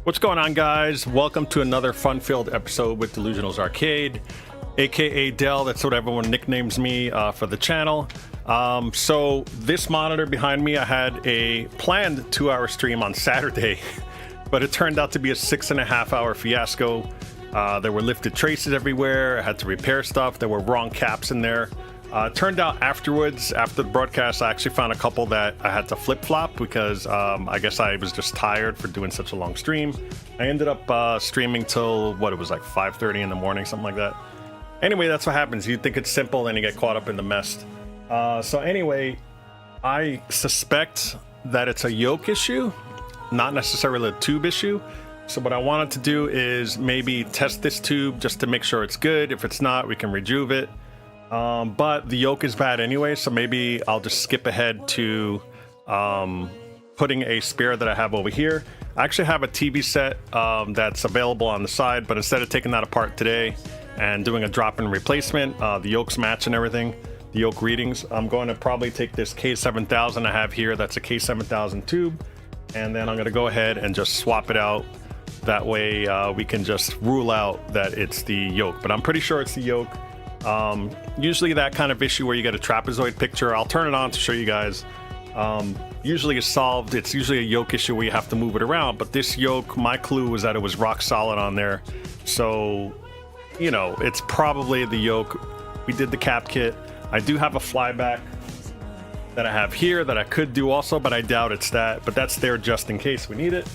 What's going on, guys? Welcome to another fun-filled episode with Delusional's Arcade, aka Del. That's what everyone nicknames me for the channel. So this monitor behind me, I had a planned 2-hour stream on Saturday, but it turned out to be a 6.5-hour fiasco. There were lifted traces everywhere. I had to repair stuff. There were wrong caps in there. It turned out afterwards, after the broadcast, I actually found a couple that I had to flip-flop because I guess I was just tired for doing such a long stream. I ended up streaming till, what, it was like 5:30 in the morning, something like that. Anyway, that's what happens. You think it's simple, then you get caught up in the mess. So anyway, I suspect that it's a yoke issue, not necessarily a tube issue. So what I wanted to do is maybe test this tube just to make sure it's good. If it's not, we can rejuve it. But the yoke is bad anyway, so maybe I'll just skip ahead to putting a spare that I have over here. I actually have a TV set that's available on the side, but instead of taking that apart today and doing a drop-in replacement, the yokes match and everything, the yoke readings, I'm going to probably take this K7000 I have here. That's a K7000 tube, and then I'm going to go ahead and just swap it out. That way we can just rule out that it's the yoke, but I'm pretty sure it's the yoke. Usually that kind of issue where you get a trapezoid picture, I'll turn it on to show you guys, usually is solved. It's usually a yoke issue where you have to move it around, but this yoke, my clue was that it was rock solid on there, so you know, it's probably the yoke. We did the cap kit. I do have a flyback that I have here that I could do also, but I doubt it's that, but that's there just in case we need it.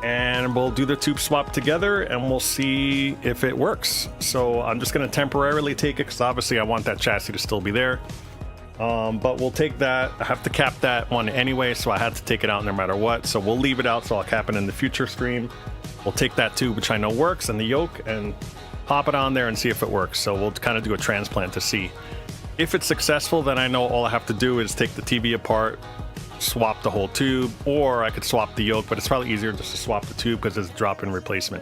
And we'll do the tube swap together and we'll see if it works. So I'm just going to temporarily take it because obviously I want that chassis to still be there. But we'll take that. I have to cap that one anyway, so I had to take it out no matter what. So we'll leave it out, so I'll cap it in the future stream. We'll take that tube, which I know works, and the yoke, and pop it on there and see if it works. So we'll kind of do a transplant to see. If it's successful, then I know all I have to do is take the TV apart, swap the whole tube, or I could swap the yoke, but it's probably easier just to swap the tube because it's a drop-in replacement.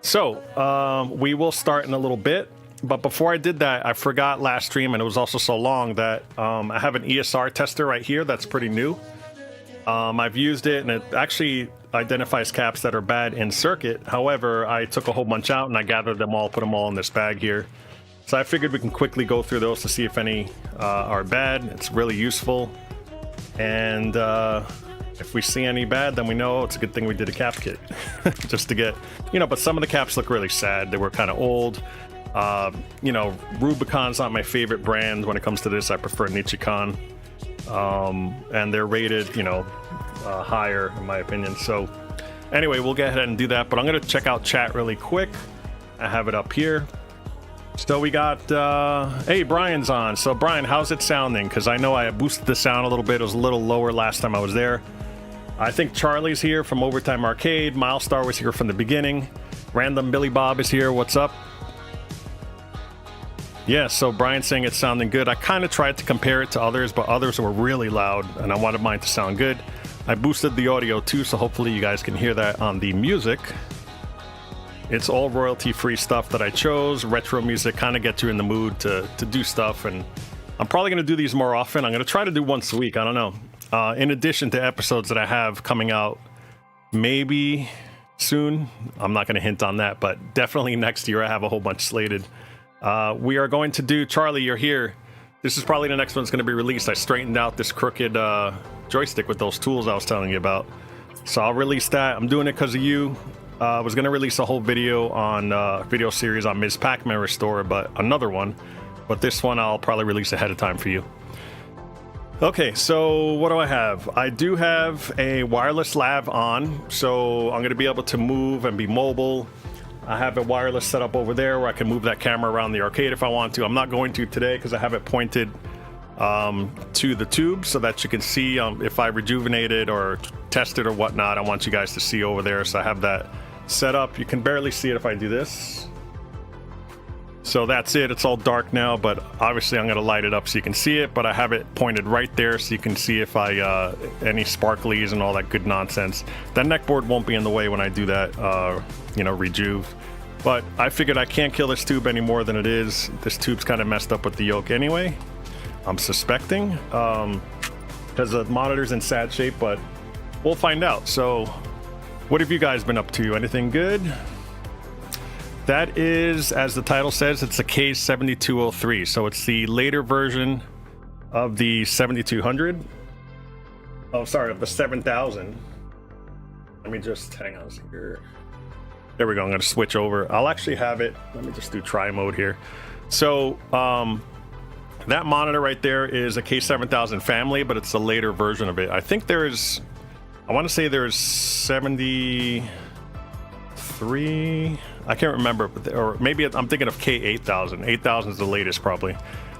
So we will start in a little bit, but before I did that, I forgot last stream, and it was also so long that I have an ESR tester right here that's pretty new. I've used it and it actually identifies caps that are bad in circuit. However, I took a whole bunch out and I gathered them all, put them all in this bag here. So I figured we can quickly go through those to see if any are bad. It's really useful. And if we see any bad, then we know it's a good thing we did a cap kit just to get, you know, but some of the caps look really sad. They were kind of old. You know, Rubicon's not my favorite brand when it comes to this. I prefer Nichicon. And they're rated, you know, higher in my opinion. So anyway, we'll go ahead and do that, but I'm going to check out chat really quick. I have it up here. So we got, hey, Brian's on. So Brian, how's it sounding? Because I know I boosted the sound a little bit. It was a little lower last time I was there. I think Charlie's here from Overtime Arcade. Milestar was here from the beginning. Random Billy Bob is here. What's up? Yeah, so Brian's saying it's sounding good. I kind of tried to compare it to others, but others were really loud, and I wanted mine to sound good. I boosted the audio too, so hopefully you guys can hear that on the music. It's all royalty-free stuff that I chose. Retro music kind of gets you in the mood to do stuff, and I'm probably going to do these more often. I'm going to try to do once a week. I don't know. In addition to episodes that I have coming out maybe soon. I'm not going to hint on that, but definitely next year I have a whole bunch slated. We are going to do, Charlie, you're here. This is probably the next one's going to be released. I straightened out this crooked joystick with those tools I was telling you about. So I'll release that. I'm doing it because of you. I was going to release a whole video on video series on Ms. Pac-Man Restore, but another one. But this one I'll probably release ahead of time for you. Okay, so what do I have? I do have a wireless lav on, so I'm going to be able to move and be mobile. I have a wireless setup over there where I can move that camera around the arcade if I want to. I'm not going to today because I have it pointed to the tube so that you can see if I rejuvenate it or test it or whatnot. I want you guys to see over there, so I have that set up. You can barely see it if I do this. So that's it. It's all dark now, but obviously I'm going to light it up so you can see it, but I have it pointed right there so you can see if I any sparklies and all that good nonsense. That neck board won't be in the way when I do that you know, rejuve. But I figured I can't kill this tube any more than it is. This tube's kind of messed up with the yoke anyway, I'm suspecting, because the monitor's in sad shape, but we'll find out. So What have you guys been up to? Anything good? That is, as the title says, it's a K7203. So it's the later version of the 7200. Oh, sorry, of the 7000. Let me just hang on here. There we go. I'm going to switch over. I'll actually have it. Let me just do try mode here. So that monitor right there is a K7000 family, but it's a later version of it. I think there's, I want to say there's 73. I can't remember, or maybe I'm thinking of K8000. 8000 is the latest probably,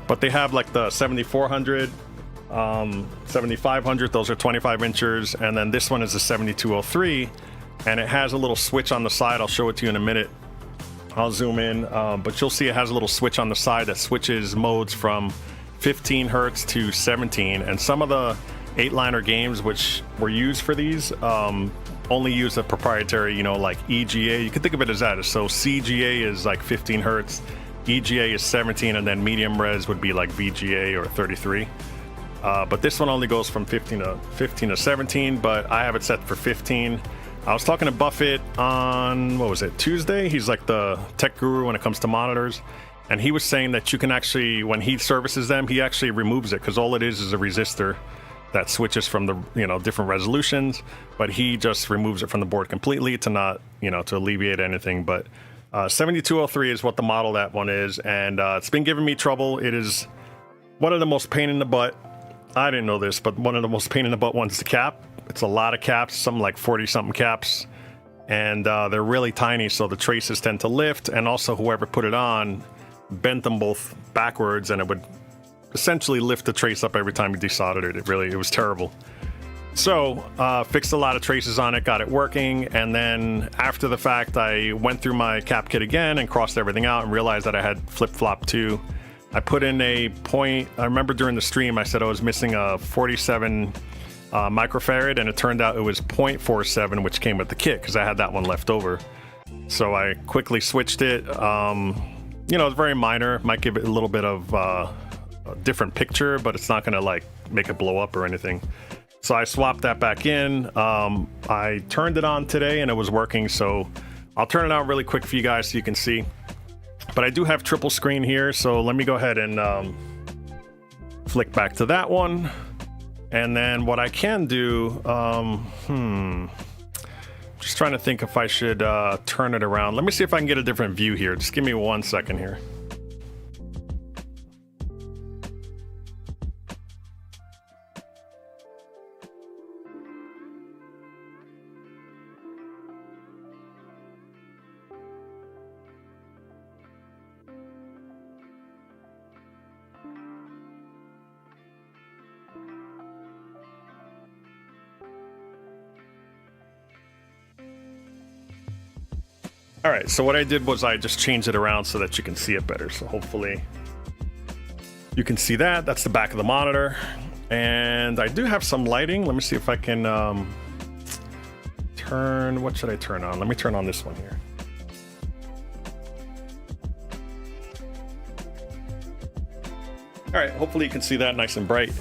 but they have like the 7400, 7500. Those are 25 inches, and then this one is a 7203, and it has a little switch on the side. I'll show it to you in a minute. I'll zoom in, but you'll see it has a little switch on the side that switches modes from 15 hertz to 17, and some of the 8-liner games which were used for these only use a proprietary, you know, like EGA. You can think of it as that. So CGA is like 15 hertz, EGA is 17, and then medium res would be like VGA or 33. But this one only goes from 15 to 17, but I have it set for 15. I was talking to Buffett on, what was it, Tuesday? He's like the tech guru when it comes to monitors. And he was saying that you can actually, when he services them, he actually removes it, because all it is a resistor that switches from the, you know, different resolutions, but he just removes it from the board completely to not, you know, to alleviate anything. But 7203 is what the model that one is, and it's been giving me trouble. It is one of the most pain in the butt. I didn't know this, but one of the most pain in the butt ones is the cap. It's a lot of caps, something like 40 something caps, and they're really tiny, so the traces tend to lift, and also whoever put it on bent them both backwards, and it would essentially lift the trace up every time you desoldered it. It was terrible. So fixed a lot of traces on it, got it working, and then after the fact I went through my cap kit again and crossed everything out and realized that I had flip-flop 2. I put in a point. I remember during the stream I said I was missing a 47 microfarad, and it turned out it was 0.47, which came with the kit because I had that one left over. So I quickly switched it. You know, it's very minor, might give it a little bit of a different picture, but it's not gonna like make it blow up or anything. So I swapped that back in. I turned it on today and it was working, so I'll turn it on really quick for you guys so you can see. But I do have triple screen here, so let me go ahead and flick back to that one. And then what I can do, just trying to think if I should turn it around. Let me see if I can get a different view here. Just give me 1 second here. All right, so what I did was I just changed it around so that you can see it better. So hopefully you can see that. That's the back of the monitor. And I do have some lighting. Let me see if I can turn, what should I turn on? Let me turn on this one here. All right, hopefully you can see that nice and bright.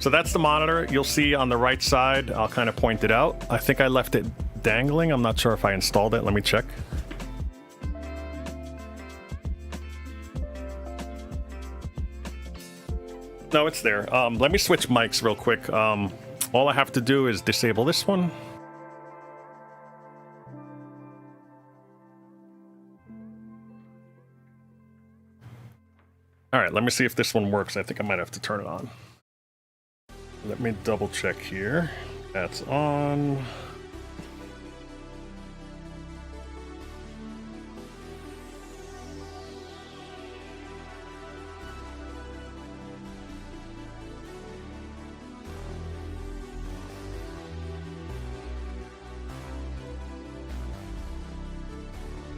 So that's the monitor. You'll see on the right side, I'll kind of point it out. I think I left it dangling. I'm not sure if I installed it. Let me check. No, it's there. Let me switch mics real quick. All I have to do is disable this one. All right, let me see if this one works. I think I might have to turn it on. Let me double check here. That's on.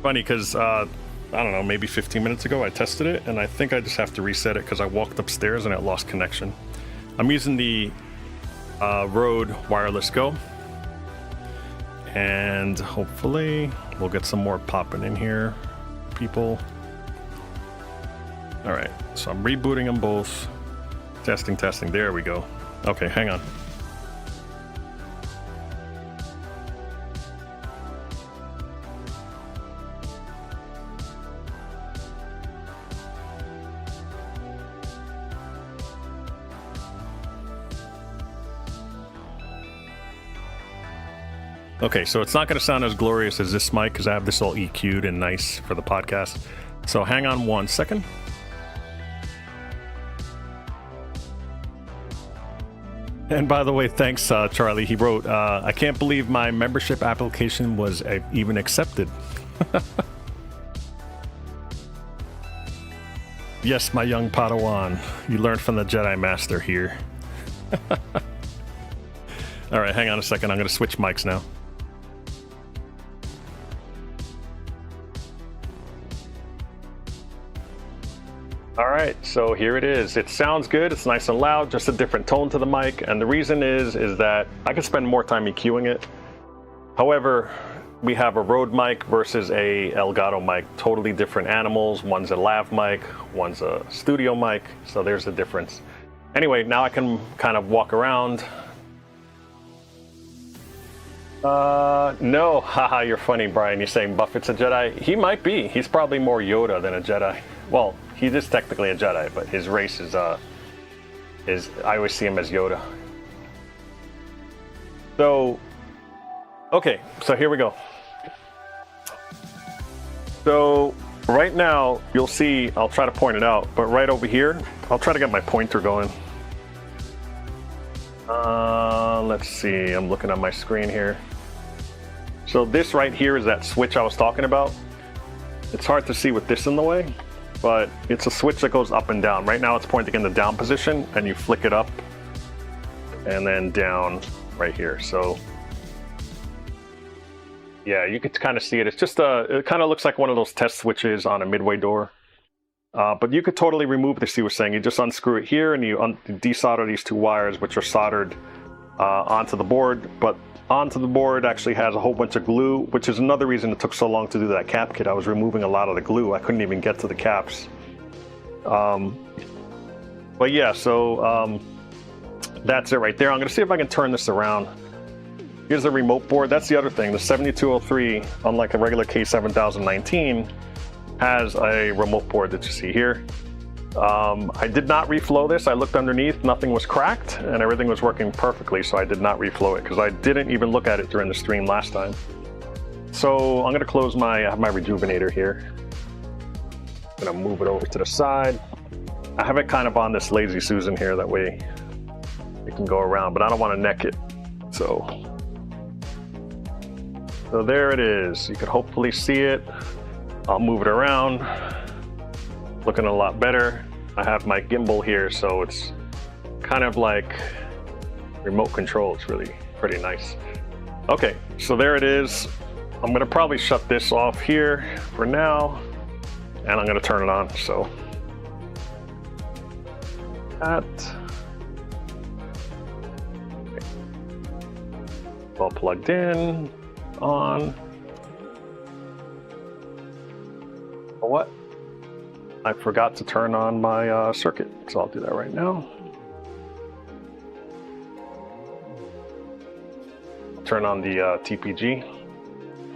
Funny because I don't know, maybe 15 minutes ago I tested it, and I think I just have to reset it because I walked upstairs and it lost connection. I'm using the Rode Wireless Go, and hopefully we'll get some more popping in here, people. All right, so I'm rebooting them both. Testing. There we go. Okay, hang on. Okay, so it's not going to sound as glorious as this mic because I have this all EQ'd and nice for the podcast. So hang on 1 second. And by the way, thanks, Charlie. He wrote, I can't believe my membership application was even accepted. Yes, my young Padawan. You learned from the Jedi Master here. All right, hang on a second. I'm going to switch mics now. All right, so here it is. It sounds good. It's nice and loud, just a different tone to the mic. And the reason is that I can spend more time EQing it. However, we have a Rode mic versus a Elgato mic, totally different animals. One's a lav mic, one's a studio mic. So there's the difference. Anyway, now I can kind of walk around. No, haha, you're funny, Brian. You're saying Buffett's a Jedi? He might be. He's probably more Yoda than a Jedi. Well, he is technically a Jedi, but his race is I always see him as Yoda. So, okay, so here we go. So, right now, you'll see, I'll try to point it out, but right over here, I'll try to get my pointer going. Let's see, I'm looking at my screen here. So this right here is that switch I was talking about. It's hard to see with this in the way, but it's a switch that goes up and down. Right now it's pointing in the down position, and you flick it up and then down right here. So yeah, you could kind of see it. It's just it kind of looks like one of those test switches on a midway door. But you could totally remove this, he was saying. You just unscrew it here and you desolder these two wires, which are soldered onto the board. But onto the board actually has a whole bunch of glue, which is another reason it took so long to do that cap kit. I was removing a lot of the glue. I couldn't even get to the caps. But yeah, so that's it right there. I'm going to see if I can turn this around. Here's the remote board. That's the other thing. The 7203, unlike a regular K7019, has a remote board that you see here. I did not reflow this. I looked underneath, nothing was cracked, and everything was working perfectly, so I did not reflow it because I didn't even look at it during the stream last time. So I'm going to close I have my rejuvenator here. I'm going to move it over to the side. I have it kind of on this Lazy Susan here, that way it can go around, but I don't want to neck it. So there it is. You can hopefully see it. I'll move it around. Looking a lot better. I have my gimbal here, so it's kind of like remote control. It's really pretty nice. Okay, so there it is. I'm gonna probably shut this off here for now, and I'm gonna turn it on. So that okay. All plugged in, on. What? I forgot to turn on my circuit, so I'll do that right now. Turn on the TPG.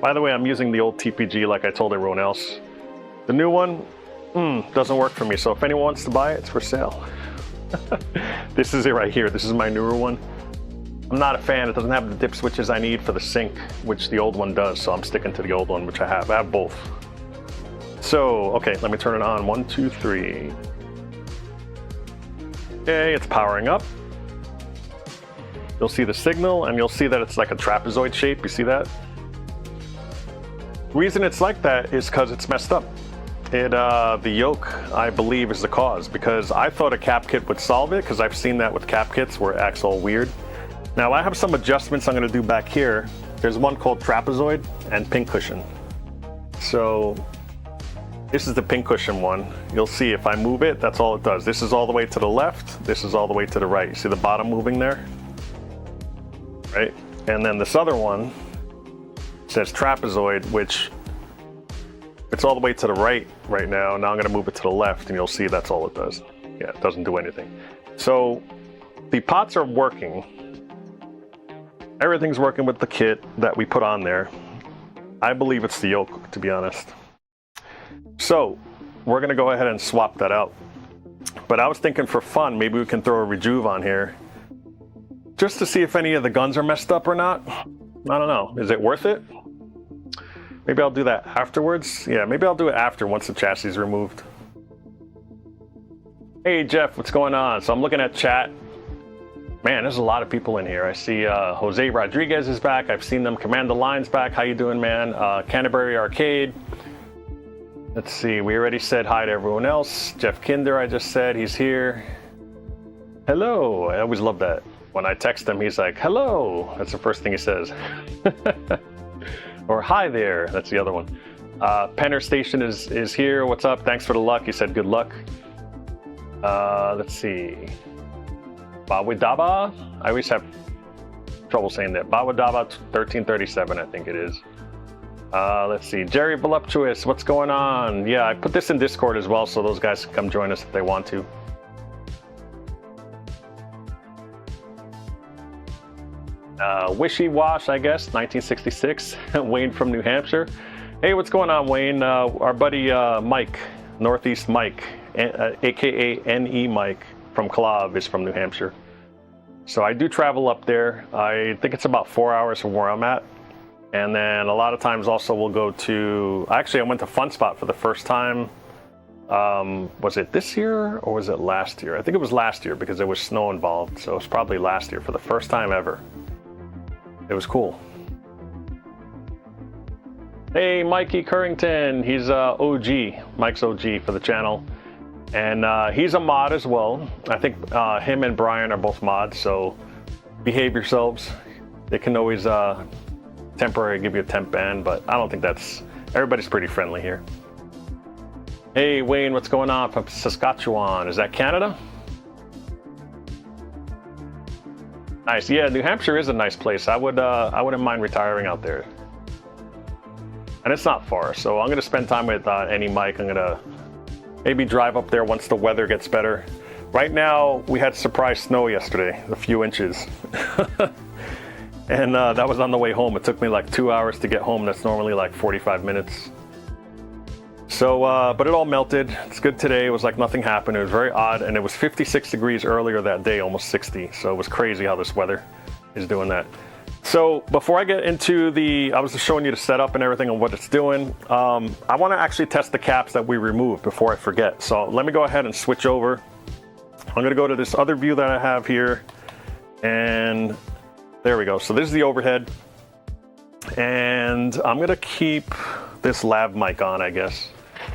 By the way, I'm using the old TPG like I told everyone else. The new one doesn't work for me, so if anyone wants to buy it, it's for sale. This is it right here. This is my newer one. I'm not a fan. It doesn't have the dip switches I need for the sync, which the old one does, so I'm sticking to the old one, which I have. I have both. So, okay, let me turn it on. 1, 2, 3. Okay, it's powering up. You'll see the signal, and you'll see that it's like a trapezoid shape. You see that? The reason it's like that is because it's messed up. The yoke, I believe, is the cause, because I thought a cap kit would solve it, because I've seen that with cap kits where it acts all weird. Now, I have some adjustments I'm going to do back here. There's one called trapezoid and pin cushion. So this is the pin cushion one. You'll see if I move it, that's all it does. This is all the way to the left. This is all the way to the right. You see the bottom moving there? Right? And then this other one says trapezoid, which it's all the way to the right now. Now I'm going to move it to the left, and you'll see that's all it does. Yeah, it doesn't do anything. So the pots are working. Everything's working with the kit that we put on there. I believe it's the yoke, to be honest. So we're going to go ahead and swap that out. But I was thinking for fun, maybe we can throw a rejuve on here just to see if any of the guns are messed up or not. I don't know. Is it worth it? Maybe I'll do that afterwards. Yeah, maybe I'll do it after once the chassis is removed. Hey Jeff, what's going on? So I'm looking at chat. Man, there's a lot of people in here. I see Jose Rodriguez is back. I've seen them. Command the Line's back. How you doing, man? Canterbury Arcade. Let's see. We already said hi to everyone else. Jeff Kinder, I just said he's here. Hello. I always love that. When I text him, he's like, hello. That's the first thing he says. Or hi there. That's the other one. Penner Station is here. What's up? Thanks for the luck. He said good luck. Let's see. Bawadaba. I always have trouble saying that. Bawadaba 1337, I think it is. Let's see. Jerry Voluptuous, what's going on? Yeah, I put this in Discord as well, so those guys can come join us if they want to. Wishy Wash, I guess, 1966. Wayne from New Hampshire. Hey, what's going on, Wayne? Our buddy Mike, Northeast Mike, aka NE Mike from Club, is from New Hampshire. So I do travel up there. I think it's about 4 hours from where I'm at. And then a lot of times also we'll go to, actually I went to Fun Spot for the first time. Was it this year or was it last year? I think it was last year because there was snow involved. So it's probably last year for the first time ever. It was cool. Hey, Mikey Currington. He's OG. Mike's OG for the channel. And he's a mod as well. I think him and Brian are both mods, so behave yourselves. They can always temporarily give you a temp ban, but I don't think that's... Everybody's pretty friendly here. Hey, Wayne, what's going on from Saskatchewan? Is that Canada? Nice. Yeah, New Hampshire is a nice place. I wouldn't mind retiring out there. And it's not far, so I'm going to spend time with any Mike. I'm going to maybe drive up there once the weather gets better. Right now, we had surprise snow yesterday, a few inches. And that was on the way home. It took me like 2 hours to get home. That's normally like 45 minutes. So, but it all melted. It's good today. It was like nothing happened. It was very odd. And it was 56 degrees earlier that day, almost 60. So it was crazy how this weather is doing that. So before I get into I was just showing you the setup and everything and what it's doing. I want to actually test the caps that we removed before I forget. So let me go ahead and switch over. I'm going to go to this other view that I have here. And there we go. So this is the overhead. And I'm going to keep this lav mic on, I guess.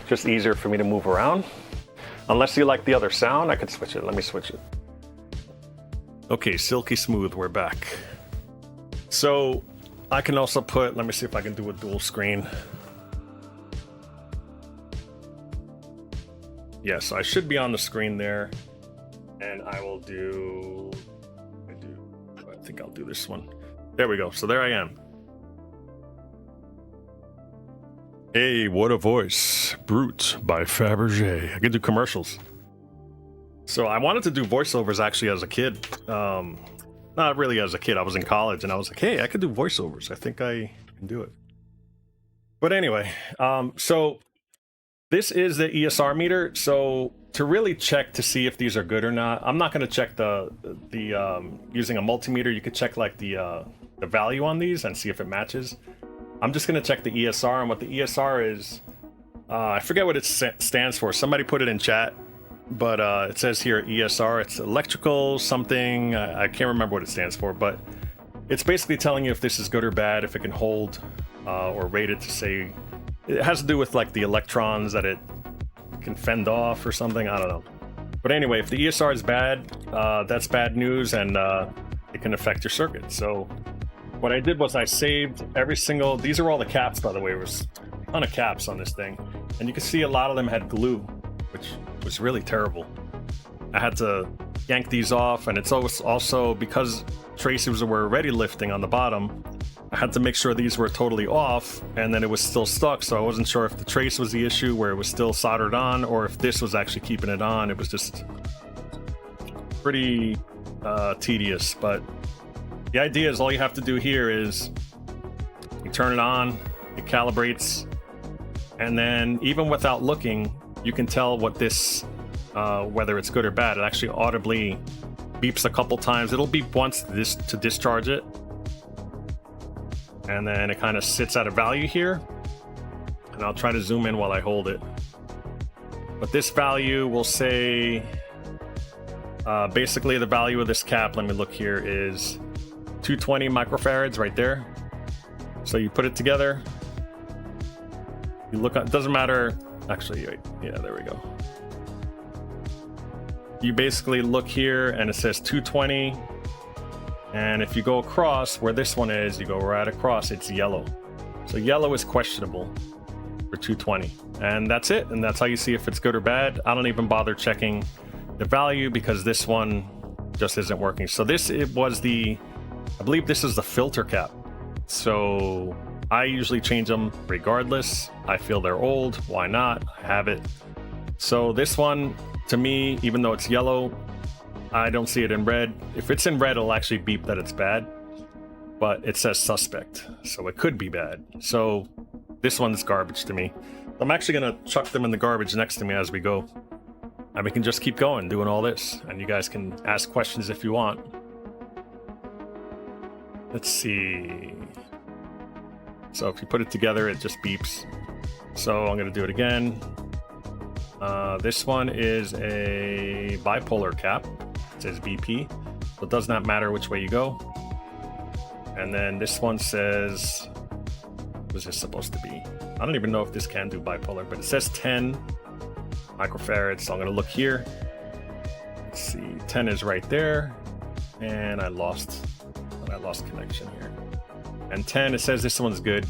Just easier for me to move around. Unless you like the other sound, I could switch it. Let me switch it. Okay, silky smooth, we're back. So I can also put, let me see if I can do a dual screen. Yes, I should be on the screen there. And I will do, I think I'll do this one. There we go, so there I am. Hey, what a voice. Brute by Fabergé. I can do commercials. So I wanted to do voiceovers actually as a kid. Not really as a kid. I was in college and I was like, hey, I could do voiceovers. I think I can do it. But anyway, so this is the ESR meter. So to really check to see if these are good or not, I'm not going to check the using a multimeter. You could check like the value on these and see if it matches. I'm just going to check the ESR, and what the ESR is, I forget what it stands for. Somebody put it in chat, but it says here ESR. It's electrical something. I can't remember what it stands for, but it's basically telling you if this is good or bad, if it can hold or rate it to say. It has to do with like the electrons that it can fend off or something. I don't know. But anyway, if the ESR is bad, that's bad news, and it can affect your circuit. So what I did was I saved every single, these are all the caps, by the way. There was a ton of caps on this thing. And you can see a lot of them had glue, which was really terrible. I had to yank these off, and it's also because traces were already lifting on the bottom, I had to make sure these were totally off, and then it was still stuck, so I wasn't sure if the trace was the issue, where it was still soldered on, or if this was actually keeping it on. It was just pretty tedious, but the idea is all you have to do here is you turn it on, it calibrates, and then even without looking, you can tell what this, whether it's good or bad. It actually audibly beeps a couple times. It'll beep once to discharge it. and then it kind of sits at a value here, and I'll try to zoom in while I hold it. But this value will say, basically the value of this cap, let me look here, is 220 microfarads right there. So you put it together, you look at, it doesn't matter, actually, yeah, there we go. You basically look here and it says 220, and if you go across where this one is, you go right across, it's yellow. So yellow is questionable for 220, and that's it. And that's how you see if it's good or bad. I don't even bother checking the value because this one just isn't working. So this, it was the, I believe this is the filter cap. So I usually change them regardless. I feel they're old, why not? I have it. So this one, to me, even though it's yellow, I don't see it in red. If it's in red, it'll actually beep that it's bad, but it says suspect, so it could be bad. So this one's garbage to me. I'm actually gonna chuck them in the garbage next to me as we go, and we can just keep going doing all this, and you guys can ask questions if you want. Let's see. So if you put it together, it just beeps. So I'm gonna do it again. This one is a bipolar cap. It says BP, so it does not matter which way you go. And then this one says, what was this supposed to be? I don't even know if this can do bipolar, but it says 10 microfarads. So I'm gonna look here. Let's see, 10 is right there, and I lost connection here. And 10, it says this one's good.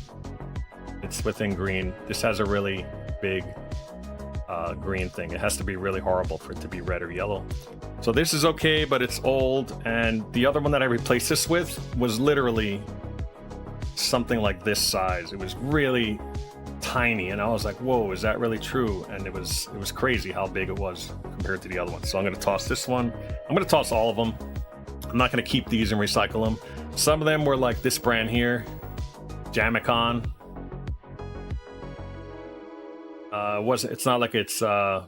It's within green. This has a really big green thing. It has to be really horrible for it to be red or yellow. So this is okay, but it's old. And the other one that I replaced this with was literally something like this size. It was really tiny, and I was like, whoa, is that really true? And it was crazy how big it was compared to the other one. So I'm going to toss this one. I'm going to toss all of them. I'm not going to keep these and recycle them. Some of them were like this brand here, Jamicon. It's not like it's you know,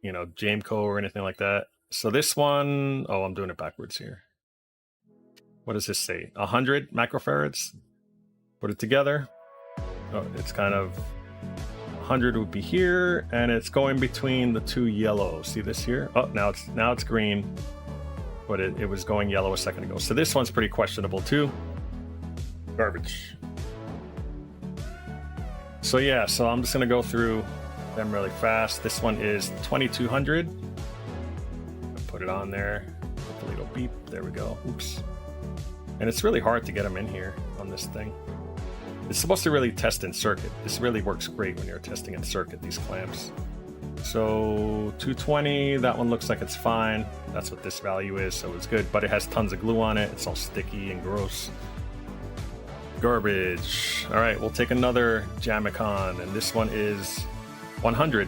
Jameco or anything like that. So this one, oh, I'm doing it backwards here. What does this say? 100 microfarads. Put it together. Oh, it's kind of 100 would be here, and it's going between the two yellows. See this here? Oh, now it's green, but it was going yellow a second ago. So this one's pretty questionable too. Garbage. So yeah, so I'm just gonna go through them really fast. This one is 2200. Put it on there. Hopefully it'll beep. There we go. Oops. And it's really hard to get them in here on this thing. It's supposed to really test in circuit. This really works great when you're testing in circuit, these clamps. So 220, that one looks like it's fine. That's what this value is, so it's good, but it has tons of glue on it. It's all sticky and gross. Garbage. All right, we'll take another Jamicon, and this one is 100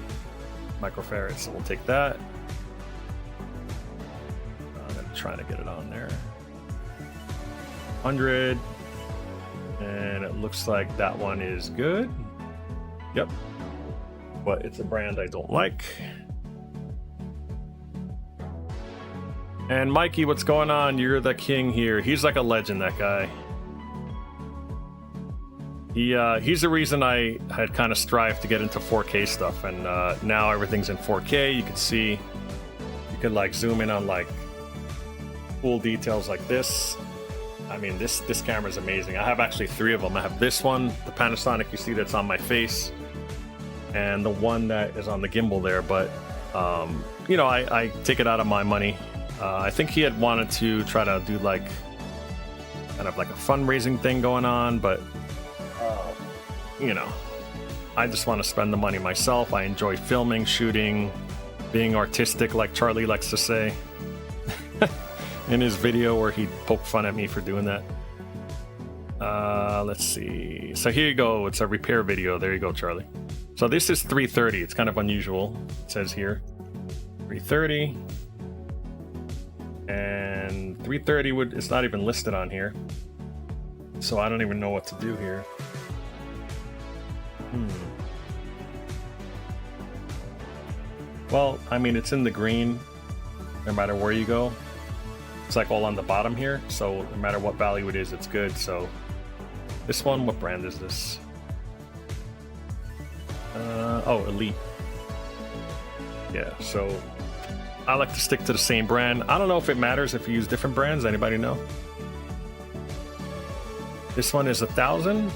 microfarads, so we'll take that. I'm gonna try to get it on there. 100, and it looks like that one is good. Yep, but it's a brand I don't like. And Mikey, what's going on? You're the king here. He's like a legend, that guy. He's the reason I had kind of strived to get into 4K stuff, and now everything's in 4K. You can see, you can like zoom in on like cool details like this. I mean, this camera is amazing. I have actually 3 of them. I have this one, the Panasonic you see that's on my face, and the one that is on the gimbal there. But you know, I take it out of my money. I think he had wanted to try to do like kind of like a fundraising thing going on, but you know, I just want to spend the money myself. I enjoy filming, shooting, being artistic, like Charlie likes to say in his video where he poked fun at me for doing that. Let's see. So here you go. It's a repair video. There you go, Charlie. So this is 330. It's kind of unusual. It says here 330. And 330 it's not even listed on here. So I don't even know what to do here. Well, I mean, it's in the green no matter where you go. It's like all on the bottom here, so no matter what value it is, it's good. So this one, what brand is this? Oh, Elite. Yeah, so I like to stick to the same brand. I don't know if it matters if you use different brands. Anybody know? This one is 1,000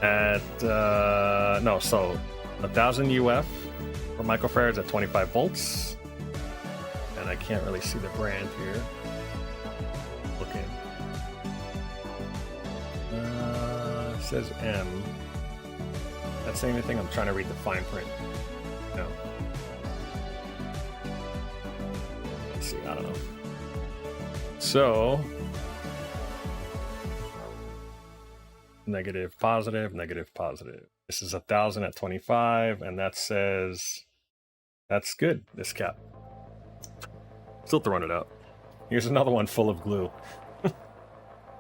at no, so 1,000 UF for microfarads at 25 volts, and I can't really see the brand here. Looking, it says M. That's saying anything? I'm trying to read the fine print. No. Let's see. I don't know. So. Negative, positive, negative, positive. This is 1,000 at 25, and that says that's good. This cap. Still throwing it out. Here's another one full of glue.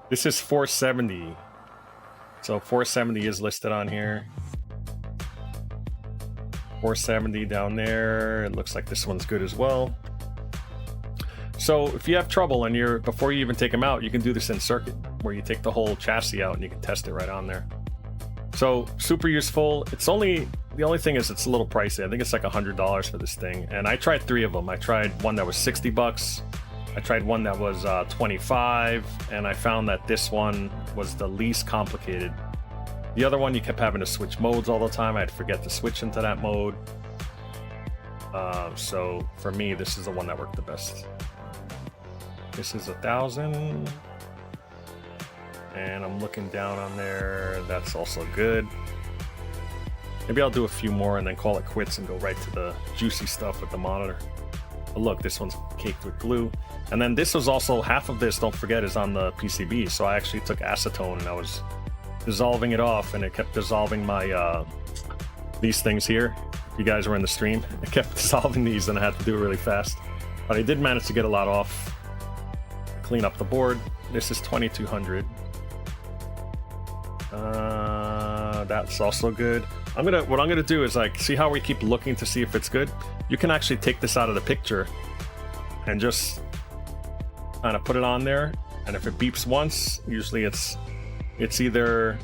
This is 470. So 470 is listed on here. 470 down there. It looks like this one's good as well. So if you have trouble and before you even take them out, you can do this in circuit, where you take the whole chassis out and you can test it right on there. So super useful. The only thing is it's a little pricey. I think it's like $100 for this thing. And I tried 3 of them. I tried one that was $60. I tried one that was 25, and I found that this one was the least complicated. The other one, you kept having to switch modes all the time. I'd forget to switch into that mode. So for me, this is the one that worked the best. This is 1,000, and I'm looking down on there. That's also good. Maybe I'll do a few more and then call it quits and go right to the juicy stuff with the monitor. But look, this one's caked with glue. And then this was also, half of this, don't forget, is on the PCB. So I actually took acetone and I was dissolving it off, and it kept dissolving my these things here. If you guys were in the stream, it kept dissolving these, and I had to do it really fast. But I did manage to get a lot off. Clean up the board. This is 2200. That's also good. What I'm gonna do is, like, see how we keep looking to see if it's good? You can actually take this out of the picture and just kind of put it on there, and if it beeps once, usually it's either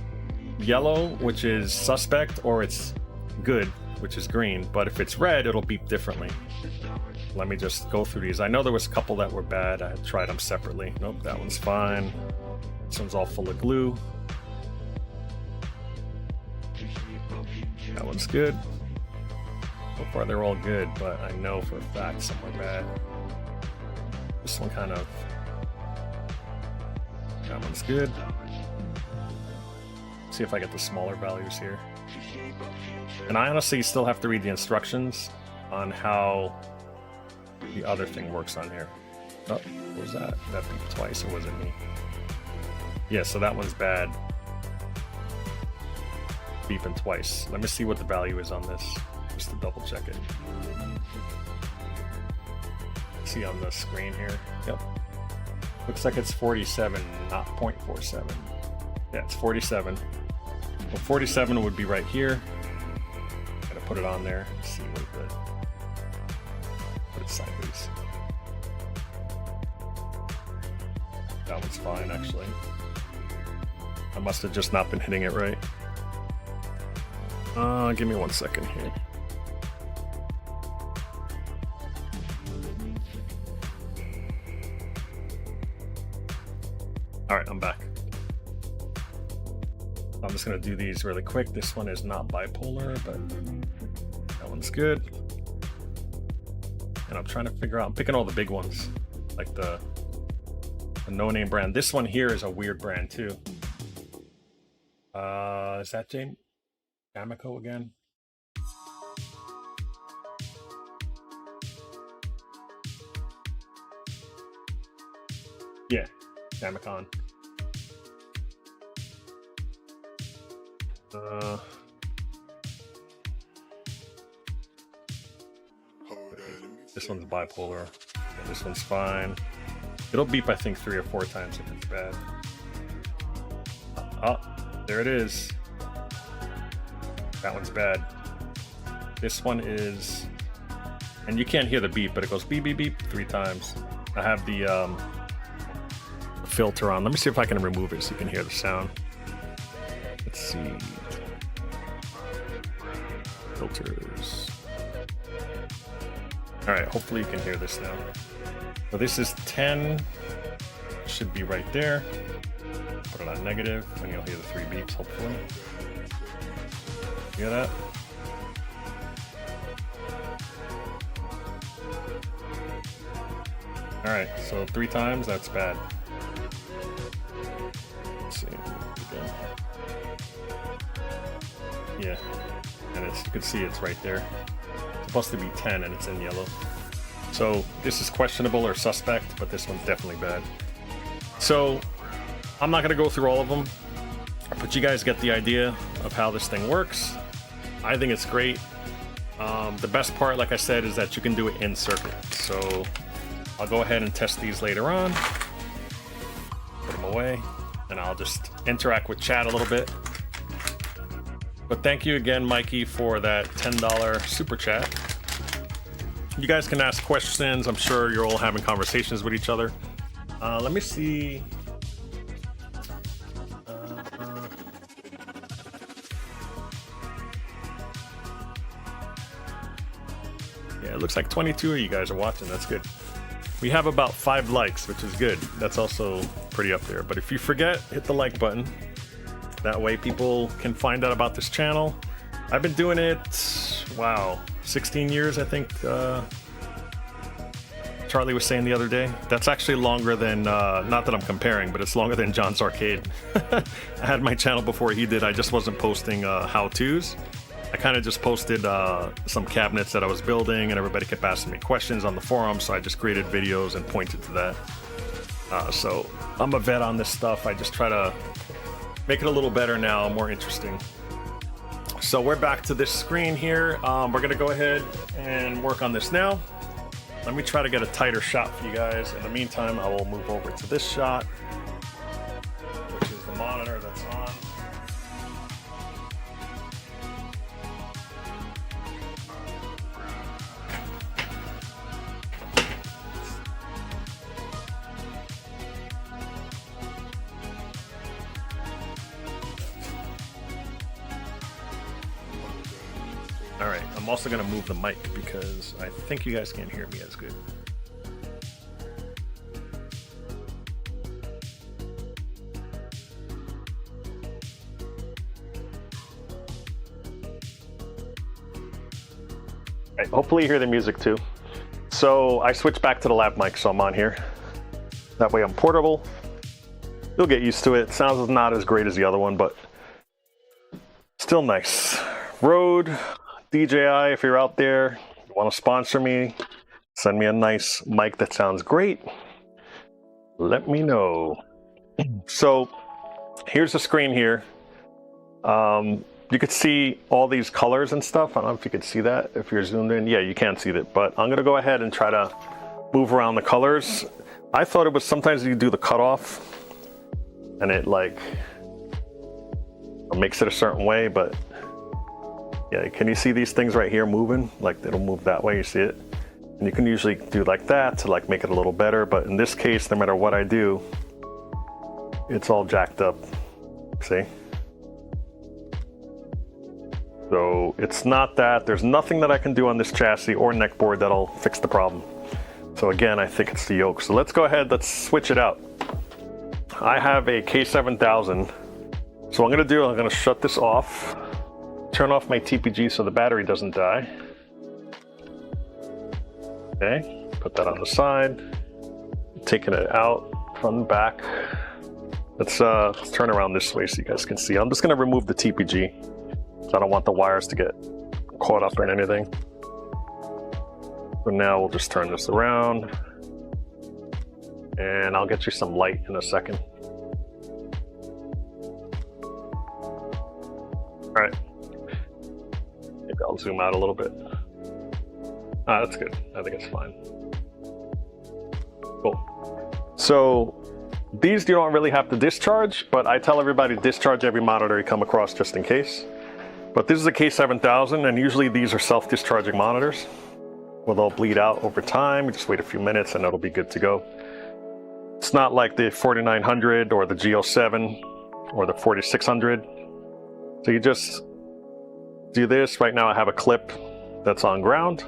yellow, which is suspect, or it's good, which is green. But if it's red, it'll beep differently. Let me just go through these. I know there was a couple that were bad. I tried them separately. Nope, that one's fine. This one's all full of glue. That one's good. So far they're all good, but I know for a fact some are bad. This one kind of... That one's good. See if I get the smaller values here. And I honestly still have to read the instructions on how the other thing works on here. Oh, what was that? That beeped twice, or was it me? Yeah, so that one's bad. Beeping twice. Let me see what the value is on this, just to double check it. See on the screen here. Yep. Looks like it's 47, not 0.47. Yeah, it's 47. Well, 47 would be right here. Gotta put it on there and see what the... Put it sideways. That one's fine, actually. I must have just not been hitting it right. Give me 1 second here. Alright, I'm back. I'm just going to do these really quick. This one is not bipolar, but that one's good. And I'm trying to figure out, I'm picking all the big ones, like the no-name brand. This one here is a weird brand too. Is that Jane? Amico again? Yeah, Amicon. This one's bipolar. Yeah, this one's fine. It'll beep, I think, 3 or 4 times if it's bad. Oh, there it is. That one's bad. This one is, and you can't hear the beep, but it goes beep beep beep 3 times. I have the filter on. Let me see if I can remove it so you can hear the sound. Let's see. Filters. All right, hopefully you can hear this now. So this is 10, should be right there. Put it on negative, and you'll hear the 3 beeps, hopefully. Hear that? All right, so 3 times, that's bad. Let's see, again. Yeah, and you can see it's right there. It's supposed to be 10 and it's in yellow. So this is questionable or suspect, but this one's definitely bad. So I'm not gonna go through all of them, but you guys get the idea of how this thing works. I think it's great. The best part, like I said, is that you can do it in circuit. So I'll go ahead and test these later on. Put them away, and I'll just interact with chat a little bit. But thank you again, Mikey, for that $10 super chat. You guys can ask questions. I'm sure you're all having conversations with each other. Let me see. Yeah, it looks like 22 of you guys are watching. That's good. We have about 5 likes, which is good. That's also pretty up there. But if you forget, hit the like button. That way people can find out about this channel. I've been doing it, wow, 16 years, I think. Charlie was saying the other day. That's actually longer than, not that I'm comparing, but it's longer than John's Arcade. I had my channel before he did. I just wasn't posting how-tos. I kind of just posted some cabinets that I was building, and everybody kept asking me questions on the forum, so I just created videos and pointed to that. So I'm a vet on this stuff. I just try to make it a little better now, more interesting. So we're back to this screen here. We're gonna go ahead and work on this now. Let me try to get a tighter shot for you guys. In the meantime, I will move over to this shot, which is the monitor that's on. All right, I'm also gonna move the mic because I think you guys can't hear me as good. All right, hopefully you hear the music too. So I switched back to the lab mic, so I'm on here. That way I'm portable. You'll get used to it. Sounds not as great as the other one, but still nice. Rode, DJI, if you're out there, you want to sponsor me, send me a nice mic that sounds great, let me know. So here's the screen here. You could see all these colors and stuff. I don't know if you could see that if you're zoomed in. Yeah, you can't see that, but I'm gonna go ahead and try to move around the colors. I thought it was sometimes you do the cutoff and it like makes it a certain way, but yeah, can you see these things right here moving? Like it'll move that way, you see it? And you can usually do like that to like make it a little better, but in this case, no matter what I do, it's all jacked up, see? So it's not that, there's nothing that I can do on this chassis or neck board that'll fix the problem. So again, I think it's the yoke. So let's go ahead, let's switch it out. I have a K7000. So I'm gonna shut this off. Turn off my TPG so the battery doesn't die. Okay, put that on the side. Taking it out from the back. Let's turn around this way so you guys can see. I'm just gonna remove the TPG. So I don't want the wires to get caught up in anything. So now we'll just turn this around. And I'll get you some light in a second. All right. Maybe I'll zoom out a little bit. Ah, that's good. I think it's fine. Cool. So these you don't really have to discharge, but I tell everybody to discharge every monitor you come across just in case. But this is a K7000, and usually these are self-discharging monitors. Well, they'll bleed out over time. You just wait a few minutes and it'll be good to go. It's not like the 4900 or the G07 or the 4600. So you just do this. Right now I have a clip that's on ground.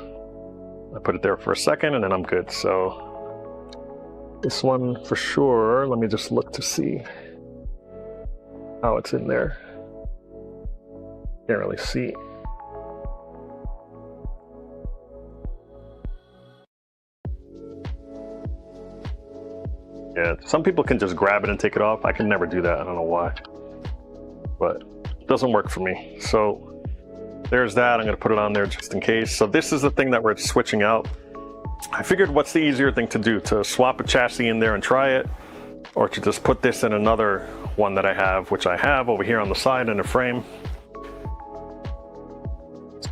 I put it there for a second and then I'm good. So this one for sure, let me just look to see how it's in there. Can't really see. Yeah, some people can just grab it and take it off. I can never do that. I don't know why, but it doesn't work for me. So there's that. I'm going to put it on there just in case. So this is the thing that we're switching out. I figured what's the easier thing to do, to swap a chassis in there and try it, or to just put this in another one that I have, which I have over here on the side in a frame.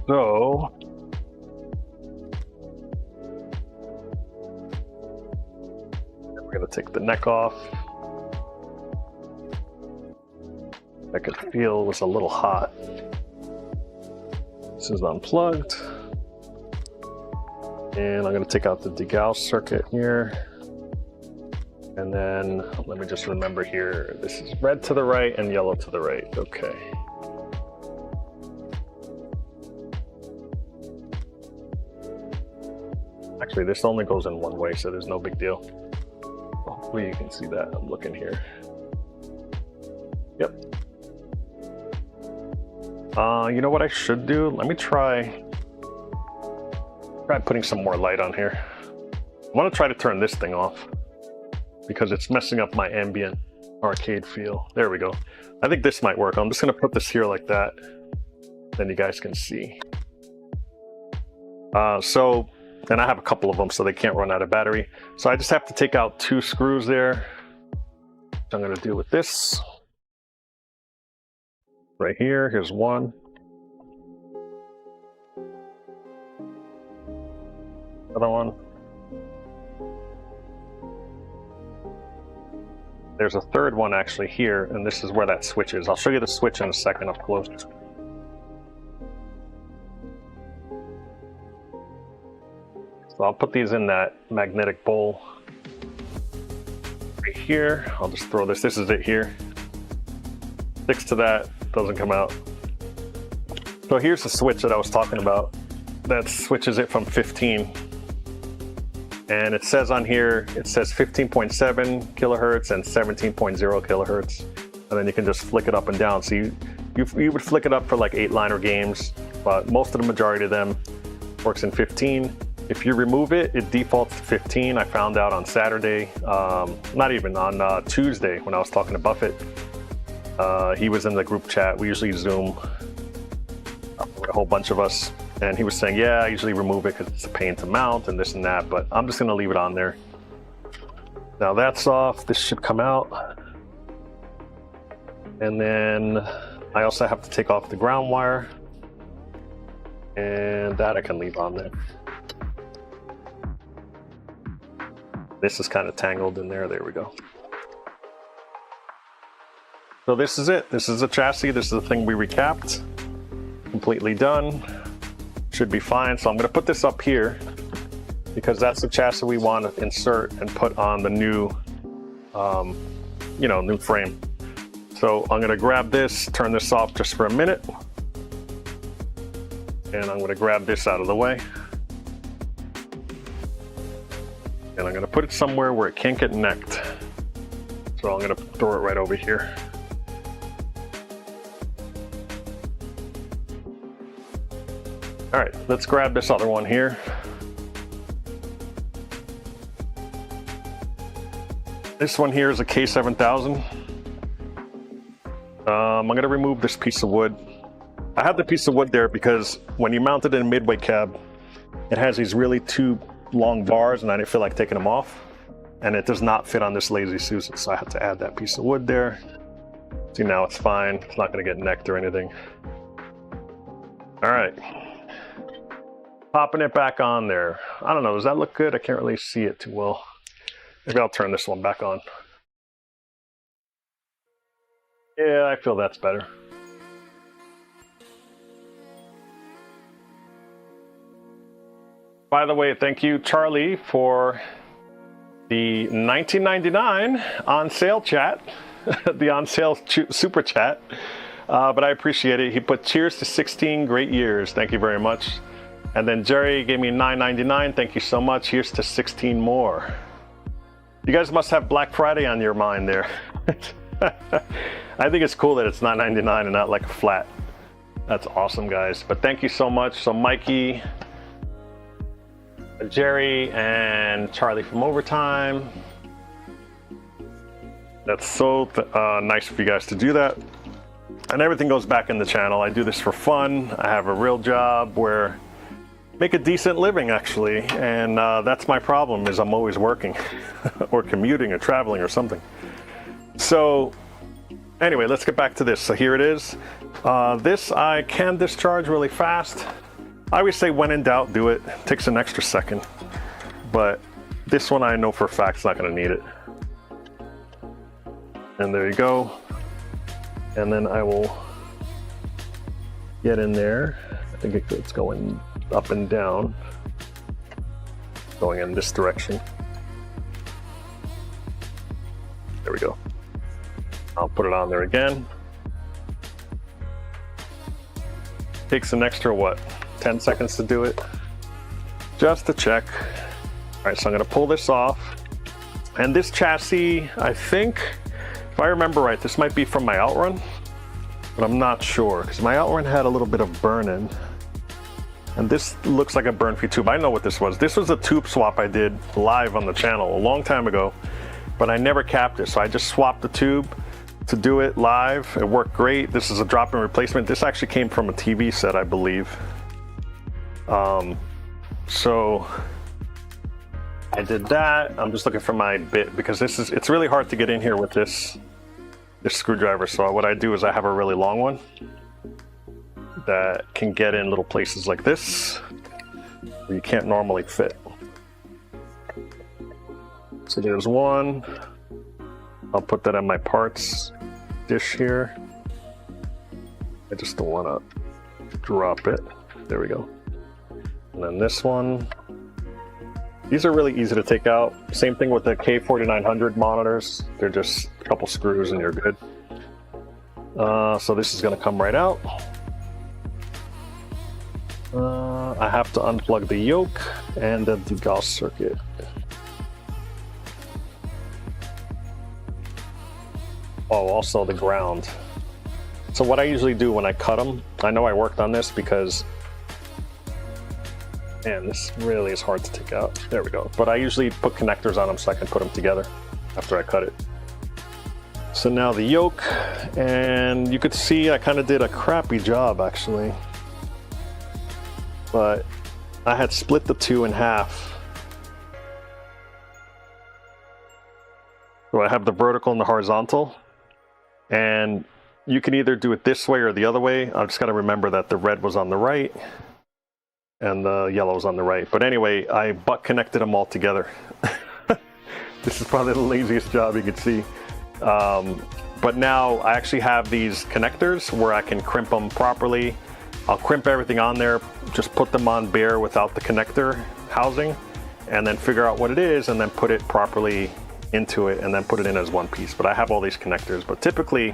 So we're going to take the neck off. I could feel it was a little hot. This is unplugged. And I'm going to take out the degauss circuit here. And then let me just remember here, this is red to the right and yellow to the right. Okay. Actually, this only goes in one way, so there's no big deal. Hopefully you can see that. I'm looking here. Yep. You know what I should do? Let me try putting some more light on here. I want to try to turn this thing off because it's messing up my ambient arcade feel. There we go. I think this might work. I'm just going to put this here like that. Then you guys can see. And I have a couple of them so they can't run out of battery. So I just have to take out 2 screws there. Which I'm going to do with this. Right here, here's one. Other one. There's a third one actually here, and this is where that switch is. I'll show you the switch in a second up close. So I'll put these in that magnetic bowl right here. I'll just throw this. This is it here. Sticks to that, doesn't come out. So here's the switch that I was talking about. That switches it from 15. And it says on here, it says 15.7 kilohertz and 17.0 kilohertz. And then you can just flick it up and down. So you would flick it up for like 8-liner games, but most of the majority of them works in 15. If you remove it, it defaults to 15. I found out on Saturday, not even, on Tuesday when I was talking to Buffett. He was in the group chat. We usually Zoom, a whole bunch of us. And he was saying, yeah, I usually remove it because it's a pain to mount and this and that, but I'm just gonna leave it on there. Now that's off, this should come out. And then I also have to take off the ground wire. And that I can leave on there. This is kind of tangled in there, there we go. So this is it, this is the chassis, this is the thing we recapped. Completely done. Should be fine. So I'm going to put this up here because that's the chassis we want to insert and put on the new, new frame. So I'm going to grab this, turn this off just for a minute. And I'm going to grab this out of the way. And I'm going to put it somewhere where it can't get necked. So I'm going to throw it right over here. All right, let's grab this other one here. This one here is a K7000. I'm gonna remove this piece of wood. I have the piece of wood there because when you mount it in a midway cab, it has these really 2 long bars and I didn't feel like taking them off. And it does not fit on this Lazy Susan, so I had to add that piece of wood there. See, now it's fine. It's not gonna get necked or anything. All right. Popping it back on there. I don't know, does that look good? I can't really see it too well. Maybe I'll turn this one back on. Yeah, I feel that's better. By the way, thank you, Charlie, for the 1999 on sale chat, the on sale super chat, but I appreciate it. He put cheers to 16 great years. Thank you very much. And then Jerry gave me $9.99. Thank you so much. Here's to 16 more. You guys must have Black Friday on your mind there. I think it's cool that it's $9.99 and not like a flat. That's awesome, guys. But thank you so much. So Mikey, Jerry, and Charlie from Overtime. That's so nice of you guys to do that. And everything goes back in the channel. I do this for fun. I have a real job where make a decent living, actually, and that's my problem, is I'm always working or commuting or traveling or something. So anyway, let's get back to this. So here it is. This I can discharge really fast. I always say when in doubt, do it. It takes an extra second, but this one I know for a fact it's not going to need it. And there you go. And then I will get in there. I think it's going up and down, going in this direction. There we go. I'll put it on there again. Takes an extra, what, 10 seconds to do it? Just to check. All right, so I'm gonna pull this off. And this chassis, I think, if I remember right, this might be from my Outrun, but I'm not sure, because my Outrun had a little bit of burn-in. And this looks like a burn-free tube. I know what this was. This was a tube swap I did live on the channel a long time ago, but I never capped it. So I just swapped the tube to do it live. It worked great. This is a drop-in replacement. This actually came from a TV set, I believe. So I did that. I'm just looking for my bit because it's really hard to get in here with this screwdriver. So what I do is I have a really long one that can get in little places like this where you can't normally fit. So there's one. I'll put that in my parts dish here. I just don't want to drop it. There we go. And then this one. These are really easy to take out. Same thing with the K7900 monitors. They're just a couple screws and you're good. So this is going to come right out. I have to unplug the yoke and the degauss circuit. Oh, also the ground. So what I usually do when I cut them, I know I worked on this because, man, this really is hard to take out. There we go. But I usually put connectors on them so I can put them together after I cut it. So now the yoke, and you could see I kind of did a crappy job actually. But I had split the two in half. So I have the vertical and the horizontal. And you can either do it this way or the other way. I've just got to remember that the red was on the right and the yellow was on the right. But anyway, I butt connected them all together. This is probably the laziest job you could see. But now I actually have these connectors where I can crimp them properly. I'll crimp everything on there, just put them on bare without the connector housing, and then figure out what it is and then put it properly into it and then put it in as one piece. But I have all these connectors, but typically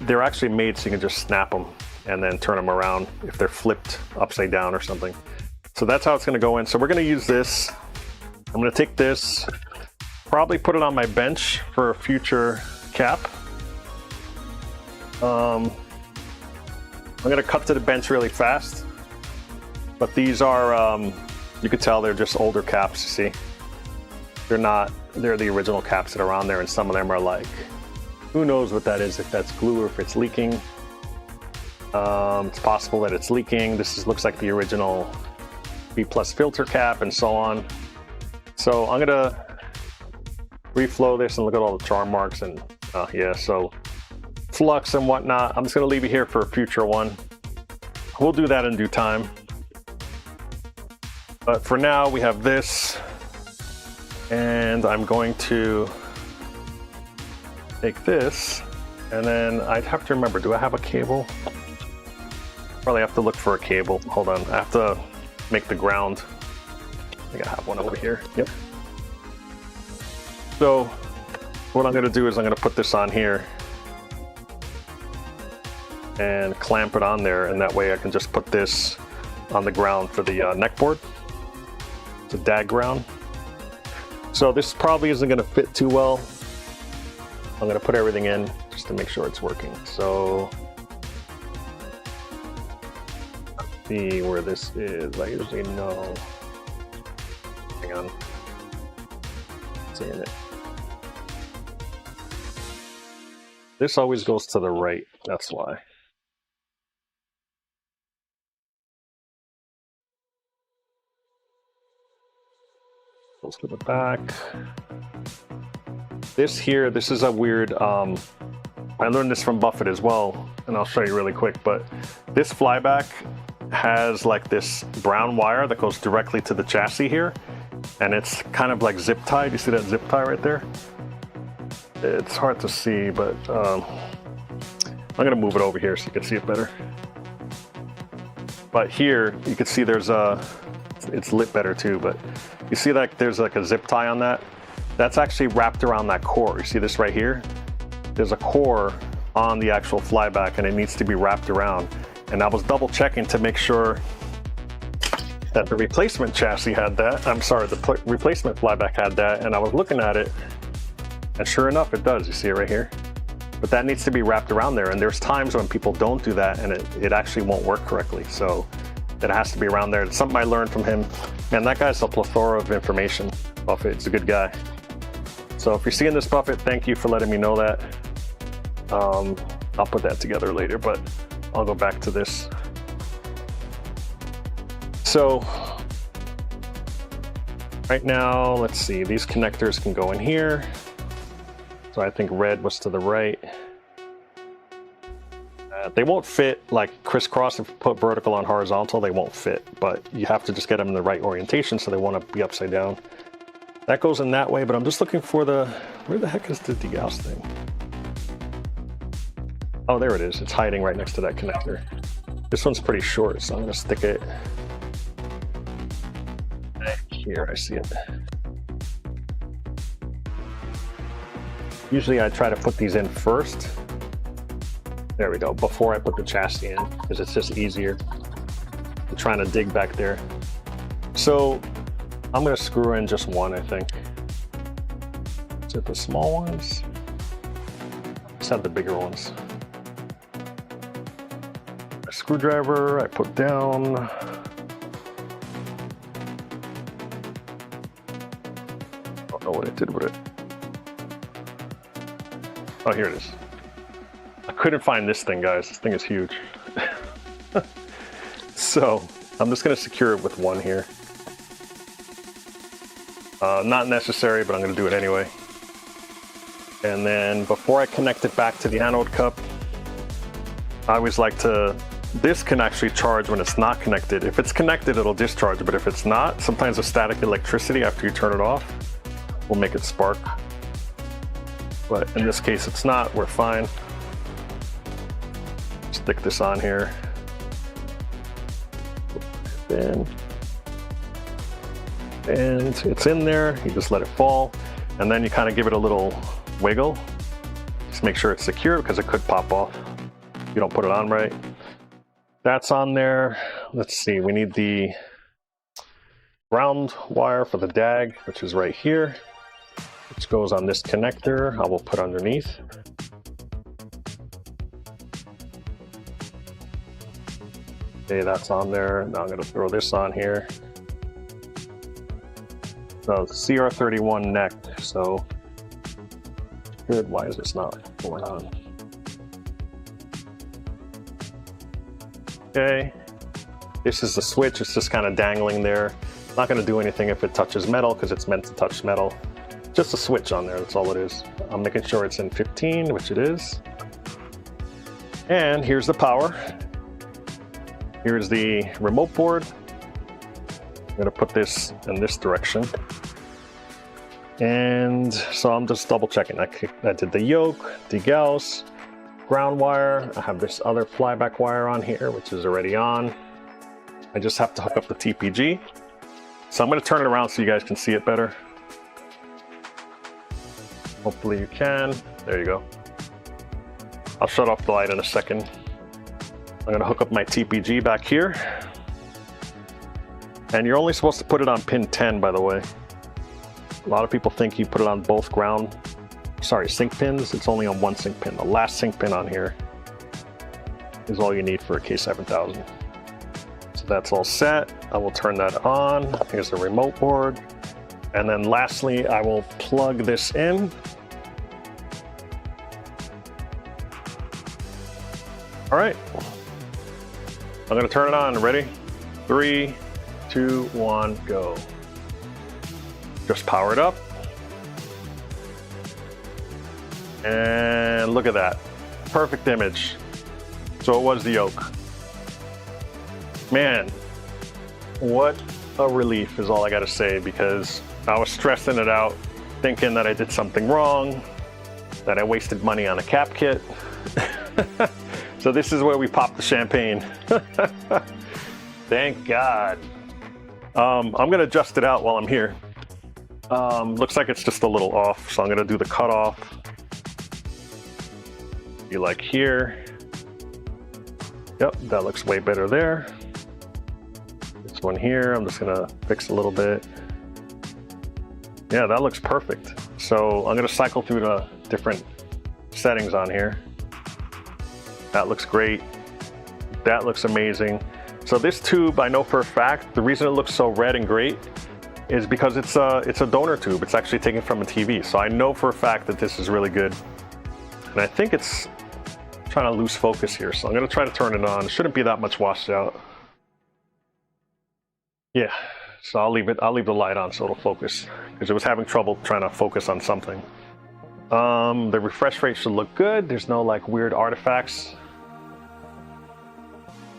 they're actually made so you can just snap them and then turn them around if they're flipped upside down or something. So that's how it's going to go in. So we're going to use this. I'm going to take this, probably put it on my bench for a future cap. I'm going to cut to the bench really fast, but these are, you could tell they're just older caps, you see. They're the original caps that are on there, and some of them are like, who knows what that is, if that's glue or if it's leaking. It's possible that it's leaking. This looks like the original B+ filter cap and so on. So I'm gonna reflow this and look at all the charm marks and yeah, so flux and whatnot. I'm just gonna leave it here for a future one. We'll do that in due time. But for now, we have this. And I'm going to take this, and then I'd have to remember, do I have a cable? Probably have to look for a cable. Hold on, I have to make the ground. I think I have one over here. Yep. So what I'm going to do is I'm going to put this on here and clamp it on there, and that way I can just put this on the ground for the neck board. It's a dag ground. So this probably isn't going to fit too well. I'm going to put everything in just to make sure it's working. So let's see where this is. I usually know. Hang on. Seeing it. This always goes to the right, that's why. Goes to the back. This here, this is a weird, I learned this from Buffett as well, and I'll show you really quick, but this flyback has like this brown wire that goes directly to the chassis here, and it's kind of like zip tied. You see that zip tie right there? It's hard to see, but I'm gonna move it over here so you can see it better. But here, you can see there's a, it's lit better too, but you see like there's like a zip tie on that? That's actually wrapped around that core. You see this right here? There's a core on the actual flyback and it needs to be wrapped around. And I was double checking to make sure that the replacement chassis had that. I'm sorry, the replacement flyback had that, and I was looking at it, and sure enough, it does. You see it right here? But that needs to be wrapped around there, and there's times when people don't do that, and it actually won't work correctly. So it has to be around there. It's something I learned from him. Man, that guy's a plethora of information. Buffett's a good guy. So if you're seeing this, Buffett, thank you for letting me know that. I'll put that together later, but I'll go back to this. So right now, let's see, these connectors can go in here. So I think red was to the right. They won't fit like crisscross. If you put vertical on horizontal, they won't fit, but you have to just get them in the right orientation so they want to be upside down. That goes in that way, but I'm just looking for the, where the heck is the degauss thing? Oh, there it is. It's hiding right next to that connector. This one's pretty short, so I'm gonna stick it here. I see it. Usually I try to put these in first. There we go, before I put the chassis in, because it's just easier than trying to dig back there. So I'm gonna screw in just one, I think. Is it the small ones? Let's have the bigger ones. A screwdriver I put down. I don't know what it did with it. Oh, here it is. I couldn't find this thing, guys. This thing is huge. So I'm just gonna secure it with one here. Not necessary, but I'm gonna do it anyway. And then before I connect it back to the anode cup, I always like to, this can actually charge when it's not connected. If it's connected, it'll discharge, but if it's not, sometimes the static electricity after you turn it off will make it spark. But in this case, it's not, we're fine. Stick this on here. And it's in there, you just let it fall, and then you kind of give it a little wiggle. Just make sure it's secure because it could pop off if you don't put it on right. That's on there. Let's see, we need the ground wire for the DAG, which is right here, which goes on this connector. I will put underneath. Okay, that's on there. Now I'm going to throw this on here. So CR31 neck. So good. Why is this not going on? Okay. This is the switch. It's just kind of dangling there. Not going to do anything if it touches metal because it's meant to touch metal. Just a switch on there. That's all it is. I'm making sure it's in 15, which it is. And here's the power. Here's the remote board. I'm going to put this in this direction. And so I'm just double checking. I did the yoke, degauss, ground wire. I have this other flyback wire on here, which is already on. I just have to hook up the TPG. So I'm going to turn it around so you guys can see it better. Hopefully you can. There you go. I'll shut off the light in a second. I'm gonna hook up my TPG back here. And you're only supposed to put it on pin 10, by the way. A lot of people think you put it on both sync pins. It's only on one sync pin. The last sync pin on here is all you need for a K7000. So that's all set. I will turn that on. Here's the remote board. And then lastly, I will plug this in. All right. I'm gonna turn it on. Ready? 3, 2, 1, go. Just power it up. And look at that. Perfect image. So it was the yoke. Man, what a relief is all I gotta say, because I was stressing it out, thinking that I did something wrong, that I wasted money on a cap kit. So this is where we pop the champagne. Thank God. I'm gonna adjust it out while I'm here. Looks like it's just a little off, so I'm gonna do the cutoff. Be like here. Yep, that looks way better there. This one here, I'm just gonna fix a little bit. Yeah, that looks perfect. So I'm gonna cycle through the different settings on here. That looks great. That looks amazing. So this tube, I know for a fact, the reason it looks so red and great is because it's a donor tube. It's actually taken from a TV. So I know for a fact that this is really good. And I think it's trying to lose focus here. So I'm gonna try to turn it on. It shouldn't be that much washed out. Yeah, so I'll leave the light on so it'll focus, because it was having trouble trying to focus on something. The refresh rate should look good. There's no like weird artifacts.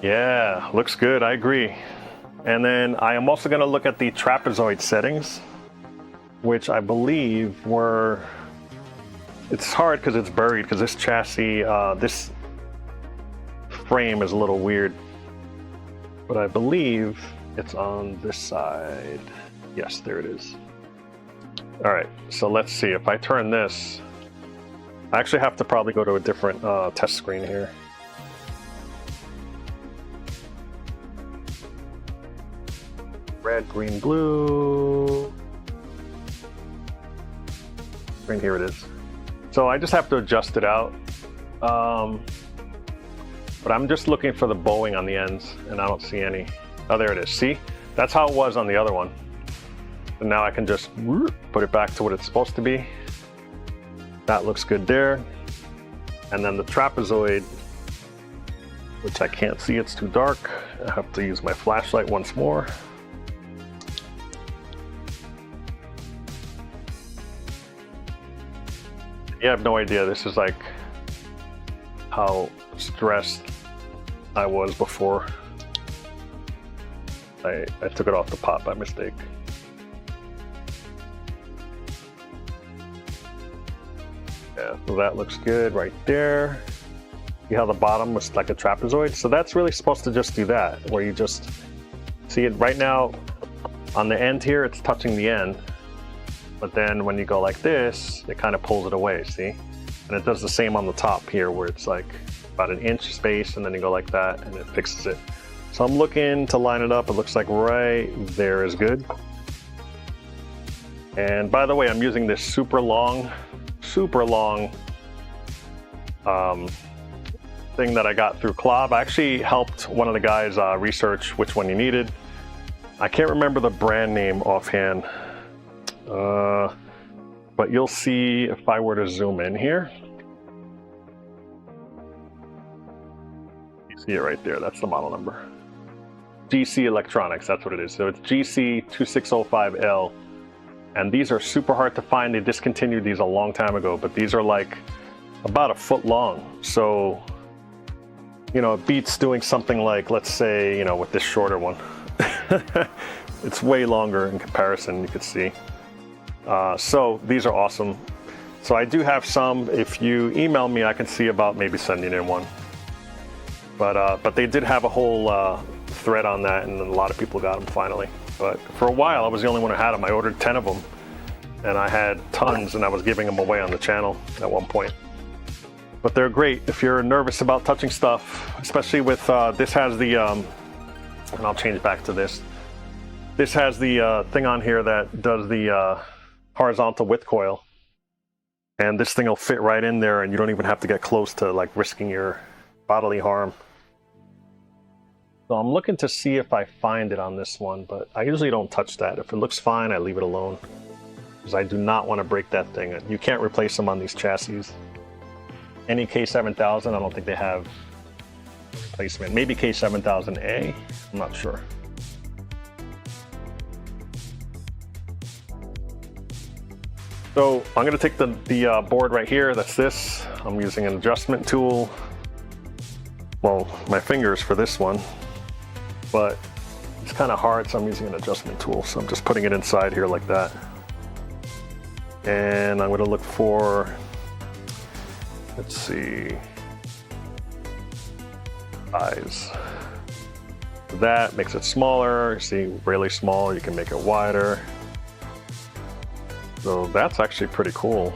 Yeah, looks good, I agree. And then I am also gonna look at the trapezoid settings, which I believe were, it's hard because it's buried, because this chassis, this frame is a little weird, but I believe it's on this side. Yes, there it is. All right, so let's see. If I turn this, I actually have to probably go to a different test screen here. Red, green, blue. Green, here it is. So I just have to adjust it out. But I'm just looking for the bowing on the ends, and I don't see any. Oh, there it is. See? That's how it was on the other one. And now I can just put it back to what it's supposed to be. That looks good there. And then the trapezoid, which I can't see, it's too dark. I have to use my flashlight once more. Yeah, I have no idea. This is like how stressed I was before I took it off the pot by mistake. Yeah, so that looks good right there. See how the bottom was like a trapezoid? So that's really supposed to just do that, where you just see it right now on the end here, it's touching the end. But then when you go like this, it kind of pulls it away, see? And it does the same on the top here, where it's like about an inch space, and then you go like that and it fixes it. So I'm looking to line it up. It looks like right there is good. And by the way, I'm using this super long thing that I got through Klob. I actually helped one of the guys research which one he needed. I can't remember the brand name offhand, but you'll see if I were to zoom in here. You see it right there. That's the model number. GC Electronics, that's what it is. So it's GC2605L. And these are super hard to find. They discontinued these a long time ago, but these are like about a foot long. So, you know, it beats doing something like, let's say, you know, with this shorter one. It's way longer in comparison, you could see. So these are awesome. So I do have some. If you email me, I can see about maybe sending in one. But they did have a whole thread on that, and a lot of people got them finally. But for a while, I was the only one who had them. I ordered 10 of them, and I had tons and I was giving them away on the channel at one point. But they're great if you're nervous about touching stuff, especially with, this has the, and I'll change back to this. This has the thing on here that does the horizontal width coil. And this thing will fit right in there and you don't even have to get close to like risking your bodily harm. So I'm looking to see if I find it on this one, but I usually don't touch that. If it looks fine, I leave it alone. Because I do not want to break that thing. You can't replace them on these chassis. Any K7000, I don't think they have replacement. Maybe K7000A, I'm not sure. So I'm going to take the board right here, that's this. I'm using an adjustment tool. Well, my fingers for this one, but it's kind of hard, so I'm using an adjustment tool. So I'm just putting it inside here like that. And I'm going to look for, let's see, size. That makes it smaller. See, really small, you can make it wider. So that's actually pretty cool.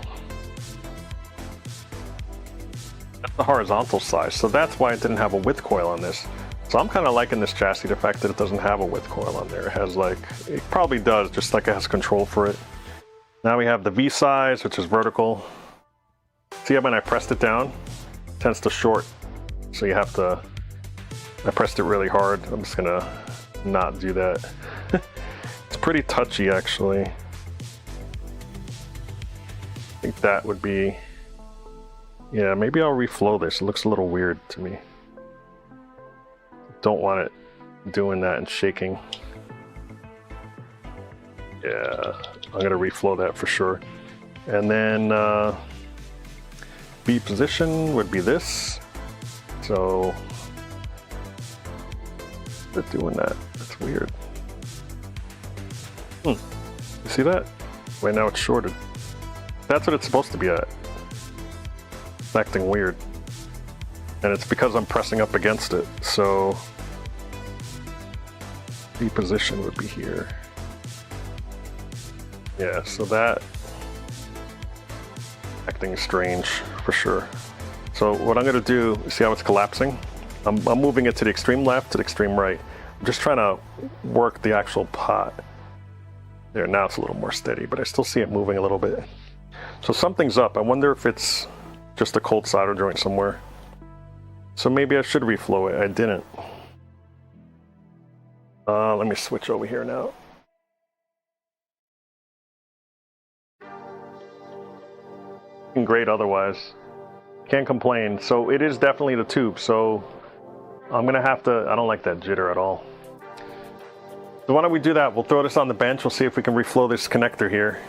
That's the horizontal size. So that's why it didn't have a width coil on this. So I'm kind of liking this chassis, the fact that it doesn't have a width coil on there. It has like, it probably does, just like it has control for it. Now we have the V size, which is vertical. See how when I pressed it down, it tends to short. So you have to, I pressed it really hard. I'm just gonna not do that. It's pretty touchy actually. I think that would be, yeah, maybe I'll reflow this. It looks a little weird to me. Don't want it doing that and shaking. Yeah, I'm gonna reflow that for sure. And then B position would be this. So they're doing that. That's weird. You see that? Right now it's shorted. That's what it's supposed to be at. It's acting weird. And it's because I'm pressing up against it. So the position would be here. Yeah, so that acting strange for sure. So what I'm gonna do, see how it's collapsing? I'm moving it to the extreme left, to the extreme right. I'm just trying to work the actual pot. There, now it's a little more steady, but I still see it moving a little bit. So something's up. I wonder if it's just a cold solder joint somewhere. So maybe I should reflow it. I didn't. Let me switch over here now. Great otherwise. Can't complain. So it is definitely the tube. So I'm gonna have to, I don't like that jitter at all. So why don't we do that? We'll throw this on the bench. We'll see if we can reflow this connector here,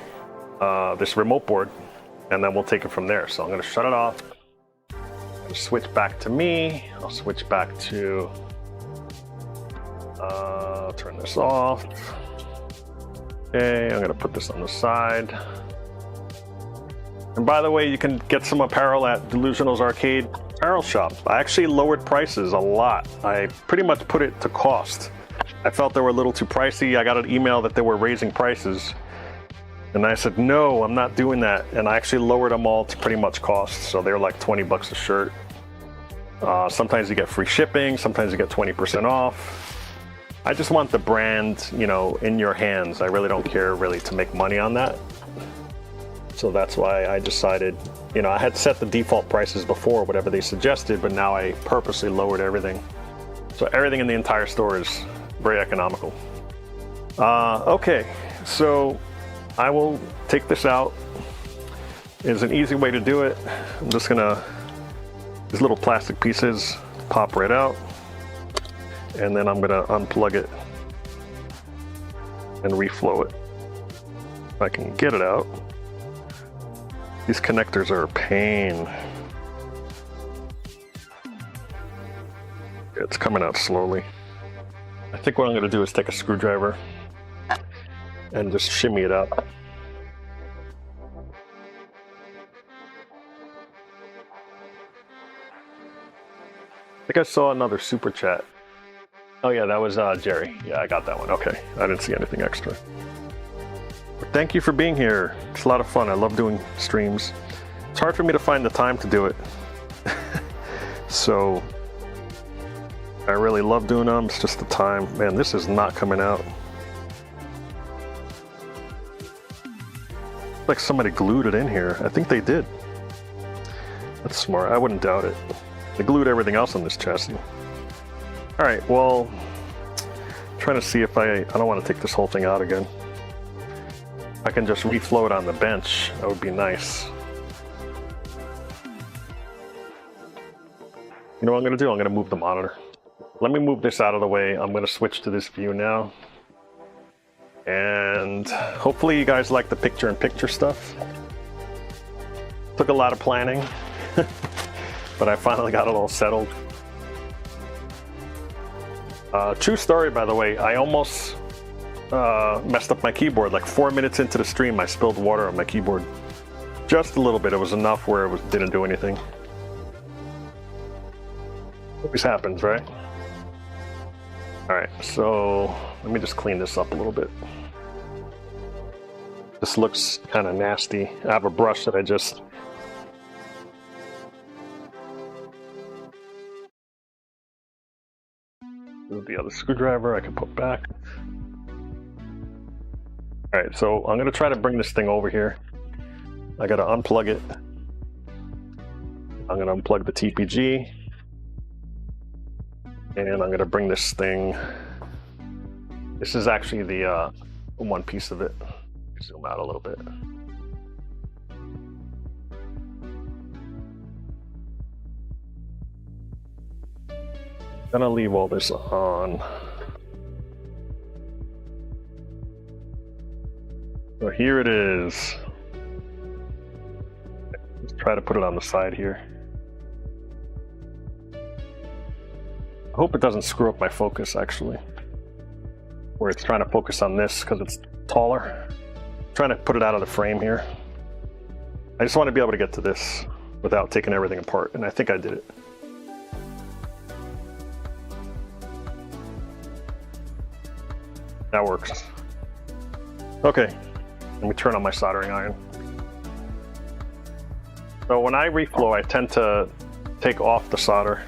this remote board, and then we'll take it from there. So I'm gonna shut it off. I'm gonna switch back to me. I'll switch back to, turn this off. Okay, I'm gonna put this on the side. And by the way, you can get some apparel at Delusional's Arcade Apparel Shop. I actually lowered prices a lot. I pretty much put it to cost. I felt they were a little too pricey. I got an email that they were raising prices. And I said, no, I'm not doing that. And I actually lowered them all to pretty much cost. So they're like 20 bucks a shirt. Sometimes you get free shipping. Sometimes you get 20% off. I just want the brand, you know, in your hands. I really don't care really to make money on that. So that's why I decided, you know, I had set the default prices before, whatever they suggested, but now I purposely lowered everything. So everything in the entire store is very economical. Okay, so I will take this out. There's an easy way to do it. I'm just gonna, these little plastic pieces pop right out. And then I'm gonna unplug it and reflow it. If I can get it out. These connectors are a pain. It's coming out slowly. I think what I'm gonna do is take a screwdriver and just shimmy it up. I think I saw another super chat. Oh yeah, that was Jerry. Yeah, I got that one. Okay, I didn't see anything extra. Thank you for being here. It's a lot of fun. I love doing streams. It's hard for me to find the time to do it. So I really love doing them. It's just the time. Man, this is not coming out. Like somebody glued it in here. I think they did. That's smart. I wouldn't doubt it. They glued everything else on this chassis. All right, well, I'm trying to see if I don't want to take this whole thing out again. I can just reflow it on the bench. That would be nice. You know what I'm gonna do? I'm gonna move the monitor. Let me move this out of the way. I'm gonna switch to this view now. And hopefully you guys like the picture-in-picture stuff. Took a lot of planning, but I finally got it all settled. True story, by the way, I almost messed up my keyboard. Like 4 minutes into the stream, I spilled water on my keyboard. Just a little bit. It was enough where it didn't do anything. Always happens, right? All right, so let me just clean this up a little bit. This looks kind of nasty. I have a brush that I just... The other screwdriver I can put back. All right, so I'm gonna try to bring this thing over here. I gotta unplug it. I'm gonna unplug the TPG. And I'm gonna bring this thing. This is actually the one piece of it. Zoom out a little bit. Gonna leave all this on. So here it is. Let's try to put it on the side here. I hope it doesn't screw up my focus actually. Where it's trying to focus on this because it's taller. I'm trying to put it out of the frame here. I just want to be able to get to this without taking everything apart, and I think I did it. That works. Okay, let me turn on my soldering iron. So when I reflow, I tend to take off the solder.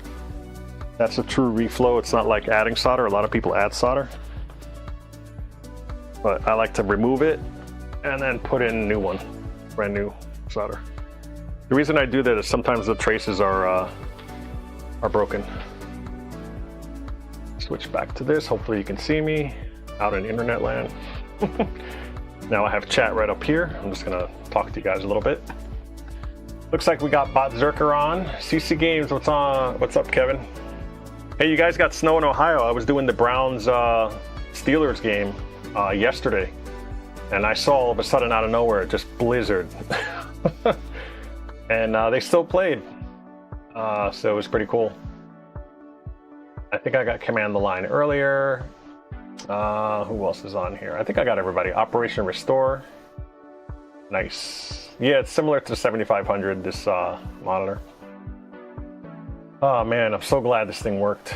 That's a true reflow. It's not like adding solder. A lot of people add solder. But I like to remove it and then put in a new one, brand new solder. The reason I do that is sometimes the traces are broken. Switch back to this. Hopefully you can see me out in internet land. Now I have chat right up here. I'm just gonna talk to you guys a little bit. Looks like we got Bot Zerker on. CC Games, what's on? What's up, Kevin? Hey, you guys got snow in Ohio. I was doing the Browns Steelers game yesterday, and I saw all of a sudden out of nowhere just blizzard. And they still played, so it was pretty cool. I think I got Command the Line earlier. Who else is on here? I think I got everybody. Operation Restore. Nice. Yeah, it's similar to the 7500, this monitor. Oh man, I'm so glad this thing worked.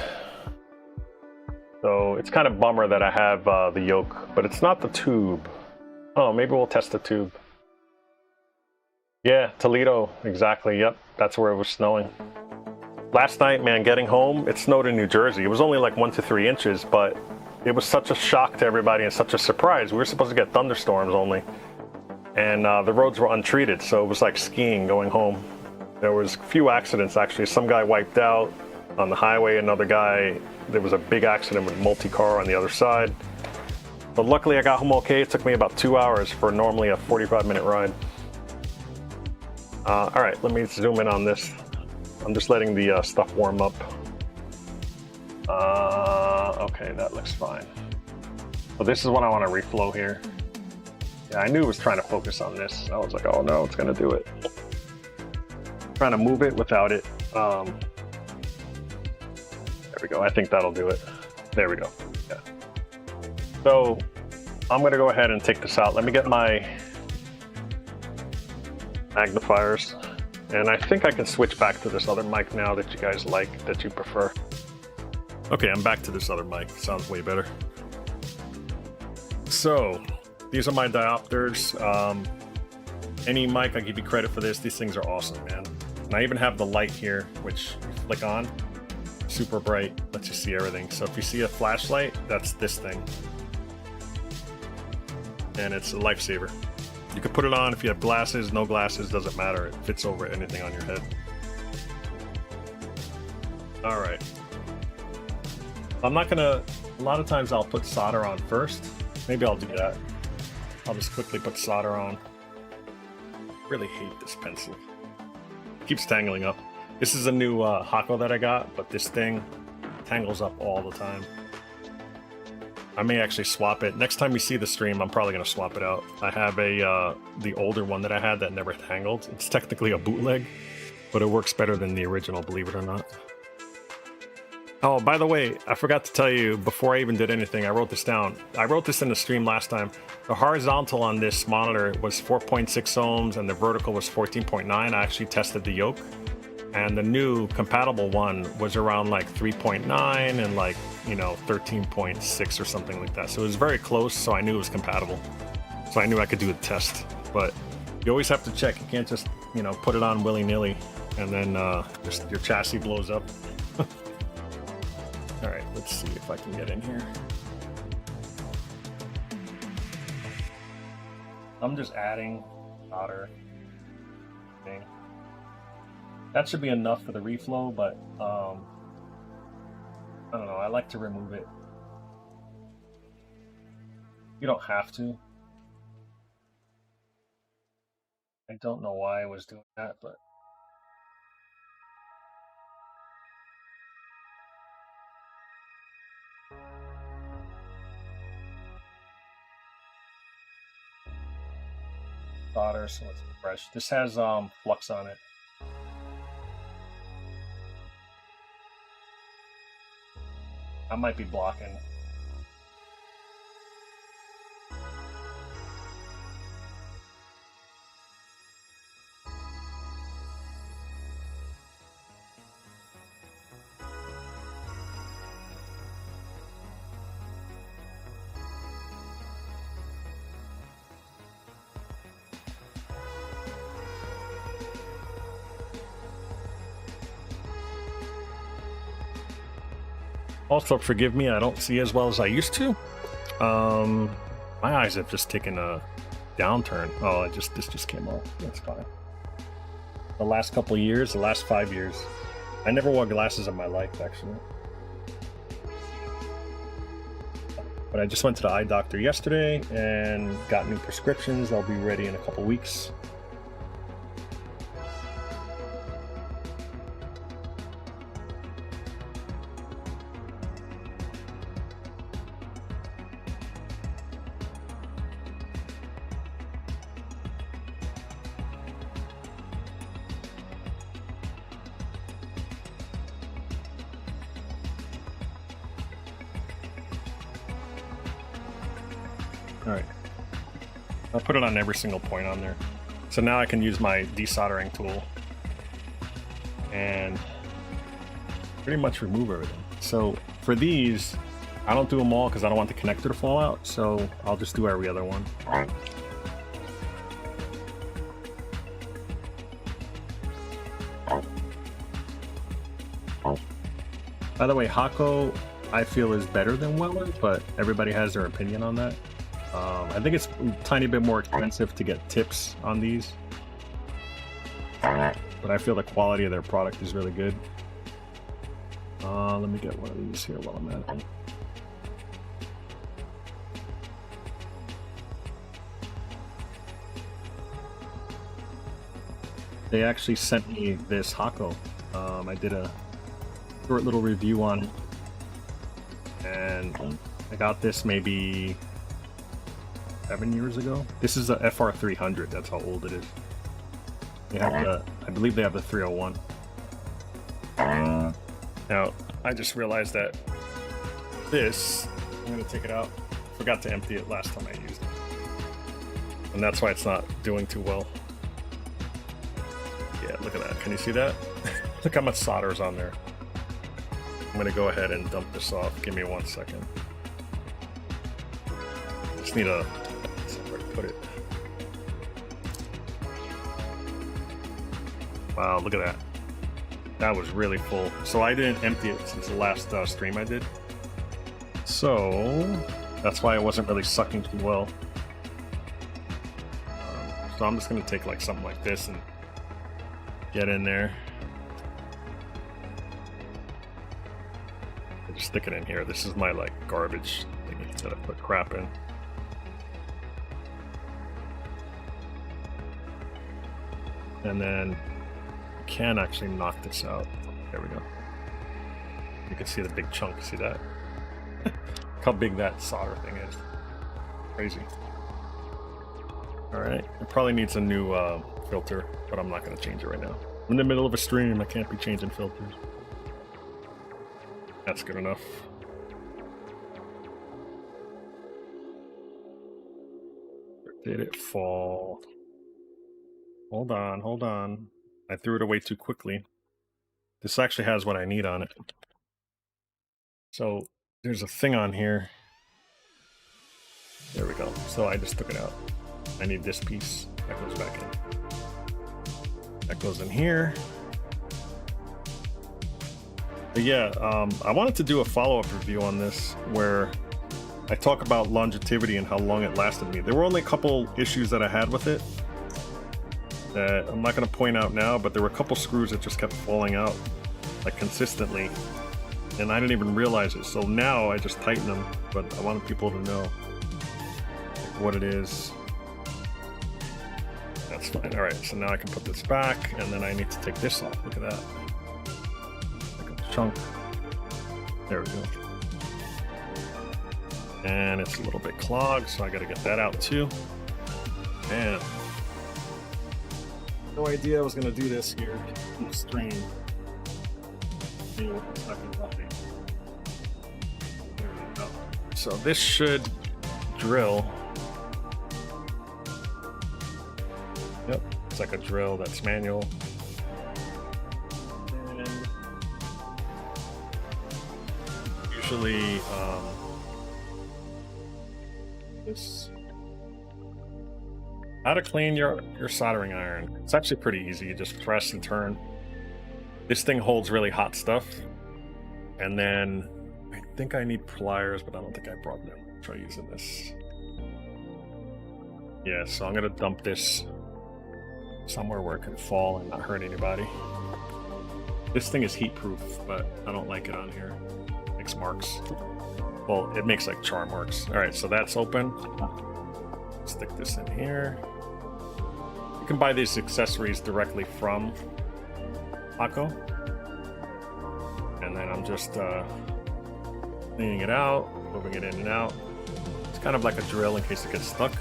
So it's kind of bummer that I have the yoke, but it's not the tube. Oh, maybe we'll test the tube. Yeah, Toledo, exactly. Yep, that's where it was snowing. Last night, man, getting home, it snowed in New Jersey. It was only like 1 to 3 inches, but it was such a shock to everybody and such a surprise. We were supposed to get thunderstorms only. And the roads were untreated, so it was like skiing going home. There was a few accidents, actually. Some guy wiped out on the highway, another guy, there was a big accident with a multi-car on the other side. But luckily I got home okay. It took me about 2 hours for normally a 45-minute ride. All right, let me zoom in on this. I'm just letting the stuff warm up. Okay, that looks fine. So this is what I want to reflow here. Yeah, I knew it was trying to focus on this. I was like, oh no, it's gonna do it. Trying to move it without it. There we go. I think that'll do it. There we go. Yeah. So I'm gonna go ahead and take this out. Let me get my magnifiers. And I think I can switch back to this other mic now that you guys like, that you prefer. Okay, I'm back to this other mic. Sounds way better. So these are my diopters. Any mic, I give you credit for this. These things are awesome, man. And I even have the light here, which you flick on, super bright, lets you see everything. So if you see a flashlight, that's this thing. And it's a lifesaver. You can put it on if you have glasses, no glasses, doesn't matter. It fits over anything on your head. All right. I'm not gonna, a lot of times I'll put solder on first. Maybe I'll do that. I'll just quickly put solder on. I really hate this pencil. It keeps tangling up. This is a new Hako that I got, but this thing tangles up all the time. I may actually swap it. Next time you see the stream, I'm probably going to swap it out. I have a the older one that I had that never tangled. It's technically a bootleg, but it works better than the original, believe it or not. Oh, by the way, I forgot to tell you, before I even did anything, I wrote this down. I wrote this in the stream last time. The horizontal on this monitor was 4.6 ohms and the vertical was 14.9. I actually tested the yoke. And the new compatible one was around like 3.9 and like, you know, 13.6 or something like that. So it was very close, so I knew it was compatible. So I knew I could do the test. But you always have to check. You can't just, you know, put it on willy-nilly and then just your chassis blows up. All right, let's see if I can get in here. I'm just adding solder thing. That should be enough for the reflow, but I don't know, I like to remove it. You don't have to. I don't know why I was doing that, but solder, so it's fresh. This has flux on it. I might be blocking. Also, forgive me, I don't see as well as I used to. My eyes have just taken a downturn. Oh, this just came off. That's fine. The last couple of years, the last 5 years, I never wore glasses in my life, actually. But I just went to the eye doctor yesterday and got new prescriptions. I'll be ready in a couple weeks. Alright, I'll put it on every single point on there. So now I can use my desoldering tool and pretty much remove everything. So for these, I don't do them all because I don't want the connector to fall out, so I'll just do every other one. By the way, Hako I feel is better than Weller, but everybody has their opinion on that. I think it's a tiny bit more expensive to get tips on these, but I feel the quality of their product is really good. Let me get one of these here while I'm at it. They actually sent me this Hako. I did a short little review on it, and I got this maybe 7 years ago. This is a FR300. That's how old it is. They have the, I believe they have the 301. Now, I just realized that this, I'm going to take it out. Forgot to empty it last time I used it. And that's why it's not doing too well. Yeah, look at that. Can you see that? Look how much solder is on there. I'm going to go ahead and dump this off. Give me 1 second. Just need a put it. Wow, look at that. That was really full. So I didn't empty it since the last stream I did. So that's why it wasn't really sucking too well. So I'm just gonna take like something like this and get in there. And just stick it in here. This is my like garbage thingy that I put crap in. And then you can actually knock this out. There we go. You can see the big chunk. See that? Look how big that solder thing is. Crazy. Alright, it probably needs a new filter, but I'm not going to change it right now. I'm in the middle of a stream, I can't be changing filters. That's good enough. Where did it fall? Hold on. I threw it away too quickly. This actually has what I need on it. So there's a thing on here. There we go. So I just took it out. I need this piece. That goes back in. That goes in here. But yeah, I wanted to do a follow-up review on this where I talk about longevity and how long it lasted me. There were only a couple issues that I had with it that I'm not going to point out now, but there were a couple screws that just kept falling out like consistently, and I didn't even realize it. So now I just tighten them, but I wanted people to know what it is. That's fine. All right, so now I can put this back, and then I need to take this off. Look at that. Like a chunk. There we go. And it's a little bit clogged, so I got to get that out too. Man, no idea I was going to do this here in the stream. There we go. So this should drill. Yep, it's like a drill that's manual. And usually this. How to clean your soldering iron. It's actually pretty easy. You just press and turn. This thing holds really hot stuff. And then I think I need pliers, but I don't think I brought them. I'll try using this. Yeah, so I'm gonna dump this somewhere where it can fall and not hurt anybody. This thing is heat proof, but I don't like it on here. It makes marks. Well, it makes like char marks. All right, so that's open. Stick this in here. You can buy these accessories directly from Paco. And then I'm just cleaning it out, moving it in and out. It's kind of like a drill in case it gets stuck.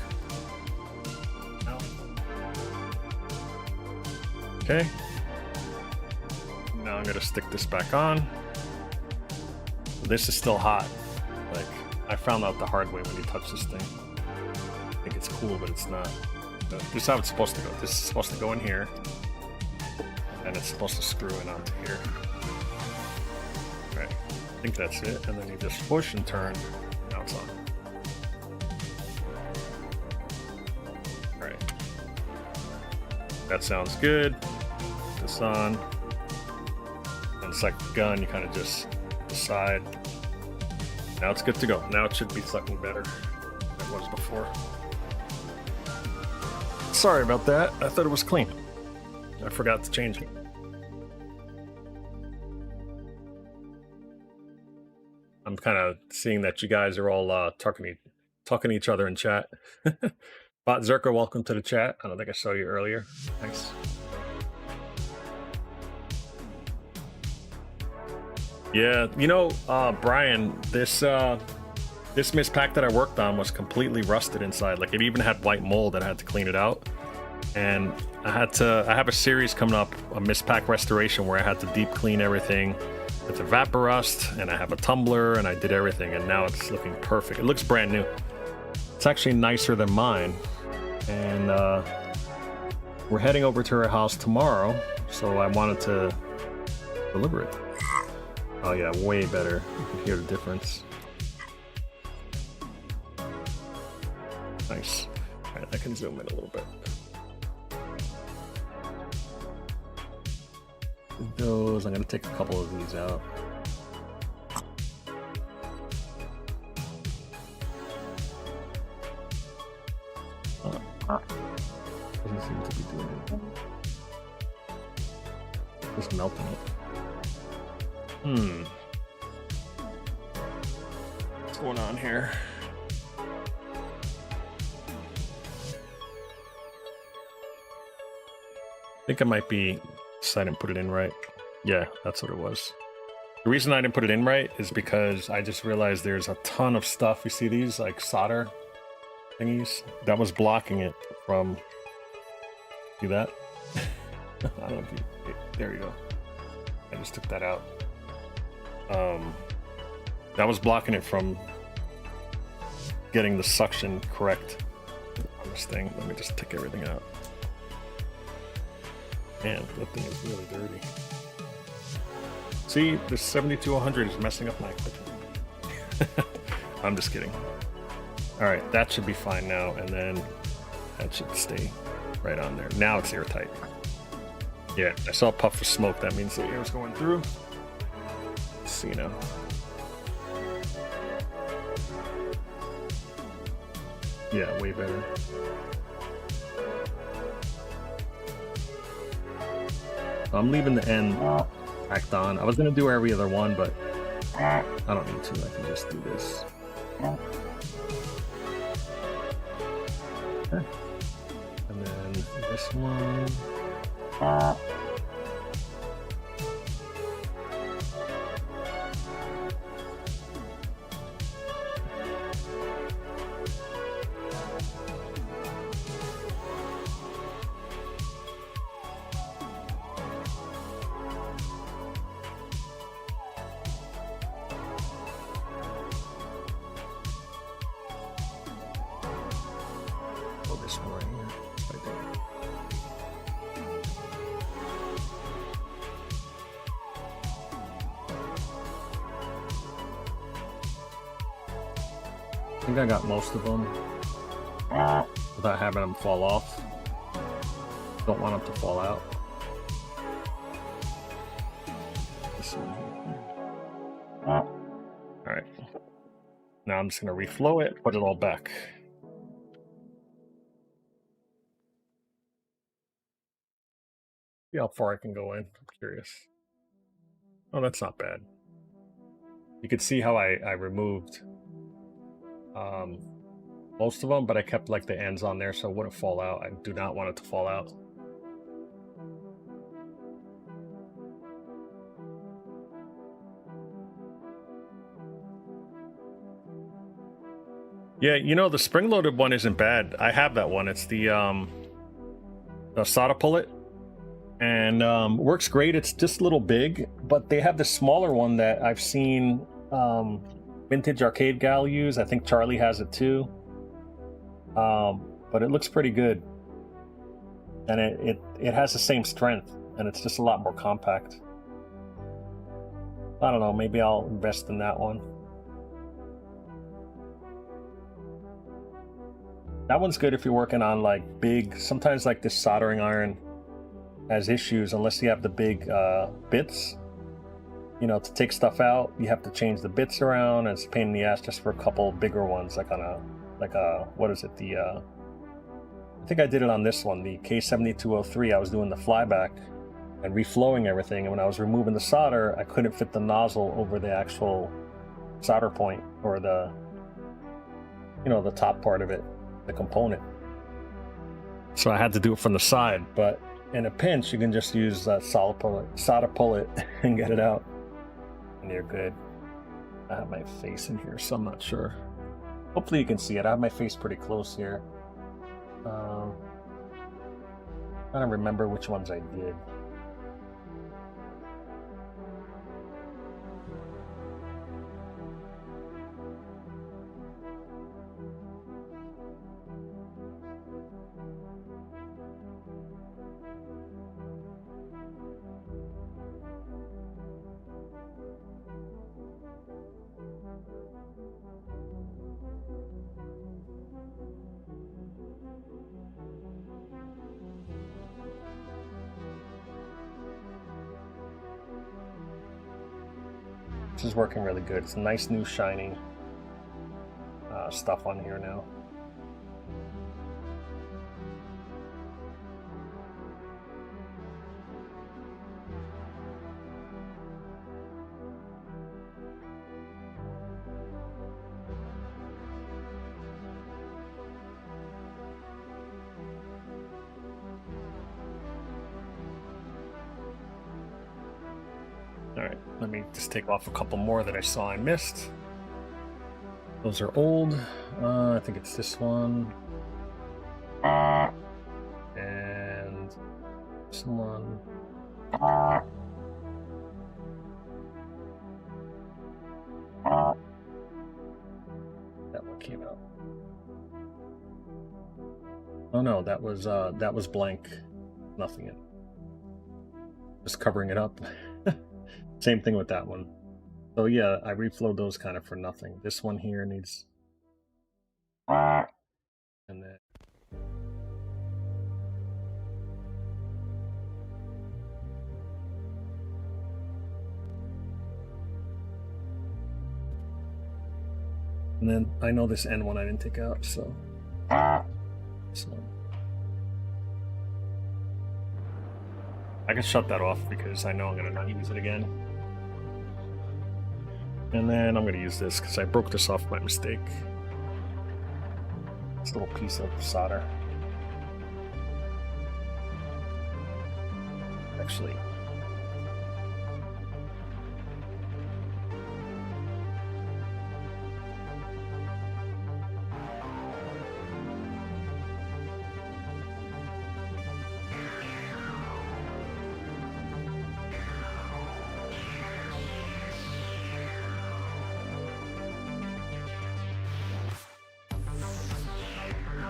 Okay. Now I'm gonna stick this back on. This is still hot. Like, I found out the hard way when you touch this thing. I think it's cool, but it's not. This is how it's supposed to go. This is supposed to go in here, and it's supposed to screw in onto here. Okay, I think that's it. And then you just push and turn. Now it's on. All right. That sounds good. Put this on. And it's like a gun. You kind of just decide. Now it's good to go. Now it should be sucking better than it was before. Sorry about that. I thought it was clean. I forgot to change it. I'm kind of seeing that you guys are all talking to each other in chat. Bot Zerka, welcome to the chat. I don't think I saw you earlier. Thanks. Yeah, you know, Brian, this mist pack that I worked on was completely rusted inside. Like, it even had white mold that I had to clean it out. And I have a series coming up, a mist pack restoration, where I had to deep clean everything with the vapor rust, and I have a tumbler, and I did everything, and now it's looking perfect. It looks brand new. It's actually nicer than mine. And we're heading over to her house tomorrow, so I wanted to deliver it. Oh yeah, way better. You can hear the difference. Nice. All right, I can zoom in a little bit. Those, I'm gonna take a couple of these out. Doesn't seem to be doing anything. Just melting it. What's going on here? I think it might be, I didn't put it in right. Yeah, that's what it was. The reason I didn't put it in right is because I just realized there's a ton of stuff. You see these like solder thingies? That was blocking it from, see that? I don't know if you, there you go. I just took that out. That was blocking it from getting the suction correct on this thing. Let me just take everything out. Man, that thing is really dirty. See, the 7203 is messing up my equipment. I'm just kidding. All right, that should be fine now, and then that should stay right on there. Now it's airtight. Yeah, I saw a puff of smoke. That means the air is going through. Let's see now. Yeah, way better. I'm leaving the end tacked on. I was gonna do every other one, but I don't need to. I can just do this. Okay. And then this one. This one right here. Right there. I think I got most of them without having them fall off. Don't want them to fall out. This one here. All right. Now I'm just gonna reflow it, put it all back. See how far I can go in. I'm curious. Oh, that's not bad. You could see how I removed most of them, but I kept like the ends on there so it wouldn't fall out. I do not want it to fall out. Yeah, you know, the spring-loaded one isn't bad. I have that one. It's the solder pullet. And works great. It's just a little big, but they have the smaller one that I've seen Vintage Arcade Gal use. I think Charlie has it too. But it looks pretty good. And it has the same strength, and it's just a lot more compact. I don't know, maybe I'll invest in that one. That one's good if you're working on like big, sometimes like this soldering iron has issues unless you have the big bits. You know, to take stuff out, you have to change the bits around, and it's a pain in the ass just for a couple bigger ones, like on a, what is it, the, I think I did it on this one, the K7203. I was doing the flyback and reflowing everything, and when I was removing the solder, I couldn't fit the nozzle over the actual solder point, or the, you know, the top part of it, the component. So I had to do it from the side, but in a pinch, you can just use solder pullet and get it out, and you're good. I have my face in here, so I'm not sure. Hopefully you can see it. I have my face pretty close here. I don't remember which ones I did. which is working really good. It's a nice new shiny stuff on here now. All right, let me just take off a couple more that I saw I missed. Those are old. I think it's this one. And this one. That one came out. Oh no, that was blank. Nothing in. Just covering it up. Same thing with that one. So yeah, I reflowed those kind of for nothing. This one here needs... And then... And then I know this N one I didn't take out, so... This one. I can shut that off because I know I'm gonna not use it again. And then I'm going to use this because I broke this off by mistake. This little piece of solder. Actually.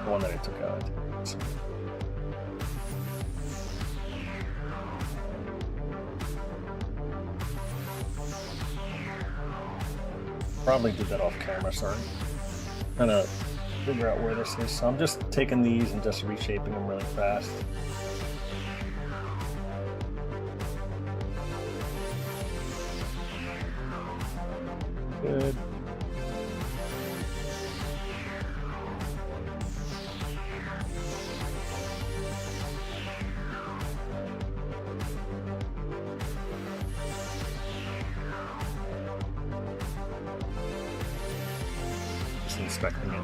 One that I took out. Probably did that off camera, sorry. Trying to figure out where this is. So I'm just taking these and just reshaping them really fast. Good. Inspecting it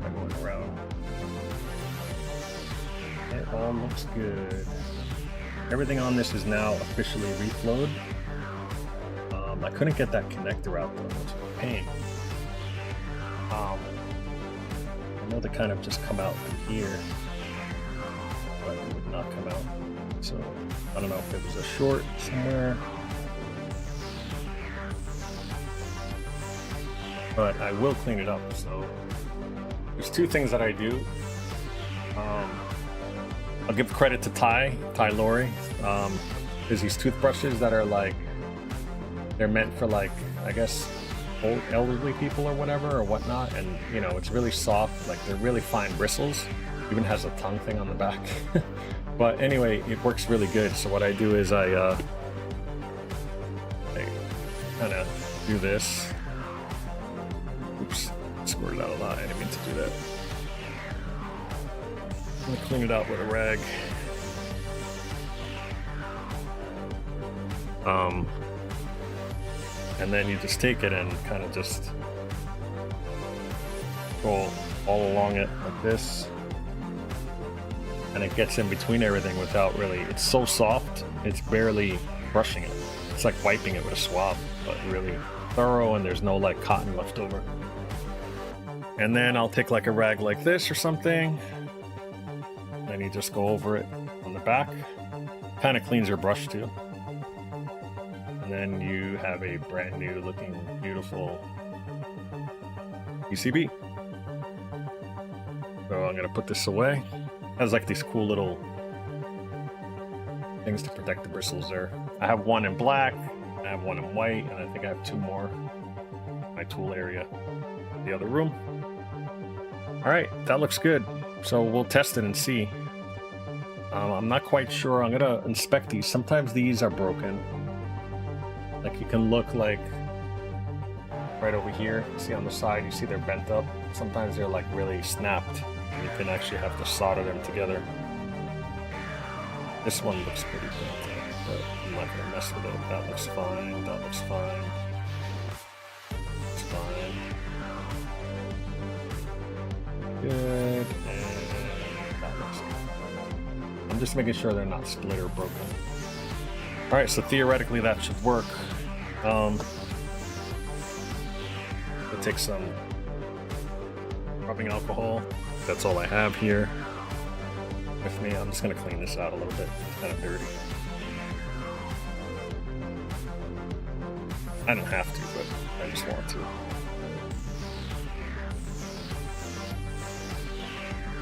by going around. It all looks good. Everything on this is now officially reflowed. I couldn't get that connector out though, which was a pain. I know they kind of just come out from here, but it would not come out. So I don't know if it was a short somewhere. But I will clean it up. So there's two things that I do. I'll give credit to Ty Laurie. There's these toothbrushes that are like, they're meant for like, I guess, old elderly people or whatever or whatnot, and you know, it's really soft, like they're really fine bristles. Even has a tongue thing on the back. But anyway, it works really good. So what I do is I kind of do this. Oops, squirted out a lot. I didn't mean to do that. I'm gonna clean it out with a rag. And then you just take it and kind of just go all along it like this. And it gets in between everything without really, it's so soft, it's barely brushing it. It's like wiping it with a swab, but really thorough, and there's no like cotton left over. And then I'll take like a rag like this or something, and you just go over it on the back. Kind of cleans your brush too. And then you have a brand new looking, beautiful PCB. So I'm gonna put this away. It has like these cool little things to protect the bristles there. I have one in black, I have one in white, and I think I have two more in my tool area in the other room. All right, that looks good. So we'll test it and see. I'm not quite sure. I'm gonna inspect these. Sometimes these are broken. Like you can look like right over here, see on the side, you see they're bent up. Sometimes they're like really snapped, and you can actually have to solder them together. This one looks pretty good, but I'm not gonna mess with it. That looks fine, that looks fine. Looks fine. Good, and that looks good. I'm just making sure they're not split or broken. Alright, so theoretically that should work. I'll take some rubbing alcohol. That's all I have here with me. I'm just going to clean this out a little bit. It's kind of dirty. I don't have to, but I just want to.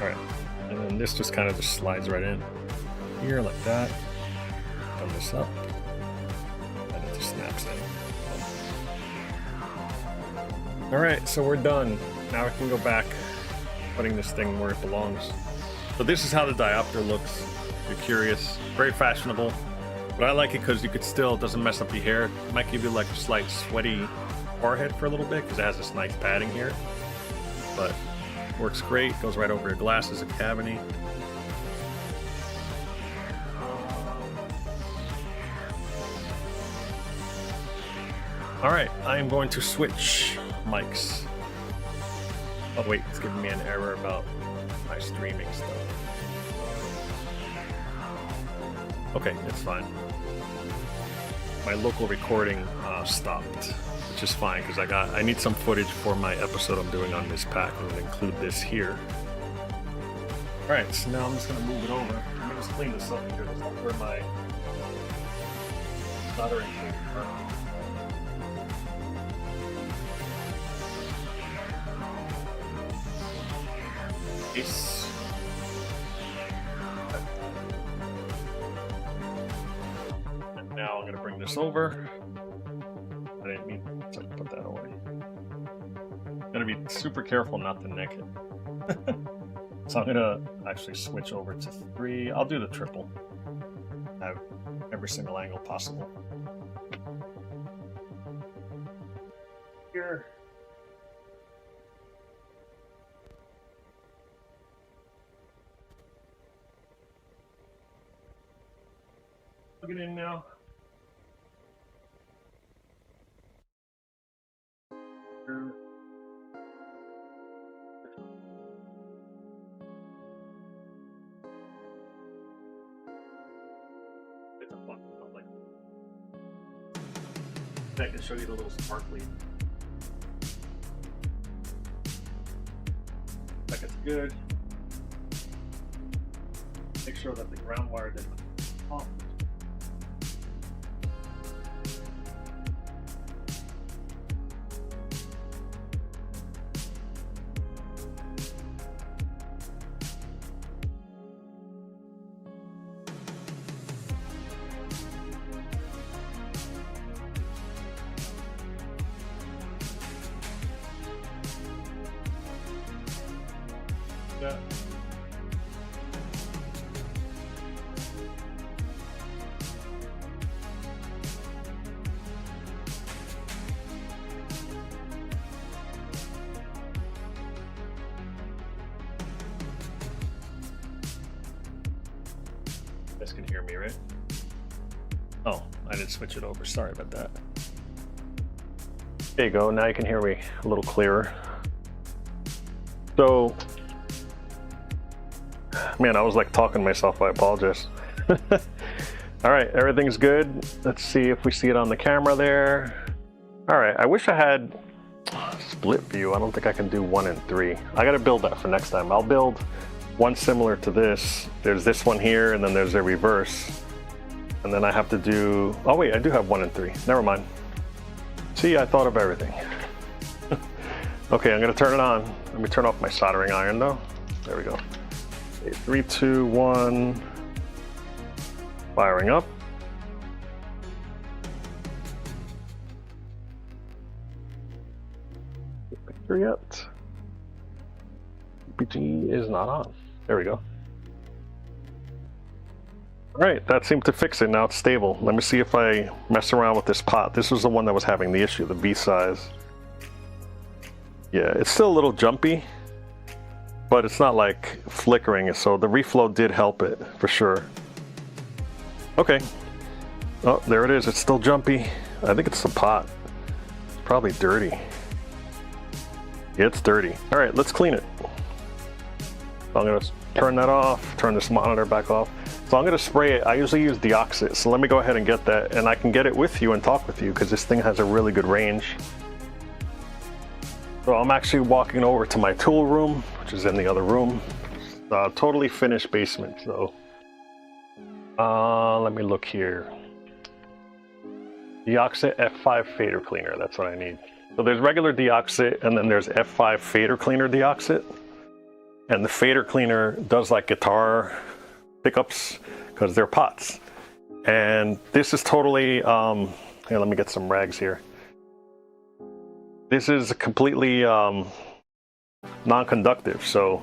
Alright, and then this just kind of just slides right in here like that. Open this up, and it just snaps in. Alright, so we're done. Now I can go back, putting this thing where it belongs. So this is how the diopter looks, if you're curious. Very fashionable. But I like it because you could still, it doesn't mess up your hair. It might give you like a slight sweaty forehead for a little bit, because it has this nice padding here. But works great, goes right over your glasses and cavity. Alright, I am going to switch mics. Oh wait, it's giving me an error about my streaming stuff. Okay, it's fine. My local recording stopped, which is fine because I need some footage for my episode I'm doing on this pack. I'm going to include this here. Alright, so now I'm just going to move it over. Let me just clean this up here. That's where my soldering came from. Peace. And now I'm going to bring this over. I didn't mean to put that away. I'm going to be super careful not to nick it. So I'm going to actually switch over to 3. I'll do the triple. Have every single angle possible. Here. Plug it in now. It's a fun one, like I can show you the little sparkly. Like it's good. Make sure that the ground wire didn't pop. Yeah. You guys can hear me, right? Oh, I didn't switch it over. Sorry about that. There you go. Now you can hear me a little clearer. So, man, I was like talking to myself. I apologize. All right, everything's good. Let's see if we see it on the camera there. All right, I wish I had split view. I don't think I can do 1 and 3. I got to build that for next time. I'll build one similar to this. There's this one here, and then there's a reverse. And then I have to do, oh wait, I do have 1 and 3. Never mind. See, I thought of everything. Okay, I'm gonna turn it on. Let me turn off my soldering iron though. There we go. Okay, 3, 2, 1. Firing up. Picture yet. PG is not on. There we go. All right, that seemed to fix it. Now it's stable. Let me see if I mess around with this pot. This was the one that was having the issue, the V size. Yeah, it's still a little jumpy, but it's not like flickering. So the reflow did help it for sure. Okay. Oh, there it is. It's still jumpy. I think it's the pot. It's probably dirty. Yeah, it's dirty. All right, let's clean it. I'm gonna turn that off, turn this monitor back off. So I'm gonna spray it. I usually use deoxit, so let me go ahead and get that, and I can get it with you and talk with you because this thing has a really good range. So I'm actually walking over to my tool room, which is in the other room. Totally finished basement, so. Let me look here. Deoxit F5 fader cleaner, that's what I need. So there's regular deoxit, and then there's F5 fader cleaner deoxit. And the fader cleaner does like guitar pickups because they're pots. And this is totally, here, let me get some rags here. This is completely non-conductive, so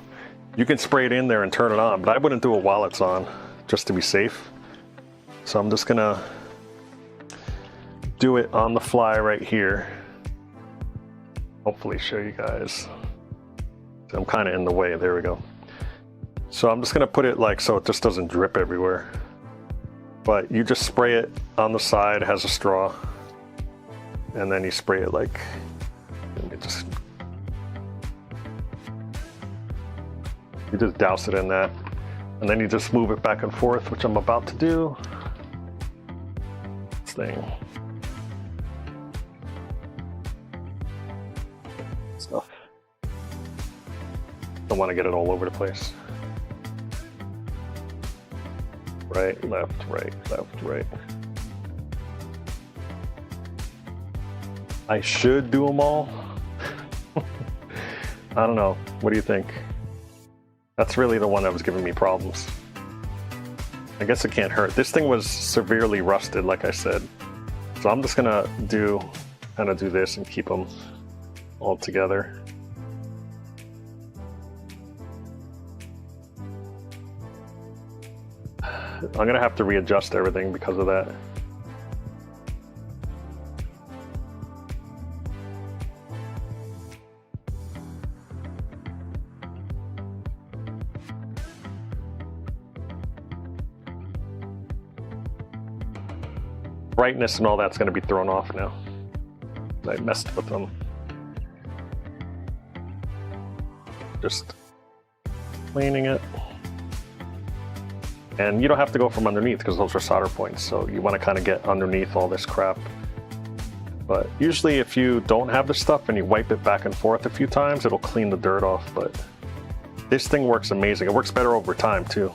you can spray it in there and turn it on, but I wouldn't do it while it's on, just to be safe. So I'm just gonna do it on the fly right here. Hopefully show you guys. I'm kind of in the way, there we go. So I'm just gonna put it like so it just doesn't drip everywhere. But you just spray it on the side, it has a straw. And then you spray it like, let me just, you just douse it in that. And then you just move it back and forth, which I'm about to do. This thing. Stuff. Don't want to get it all over the place. Right, left, right, left, right. I should do them all. I don't know. What do you think? That's really the one that was giving me problems. I guess it can't hurt. This thing was severely rusted, like I said. So I'm just gonna kind of do this and keep them all together. I'm gonna have to readjust everything because of that. Brightness and all that's gonna be thrown off now. I messed with them. Just cleaning it. And you don't have to go from underneath because those are solder points, so you want to kind of get underneath all this crap. But usually if you don't have the stuff and you wipe it back and forth a few times, it'll clean the dirt off. But this thing works amazing. It works better over time too.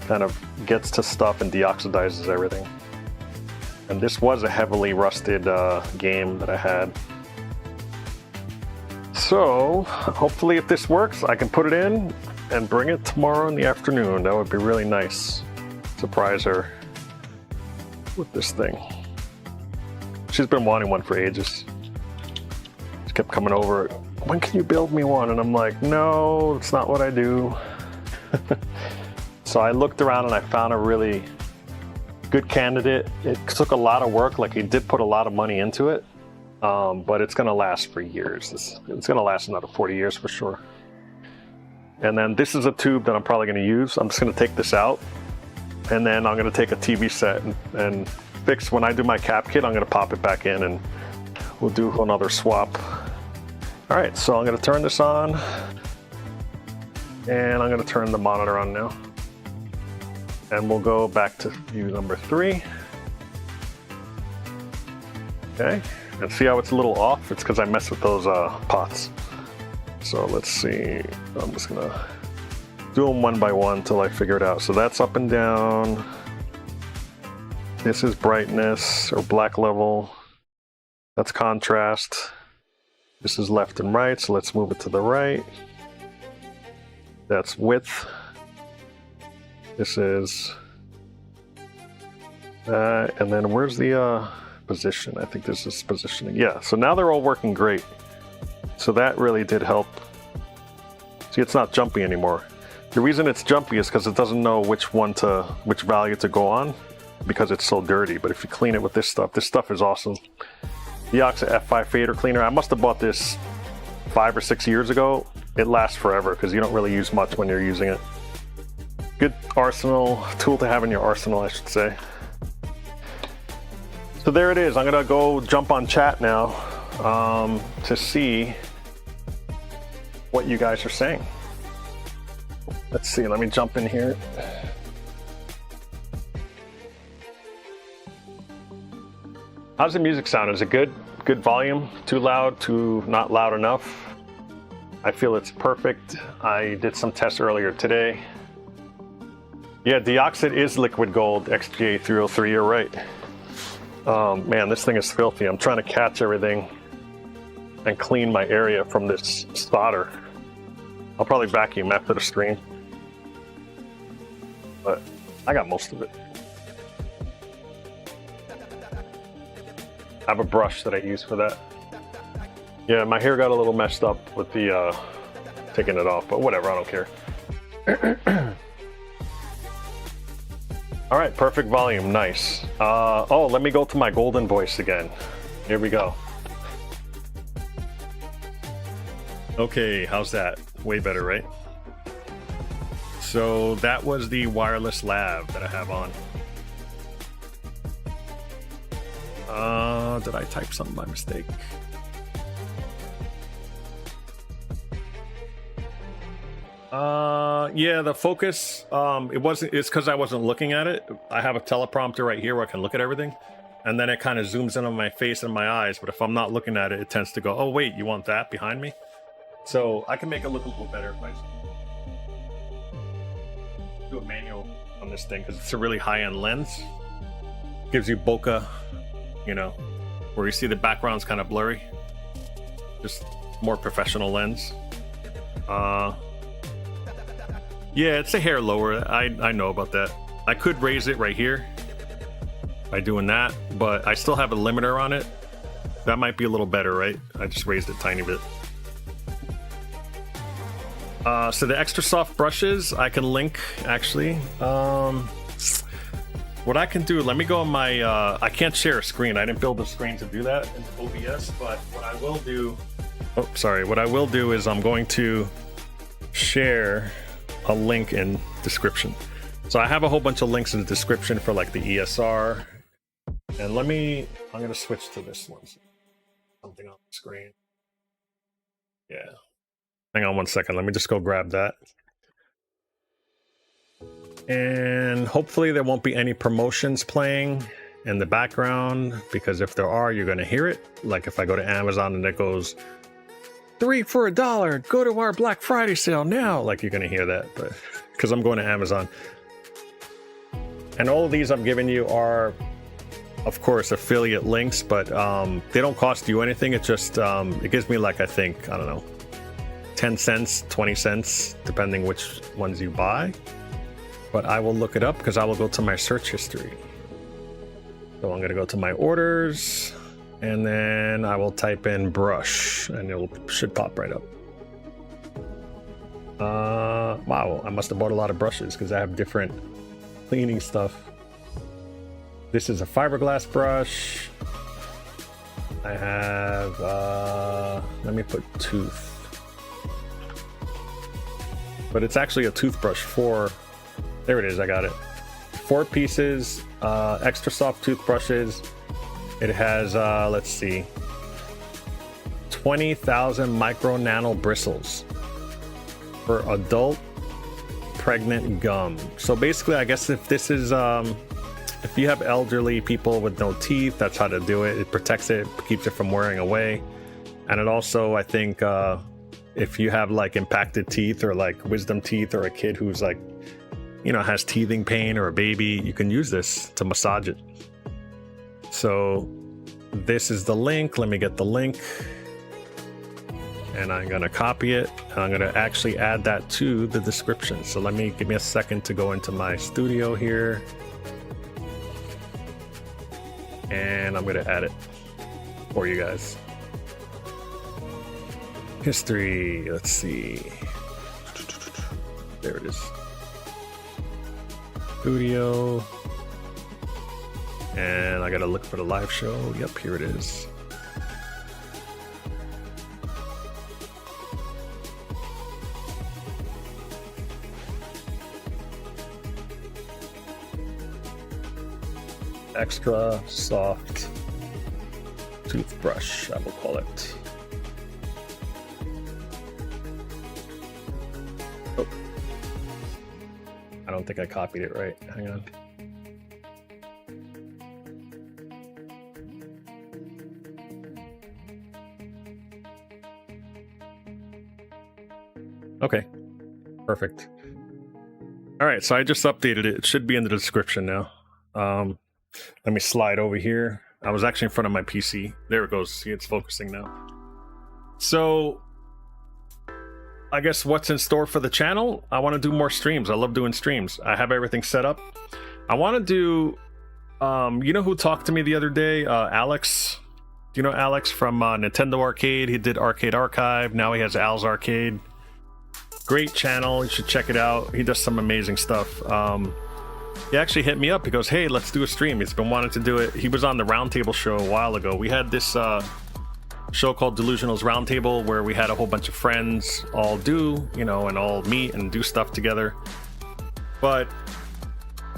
Kind of gets to stuff and deoxidizes everything. And this was a heavily rusted game that I had. So hopefully if this works, I can put it in and bring it tomorrow in the afternoon. That would be really nice. Surprise her with this thing. She's been wanting one for ages. She kept coming over, when can you build me one? And I'm like, no, it's not what I do. So I looked around and I found a really good candidate. It took a lot of work, like he did put a lot of money into it, but it's gonna last for years. It's gonna last another 40 years for sure. And then this is a tube that I'm probably going to use. I'm just going to take this out, and then I'm going to take a TV set and fix, when I do my cap kit, I'm going to pop it back in and we'll do another swap. All right, so I'm going to turn this on, and I'm going to turn the monitor on now. And we'll go back to view number 3. Okay, and see how it's a little off? It's because I messed with those pots. So let's see, I'm just gonna do them one by one till I figure it out. So that's up and down. This is brightness or black level. That's contrast. This is left and right, so let's move it to the right. That's width. This is and then where's the position? I think this is positioning. Yeah, so now they're all working great. So that really did help. See, it's not jumpy anymore. The reason it's jumpy is because it doesn't know which value to go on because it's so dirty. But if you clean it with this stuff is awesome. The Delusional F5 fader cleaner. I must have bought this 5 or 6 years ago. It lasts forever because you don't really use much when you're using it. Good arsenal, tool to have in your arsenal, I should say. So there it is. I'm gonna go jump on chat now to see what you guys are saying. Let's see, let me jump in here. How's the music sound? Is it good? Good volume? Too loud? Too not loud enough? I feel it's perfect. I did some tests earlier today. Yeah, Deoxit is liquid gold, XGA303, you're right. Man, this thing is filthy. I'm trying to catch everything and clean my area from this solder. I'll probably vacuum after the stream. But I got most of it. I have a brush that I use for that. Yeah, my hair got a little messed up with the taking it off, but whatever, I don't care. All right, perfect volume, nice. Oh, let me go to my golden voice again. Here we go. Okay, how's that? Way better, right? So that was the wireless lav that I have on. Did I type something by mistake? Yeah, the focus, it's because I wasn't looking at it. I have a teleprompter right here where I can look at everything, and then it kind of zooms in on my face and my eyes, but if I'm not looking at it, it tends to go, oh wait, you want that behind me? So I can make it look a little better if I do a manual on this thing, because it's a really high-end lens. Gives you bokeh, you know, where you see the background's kind of blurry. Just more professional lens. Yeah, it's a hair lower. I know about that. I could raise it right here by doing that, but I still have a limiter on it. That might be a little better, right? I just raised it a tiny bit. So the extra soft brushes, I can link, actually. What I can do, let me go on my, I can't share a screen. I didn't build a screen to do that in OBS, but what I will do, oh, sorry. What I will do is I'm going to share a link in description. So I have a whole bunch of links in the description for like the ESR. And I'm gonna switch to this one. Something on the screen. Yeah. Hang on one second. Let me just go grab that. And hopefully there won't be any promotions playing in the background, because if there are, you're gonna hear it. Like if I go to Amazon and it goes 3 for $1, go to our Black Friday sale now. Like you're gonna hear that, but because I'm going to Amazon. And all of these I'm giving you are, of course, affiliate links, but they don't cost you anything. It just, it gives me like, I think, I don't know, 10 cents, 20 cents, depending which ones you buy. But I will look it up because I will go to my search history. So I'm gonna go to my orders, and then I will type in brush, and it should pop right up. Wow, I must have bought a lot of brushes because I have different cleaning stuff. This is a fiberglass brush. I have, let me put tooth. But it's actually a toothbrush for, there it is, I got it. 4 pieces, extra soft toothbrushes. It has, let's see, 20,000 micro nano bristles for adult pregnant gum. So basically, I guess if this is, if you have elderly people with no teeth, that's how to do it. It protects it, keeps it from wearing away. And it also, I think, if you have like impacted teeth or like wisdom teeth, or a kid who's like, you know, has teething pain, or a baby, you can use this to massage it. So this is the link. Let me get the link. And I'm gonna copy it. And I'm gonna actually add that to the description. So give me a second to go into my studio here. And I'm gonna add it for you guys. History, let's see. There it is. Studio. And I gotta look for the live show. Yep, here it is. Extra soft toothbrush, I will call it. Oh. I don't think I copied it right. Hang on. Okay, perfect. All right, so I just updated it. It should be in the description now. Let me slide over here. I was actually in front of my PC. There it goes. See, it's focusing now. So, I guess what's in store for the channel? I want to do more streams. I love doing streams. I have everything set up. I want to do, you know who talked to me the other day? Alex. Do you know Alex from Nintendo Arcade? He did Arcade Archive. Now he has Al's Arcade. Great channel. You should check it out. He does some amazing stuff. He actually hit me up. He goes, hey, let's do a stream. He's been wanting to do it. He was on the Roundtable show a while ago. We had this show called Delusional's Roundtable where we had a whole bunch of friends all do, you know, and all meet and do stuff together. But,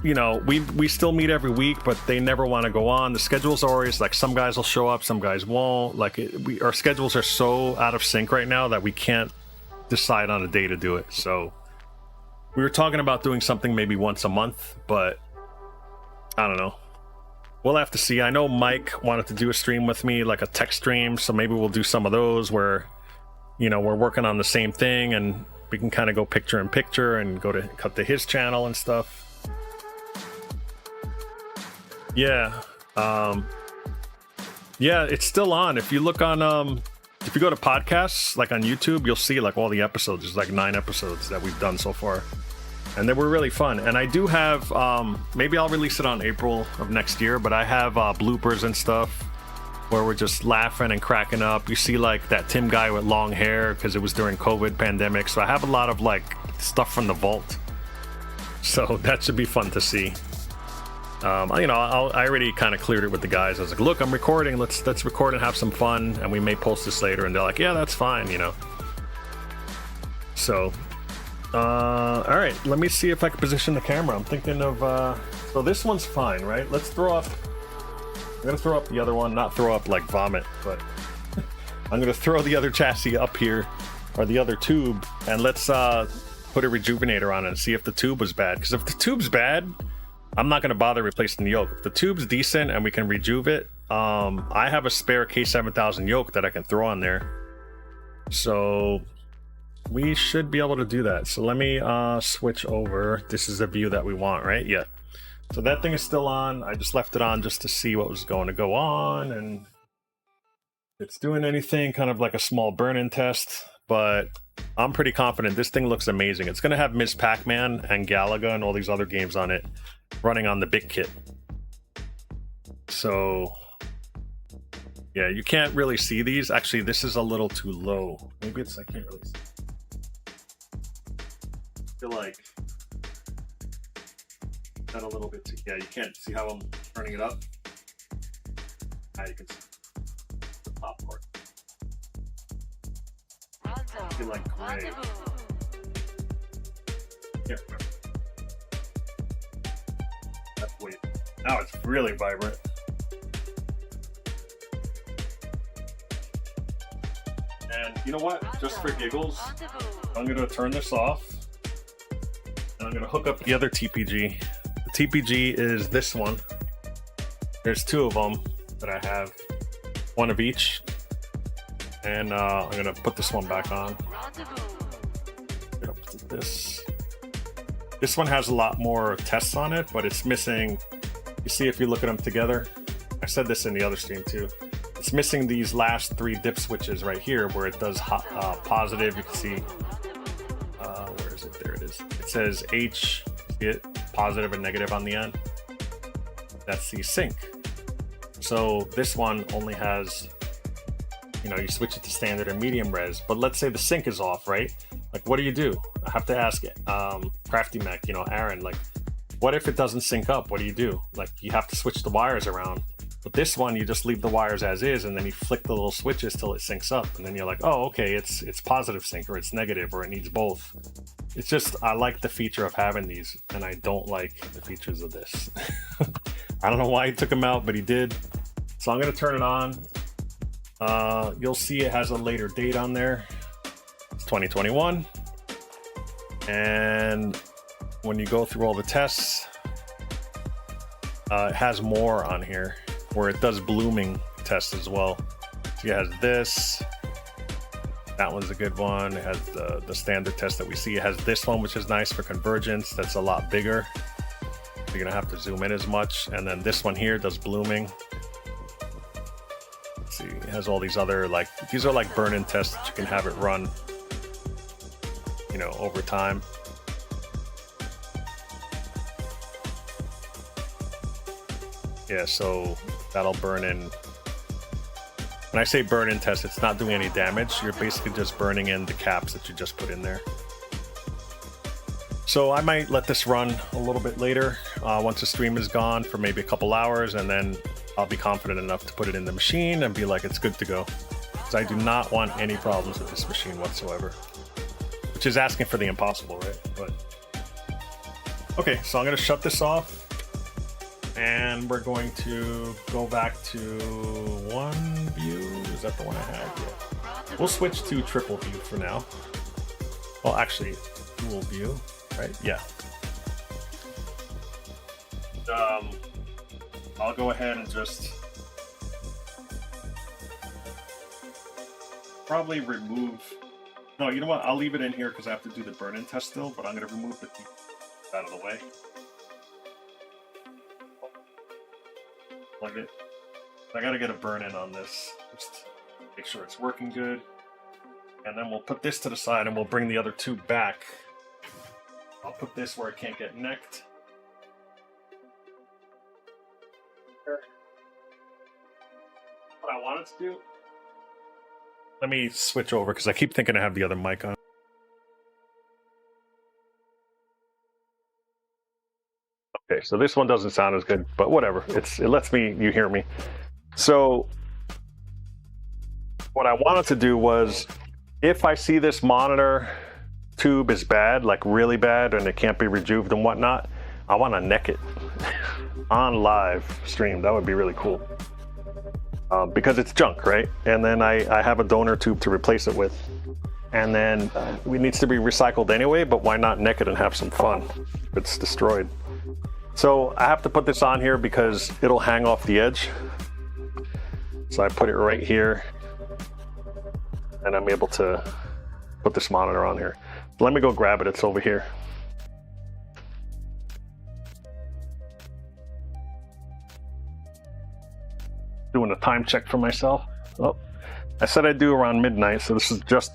you know, we still meet every week, but they never want to go on. The schedules are always like some guys will show up, some guys won't. Like our schedules are so out of sync right now that we can't decide on a day to do it. So we were talking about doing something maybe once a month, but I don't know. We'll have to see. I know Mike wanted to do a stream with me, like a tech stream, so maybe we'll do some of those where, you know, we're working on the same thing and we can kind of go picture in picture and go to cut to his channel and stuff. Yeah. Yeah, it's still on. If you look on if you go to podcasts, like on YouTube, you'll see like all the episodes. There's like 9 episodes that we've done so far. And they were really fun. And I do have, maybe I'll release it on April of next year, but I have bloopers and stuff where we're just laughing and cracking up. You see like that Tim guy with long hair because it was during COVID pandemic. So I have a lot of like stuff from the vault. So that should be fun to see. You know, I already kind of cleared it with the guys. I was like, look, I'm recording. Let's record and have some fun. And we may post this later. And they're like, yeah, that's fine, you know. So, all right. Let me see if I can position the camera. I'm thinking of, so this one's fine, right? Let's throw up. I'm going to throw up the other one. Not throw up like vomit, but I'm going to throw the other chassis up here, or the other tube. And let's put a rejuvenator on it and see if the tube was bad. Because if the tube's bad, I'm not going to bother replacing the yoke. If the tube's decent and we can rejuve it, I have a spare K7000 yoke that I can throw on there. So we should be able to do that. So let me switch over. This is the view that we want, right? Yeah. So that thing is still on. I just left it on just to see what was going to go on. And it's doing anything, kind of like a small burn-in test. But I'm pretty confident this thing looks amazing. It's going to have Ms. Pac-Man and Galaga and all these other games on it running on the big kit. So yeah, you can't really see these. Actually, this is a little too low. Maybe it's, I can't really see. I feel like that a little bit too, yeah, you can't see how I'm turning it up. Now you can see the top part. I feel like gray. Yeah. That's weird. Now it's really vibrant. And you know what? Just for giggles, I'm going to turn this off. And I'm going to hook up the other TPG. The TPG is this one. There's 2 of them that I have. 1 of each. And I'm going to put this one back on. This one has a lot more tests on it, but it's missing. You see, if you look at them together, I said this in the other stream too. It's missing these last 3 dip switches right here where it does positive. You can see, where is it? There it is. It says H, see it? Positive and negative on the end. That's the sync. So this one only has, you know, you switch it to standard or medium res, but let's say the sync is off, right? Like, what do you do? I have to ask it. Crafty Mac, you know, Aaron, like, what if it doesn't sync up? What do you do? Like, you have to switch the wires around. But this one, you just leave the wires as is, and then you flick the little switches till it syncs up, and then you're like, oh, okay, it's positive sync, or it's negative, or it needs both. It's just, I like the feature of having these, and I don't like the features of this. I don't know why he took them out, but he did. So I'm gonna turn it on. You'll see it has a later date on there. It's 2021. And when you go through all the tests, it has more on here, where it does blooming tests as well. So it has this, that one's a good one. It has the standard test that we see. It has this one, which is nice for convergence. That's a lot bigger. You're gonna have to zoom in as much. And then this one here does blooming. Let's see, it has all these other, like, these are like burn-in tests that you can have it run, you know, over time. Yeah, so that'll burn in. When I say burn in test, it's not doing any damage. You're basically just burning in the caps that you just put in there. So I might let this run a little bit later, once the stream is gone, for maybe a couple hours, and then I'll be confident enough to put it in the machine and be like, it's good to go. Because I do not want any problems with this machine whatsoever. Which is asking for the impossible, right? But okay, so I'm gonna shut this off. And we're going to go back to one view. Is that the one I had? Yeah. We'll switch to triple view for now. Well, actually, dual view, right? Yeah. I'll go ahead and just probably remove. No, you know what? I'll leave it in here because I have to do the burn-in test still, but I'm going to remove the out of the way. Plug it. I gotta get a burn-in on this, just make sure it's working good. And then we'll put this to the side and we'll bring the other two back. I'll put this where it can't get necked. What I wanted to do, let me switch over because I keep thinking I have the other mic on. Okay, so this one doesn't sound as good, but whatever. It lets you hear me. So what I wanted to do was, if I see this monitor tube is bad, like really bad, and it can't be rejuved and whatnot, I want to neck it on live stream. That would be really cool. Because it's junk, right? And then I have a donor tube to replace it with. And then it needs to be recycled anyway, but why not neck it and have some fun if it's destroyed? So I have to put this on here because it'll hang off the edge. So I put it right here, and I'm able to put this monitor on here. Let me go grab it, it's over here. Doing a time check for myself. Oh, I said I'd do around midnight, so this is just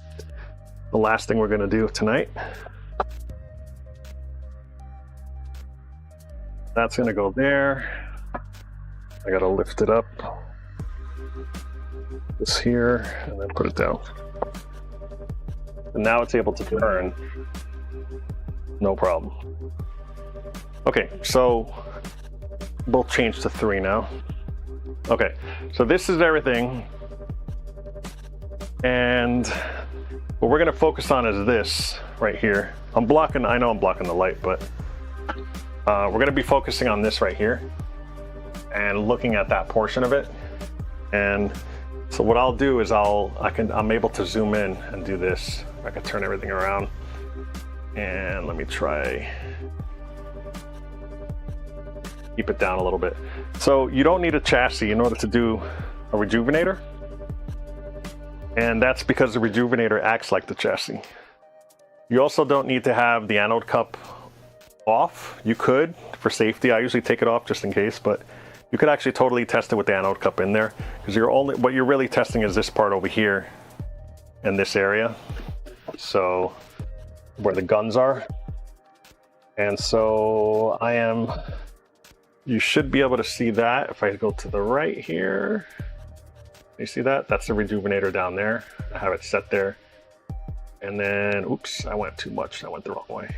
the last thing we're gonna do tonight. That's gonna go there. I gotta lift it up. This here, and then put it down. And now it's able to burn. No problem. Okay, so we'll change to 3 now. Okay, so this is everything. And what we're gonna focus on is this right here. I know I'm blocking the light, but we're going to be focusing on this right here and looking at that portion of it. And so what I'll do is I'm able to zoom in and do this. I can turn everything around, and let me try keep it down a little bit. So you don't need a chassis in order to do a rejuvenator, and that's because the rejuvenator acts like the chassis. You also don't need to have the anode cup off. You could, for safety. I usually take it off just in case, but you could actually totally test it with the anode cup in there, because what you're really testing is this part over here in this area, so where the guns are. And so you should be able to see that if I go to the right here. You see that? That's the rejuvenator down there. I have it set there. And then, oops, I went too much. I went the wrong way.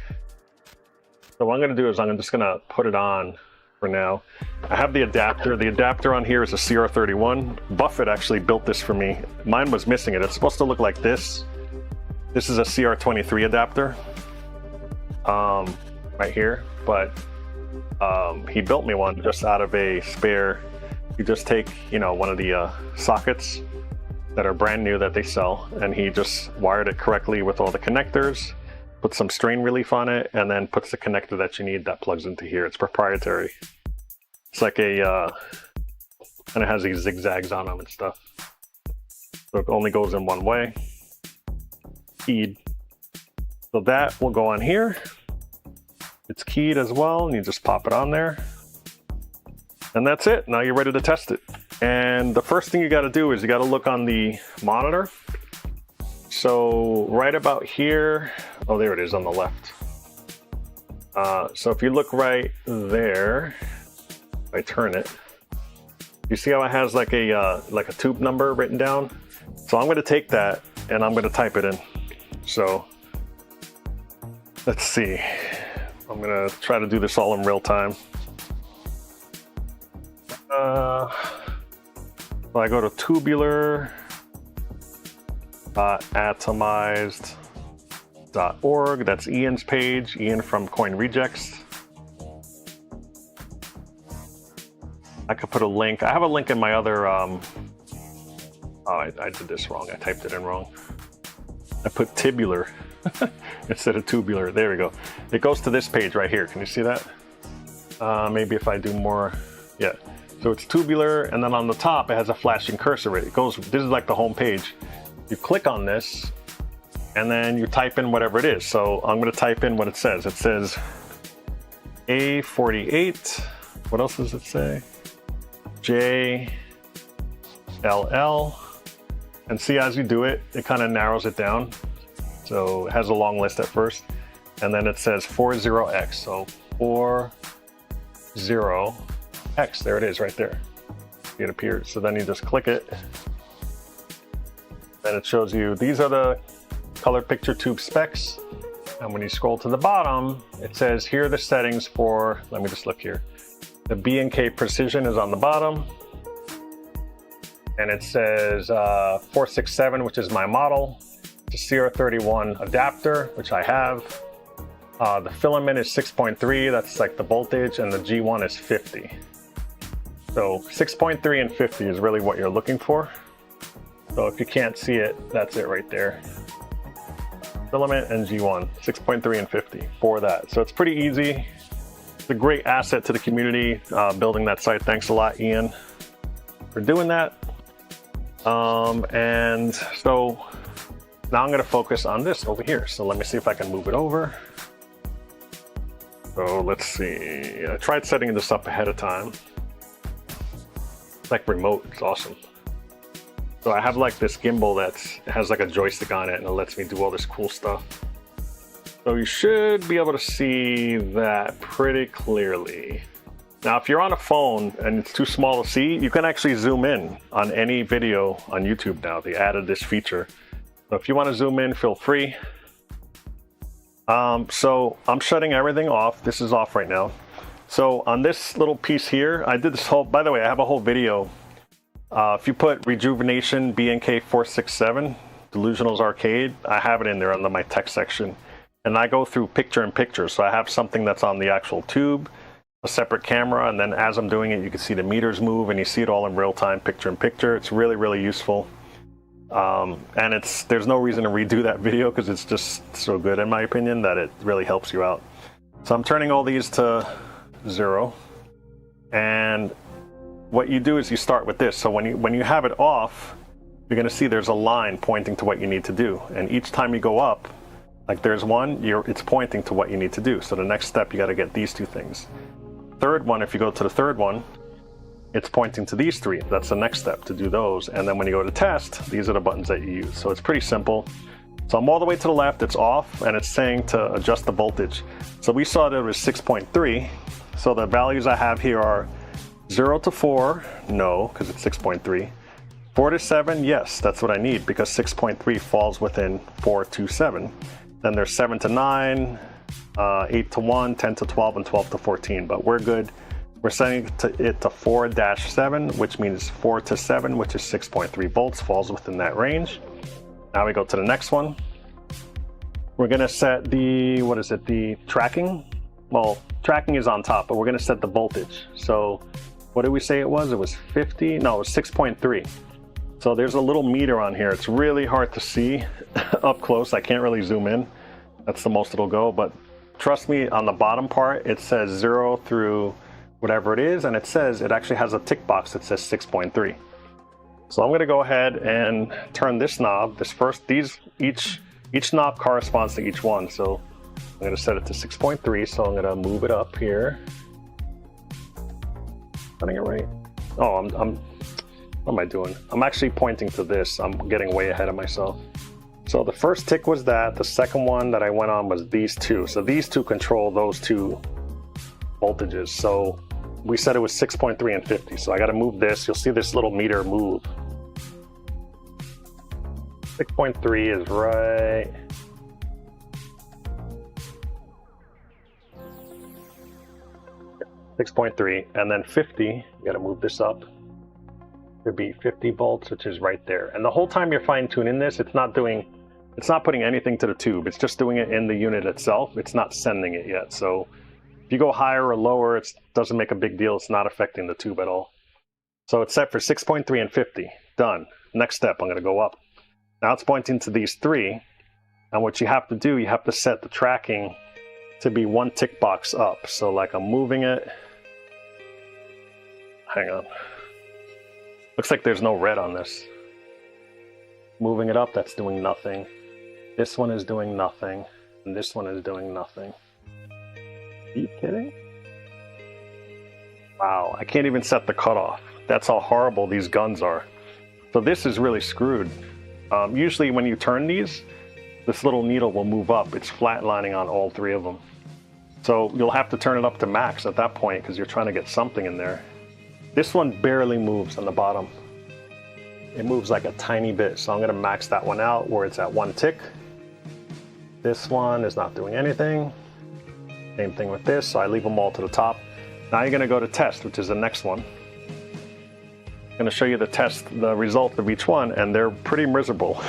So what I'm going to do is I'm just going to put it on for now. I have the adapter. The adapter on here is a CR31. Buffett actually built this for me. Mine was missing it. It's supposed to look like this. This is a CR23 adapter right here, but he built me one just out of a spare. You just take, you know, one of the sockets that are brand new that they sell, and he just wired it correctly with all the connectors, put some strain relief on it, and then puts the connector that you need that plugs into here. It's proprietary. It's like a, and it has these zigzags on them and stuff. So it only goes in one way. Keyed. So that will go on here. It's keyed as well, and you just pop it on there. And that's it. Now you're ready to test it. And the first thing you got to do is you got to look on the monitor. So right about here, oh, there it is on the left. So if you look right there, if I turn it, you see how it has like a tube number written down? So I'm going to take that and I'm going to type it in. So let's see. I'm going to try to do this all in real time. So I go to tubular.atomized.org. That's Ian's page, Ian from Coin Rejects. I could put a link. I have a link in my other, oh, I did this wrong. I typed it in wrong. I put tibular instead of tubular. There we go. It goes to this page right here. Can you see that? Maybe if I do more, yeah. So it's tubular, and then on the top it has a flashing cursor. It goes, this is like the home page. You click on this, and then you type in whatever it is. So I'm going to type in what it says. It says A48. What else does it say? JLL. And see, as you do it, it kind of narrows it down. So it has a long list at first, and then it says 40X. So 40X. There it is right there. It appears. So then you just click it. Then it shows you these are the color picture tube specs. And when you scroll to the bottom, it says here are the settings for, let me just look here. The B&K Precision is on the bottom. And it says 467, which is my model. The CR31 adapter, which I have. The filament is 6.3, that's like the voltage, and the G1 is 50. So 6.3 and 50 is really what you're looking for. So if you can't see it, that's it right there. Filament and G1, 6.3 and 50 for that. So it's pretty easy. It's a great asset to the community building that site. Thanks a lot, Ian, for doing that. And so now I'm going to focus on this over here. So let me see if I can move it over. So let's see. I tried setting this up ahead of time. It's like remote. It's awesome. So I have like this gimbal that has like a joystick on it, and it lets me do all this cool stuff. So you should be able to see that pretty clearly. Now, if you're on a phone and it's too small to see, you can actually zoom in on any video on YouTube now. They added this feature. So if you want to zoom in, feel free. So I'm shutting everything off. This is off right now. So on this little piece here, I did this whole, by the way, I have a whole video. If you put Rejuvenation B&K 467, Delusional's Arcade, I have it in there under my tech section. And I go through picture in picture. So I have something that's on the actual tube, a separate camera, and then as I'm doing it, you can see the meters move and you see it all in real time, picture in picture. It's really, really useful. And there's no reason to redo that video because it's just so good in my opinion that it really helps you out. So I'm turning all these to 0. And what you do is you start with this. So when you have it off, you're going to see there's a line pointing to what you need to do. And each time you go up, like there's one, it's pointing to what you need to do. So the next step, you got to get these two things. Third one, if you go to the third one, it's pointing to these three. That's the next step to do those. And then when you go to test, these are the buttons that you use. So it's pretty simple. So I'm all the way to the left, it's off, and it's saying to adjust the voltage. So we saw that it was 6.3. So the values I have here are 0 to 4, no, because it's 6.3. 4 to 7, yes, that's what I need because 6.3 falls within 4 to 7. Then there's 7 to 9, 8 to 1, 10 to 12, and 12 to 14, but we're good. We're setting it to 4-7, which means 4 to 7, which is 6.3 volts, falls within that range. Now we go to the next one. We're gonna set the, what is it, the tracking? Well, tracking is on top, but we're gonna set the voltage. So what did we say it was? It was 50? No, it was 6.3. So there's a little meter on here. It's really hard to see up close. I can't really zoom in. That's the most it'll go, but trust me, on the bottom part, it says 0 through whatever it is, and it says, it actually has a tick box that says 6.3. So I'm gonna go ahead and turn this knob, each knob corresponds to each one. So I'm gonna set it to 6.3, so I'm gonna move it up here. Running it right. Oh, what am I doing? I'm actually pointing to this. I'm getting way ahead of myself. So the first tick was that. The second one that I went on was these two. So these two control those two voltages. So we said it was 6.3 and 50. So I got to move this. You'll see this little meter move. 6.3 is right. .3, and then 50, you got to move this up. It'd be 50 volts, which is right there. And the whole time you're fine tuning this, it's not putting anything to the tube. It's just doing it in the unit itself. It's not sending it yet. So if you go higher or lower, it doesn't make a big deal. It's not affecting the tube at all. So it's set for 6.3 and 50. Done. Next step, I'm going to go up. Now it's pointing to these three. And what you have to do, you have to set the tracking to be one tick box up. So like I'm moving it. Hang on. Looks like there's no red on this. Moving it up, that's doing nothing. This one is doing nothing. And this one is doing nothing. Are you kidding? Wow, I can't even set the cutoff. That's how horrible these guns are. So this is really screwed. Usually when you turn these, this little needle will move up. It's flatlining on all three of them. So you'll have to turn it up to max at that point because you're trying to get something in there. This one barely moves on the bottom. It moves like a tiny bit. So I'm gonna max that one out where it's at 1 tick. This one is not doing anything. Same thing with this, so I leave them all to the top. Now you're gonna go to test, which is the next one. I'm gonna show you the result of each one, and they're pretty miserable.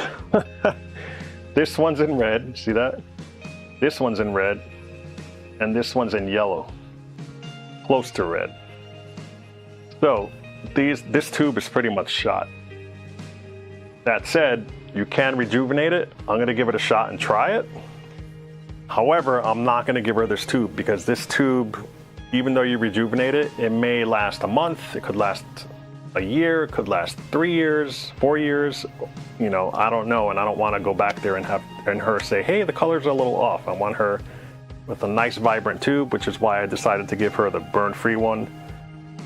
This one's in red, see that? This one's in red, and this one's in yellow, close to red. So this tube is pretty much shot. That said, you can rejuvenate it. I'm gonna give it a shot and try it. However, I'm not gonna give her this tube because this tube, even though you rejuvenate it, it may last a month, it could last a year, it could last 3 years, 4 years, you know, I don't know, and I don't wanna go back there and have her say, hey, the color's a little off. I want her with a nice vibrant tube, which is why I decided to give her the burn-free one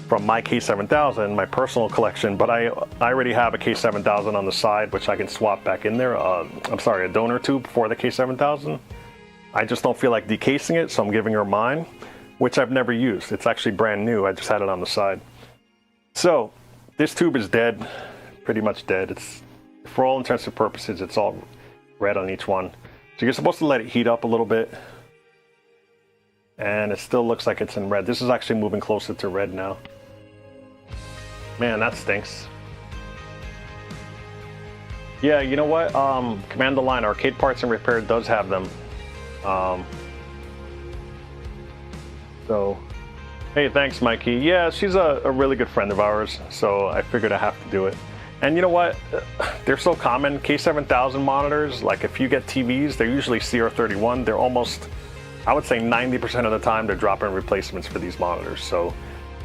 from my K7000, my personal collection, but I already have a K7000 on the side, which I can swap back in there. I'm sorry, a donor tube for the K7000. I just don't feel like decasing it, so I'm giving her mine, which I've never used. It's actually brand new. I just had it on the side. So this tube is dead, pretty much dead. It's, for all intents and purposes, it's all red on each one. So you're supposed to let it heat up a little bit, and it still looks like it's in red. This is actually moving closer to red now. Man, that stinks. Yeah, you know what? Command the Line Arcade Parts and Repair does have them. So, hey, thanks, Mikey. Yeah, she's a really good friend of ours, so I figured I have to do it. And you know what? They're so common. K7000 monitors, like if you get TVs, they're usually CR31. They're almost, I would say 90% of the time, they're drop-in replacements for these monitors. So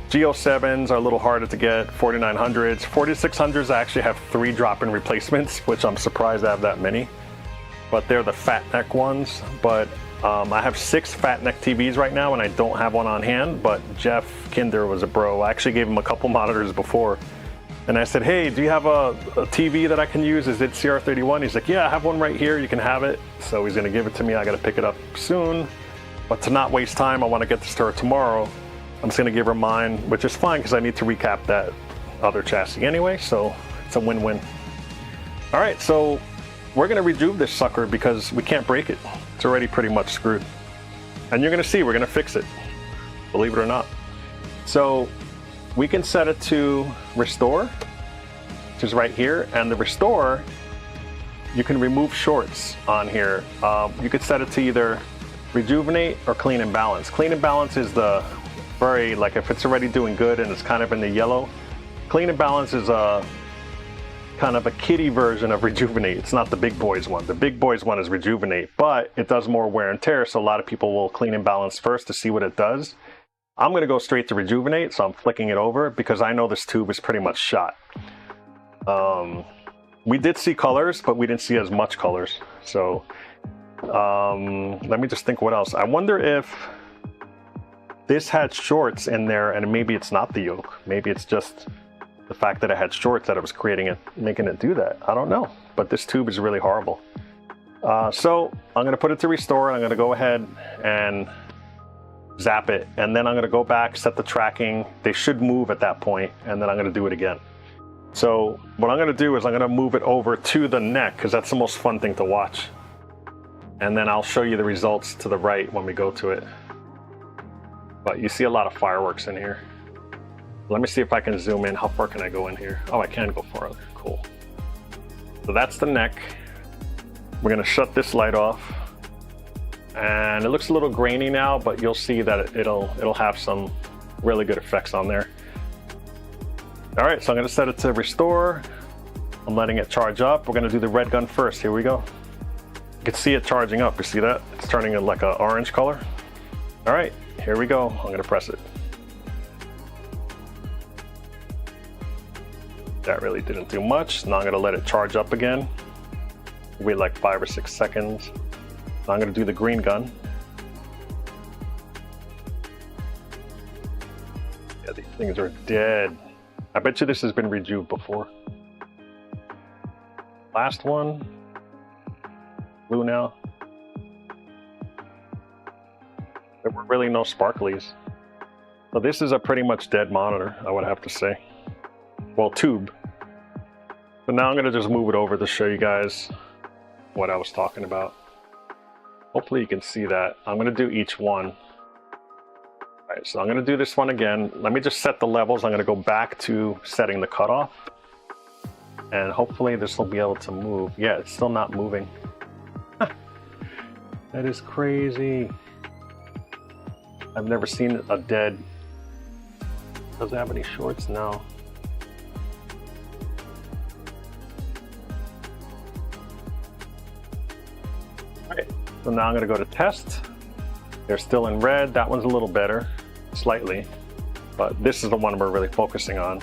G07s are a little harder to get, 4900s. 4600s actually have 3 drop-in replacements, which I'm surprised I have that many. But they're the fat neck ones. But I have 6 fat neck TVs right now, and I don't have one on hand, but Jeff Kinder was a bro. I actually gave him a couple monitors before. And I said, hey, do you have a TV that I can use? Is it CR31? He's like, yeah, I have one right here. You can have it. So he's gonna give it to me. I gotta pick it up soon. But to not waste time, I wanna get this to her tomorrow. I'm just gonna give her mine, which is fine because I need to recap that other chassis anyway. So It's a win-win. All right, so we're gonna rejuve this sucker because we can't break it. It's already pretty much screwed. And you're gonna see, we're gonna fix it, believe it or not. So we can set it to restore, which is right here, and the restore, you can remove shorts on here. You could set it to either rejuvenate or clean and balance. Clean and balance is the very, like if it's already doing good and it's kind of in the yellow, clean and balance is a kind of a kiddie version of rejuvenate. It's not the big boys one. The big boys one is rejuvenate, but it does more wear and tear, so a lot of people will clean and balance first to see what it does. I'm gonna go straight to rejuvenate, so I'm flicking it over because I know this tube is pretty much shot. We did see colors, but we didn't see as much colors. So let me just think what else. I wonder if this had shorts in there and maybe it's not the yolk. Maybe it's just the fact that it had shorts that it was creating it, making it do that. I don't know, but this tube is really horrible. So I'm gonna put it to restore and I'm gonna go ahead and zap it. And then I'm gonna go back, set the tracking. They should move at that point, and then I'm gonna do it again. So what I'm gonna do is I'm gonna move it over to the neck because that's the most fun thing to watch. And then I'll show you the results to the right when we go to it. But you see a lot of fireworks in here. Let me see if I can zoom in. How far can I go in here? Oh, I can go farther. Cool. So that's the neck. We're gonna shut this light off. And it looks a little grainy now, but you'll see that it'll have some really good effects on there. All right, so I'm gonna set it to restore. I'm letting it charge up. We're gonna do the red gun first. Here we go. You can see it charging up. You see that? It's turning in like an orange color. All right, here we go. I'm gonna press it. That really didn't do much. Now I'm gonna let it charge up again. Wait like 5 or 6 seconds. Now I'm gonna do the green gun. Yeah, these things are dead. I bet you this has been rejuvened before. Last one. Blue now. There were really no sparklies. So this is a pretty much dead monitor, I would have to say. Well, tube. So now I'm gonna just move it over to show you guys what I was talking about. Hopefully you can see that. I'm gonna do each one. All right, so I'm gonna do this one again. Let me just set the levels. I'm gonna go back to setting the cutoff. And hopefully this will be able to move. Yeah, it's still not moving. That is crazy. I've never seen a dead. Does it have any shorts? No. Alright, so now I'm gonna go to test. They're still in red. That one's a little better, slightly, but this is the one we're really focusing on.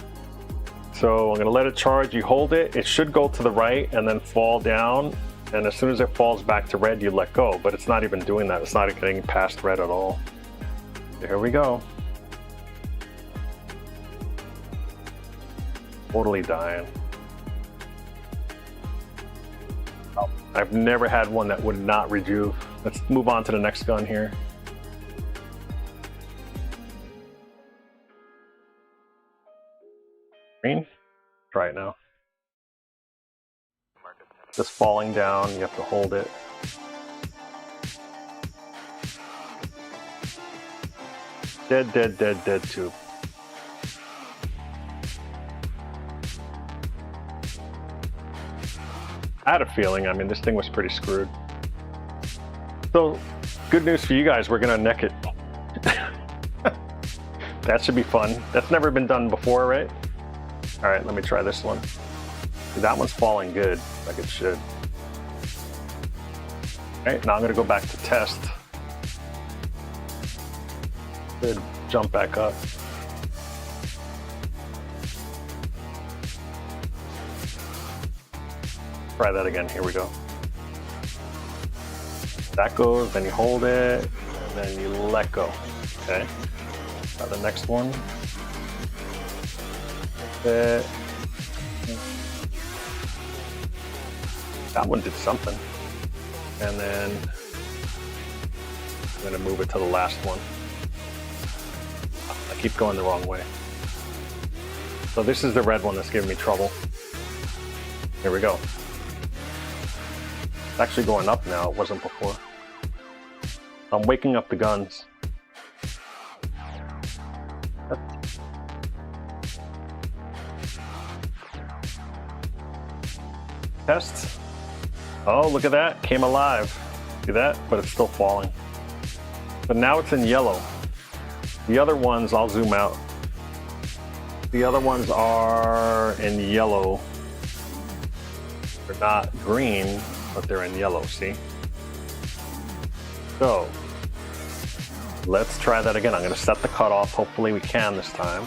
So I'm gonna let it charge. You hold it, it should go to the right and then fall down. And as soon as it falls back to red, you let go, but it's not even doing that. It's not getting past red at all. Here we go. Totally dying. Oh, I've never had one that would not rejuve. Let's move on to the next gun here. Green? Try it now. Just falling down, you have to hold it. Dead, dead, dead, dead tube. I had a feeling, I mean, this thing was pretty screwed. So, good news for you guys, we're gonna neck it. That should be fun. That's never been done before, right? All right, let me try this one. That one's falling good, like it should. All right, now I'm gonna go back to test. Good, jump back up. Try that again, here we go. That goes, then you hold it, and then you let go, okay? Now the next one. That one did something. And then I'm gonna move it to the last one. I keep going the wrong way. So this is the red one that's giving me trouble. Here we go. It's actually going up now. It wasn't before. I'm waking up the guns. Test. Oh, look at that. Came alive. See that? But it's still falling. But now it's in yellow. The other ones, I'll zoom out. The other ones are in yellow. They're not green, but they're in yellow, see? So, let's try that again. I'm going to set the cutoff. Hopefully we can this time.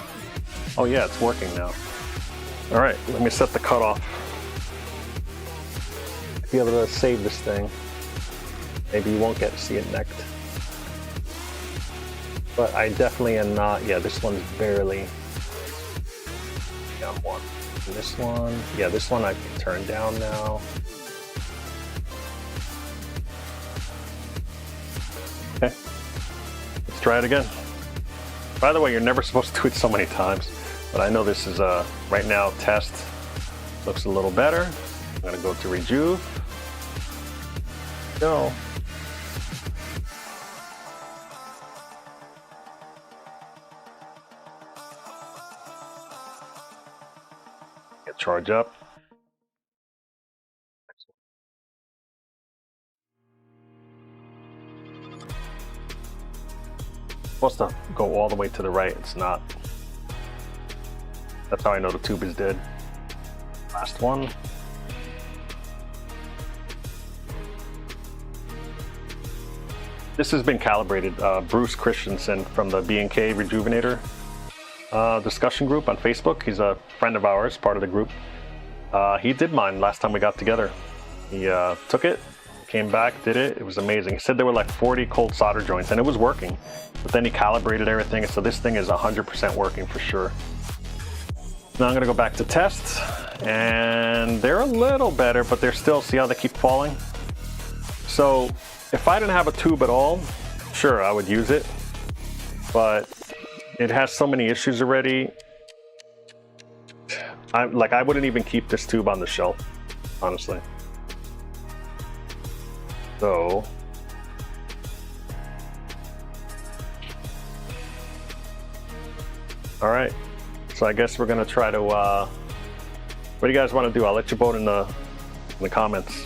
Oh yeah, it's working now. All right, let me set the cutoff. Be able to save this thing. Maybe you won't get to see it necked. But I definitely am not. Yeah, this one's barely down one. And this one, yeah, this one I can turn down now. Okay, let's try it again. By the way, you're never supposed to do it so many times, but I know this is right now test. Looks a little better. I'm gonna go to rejuve. Go. Get charge up. Supposed to go all the way to the right. It's not. That's how I know the tube is dead. Last one. This has been calibrated. Bruce Christensen from the B&K Rejuvenator discussion group on Facebook. He's a friend of ours, part of the group. He did mine last time we got together. He took it, came back, did it. It was amazing. He said there were like 40 cold solder joints, and it was working. But then he calibrated everything, so this thing is 100% working for sure. Now I'm gonna go back to test, and they're a little better, but they're still, see how they keep falling? So if I didn't have a tube at all, sure, I would use it, but it has so many issues already. I wouldn't even keep this tube on the shelf, honestly. So, all right. So I guess we're gonna try to. What do you guys want to do? I'll let you vote in the comments.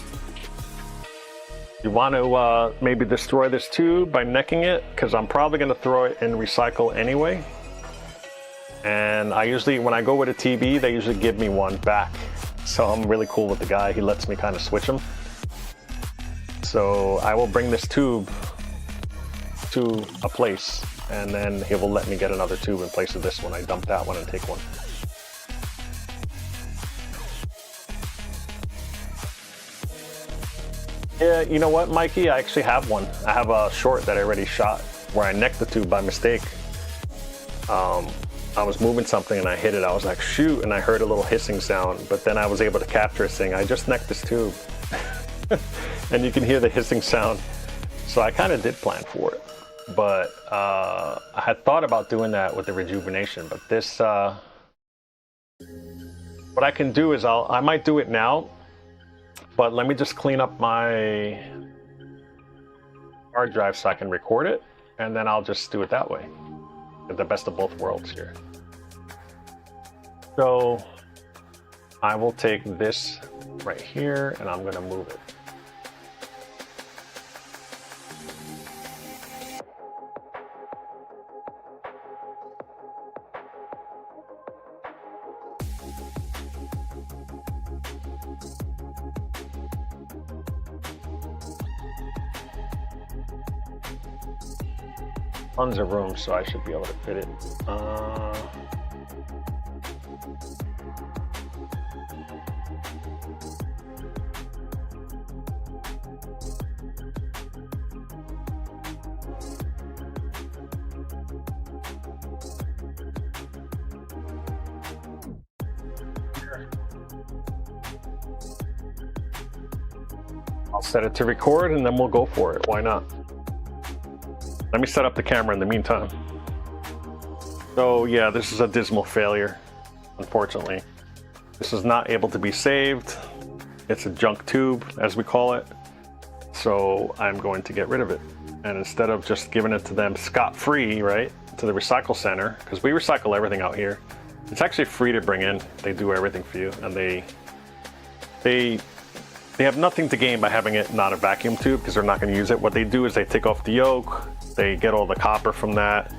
You want to maybe destroy this tube by necking it, because I'm probably going to throw it in recycle anyway. And I usually, when I go with a TB, they usually give me one back. So I'm really cool with the guy. He lets me kind of switch them. So I will bring this tube to a place, and then he will let me get another tube in place of this one. I dump that one and take one. Yeah, you know what, Mikey? I actually have one. I have a short that I already shot where I necked the tube by mistake. I was moving something and I hit it. I was like, shoot, and I heard a little hissing sound, but then I was able to capture it saying, I just necked this tube. And you can hear the hissing sound. So I kind of did plan for it. But I had thought about doing that with the rejuvenation, but this, what I can do is I might do it now. But let me just clean up my hard drive so I can record it, and then I'll just do it that way. Get the best of both worlds here. So I will take this right here, and I'm going to move it. Tons of room, so I should be able to fit it. I'll set it to record and then we'll go for it. Why not? Let me set up the camera in the meantime. So yeah, this is a dismal failure, unfortunately. This is not able to be saved. It's a junk tube, as we call it. So I'm going to get rid of it. And instead of just giving it to them scot-free, right, to the recycle center, because we recycle everything out here, it's actually free to bring in. They do everything for you, and they have nothing to gain by having it not a vacuum tube, because they're not going to use it. What they do is they take off the yoke, they get all the copper from that,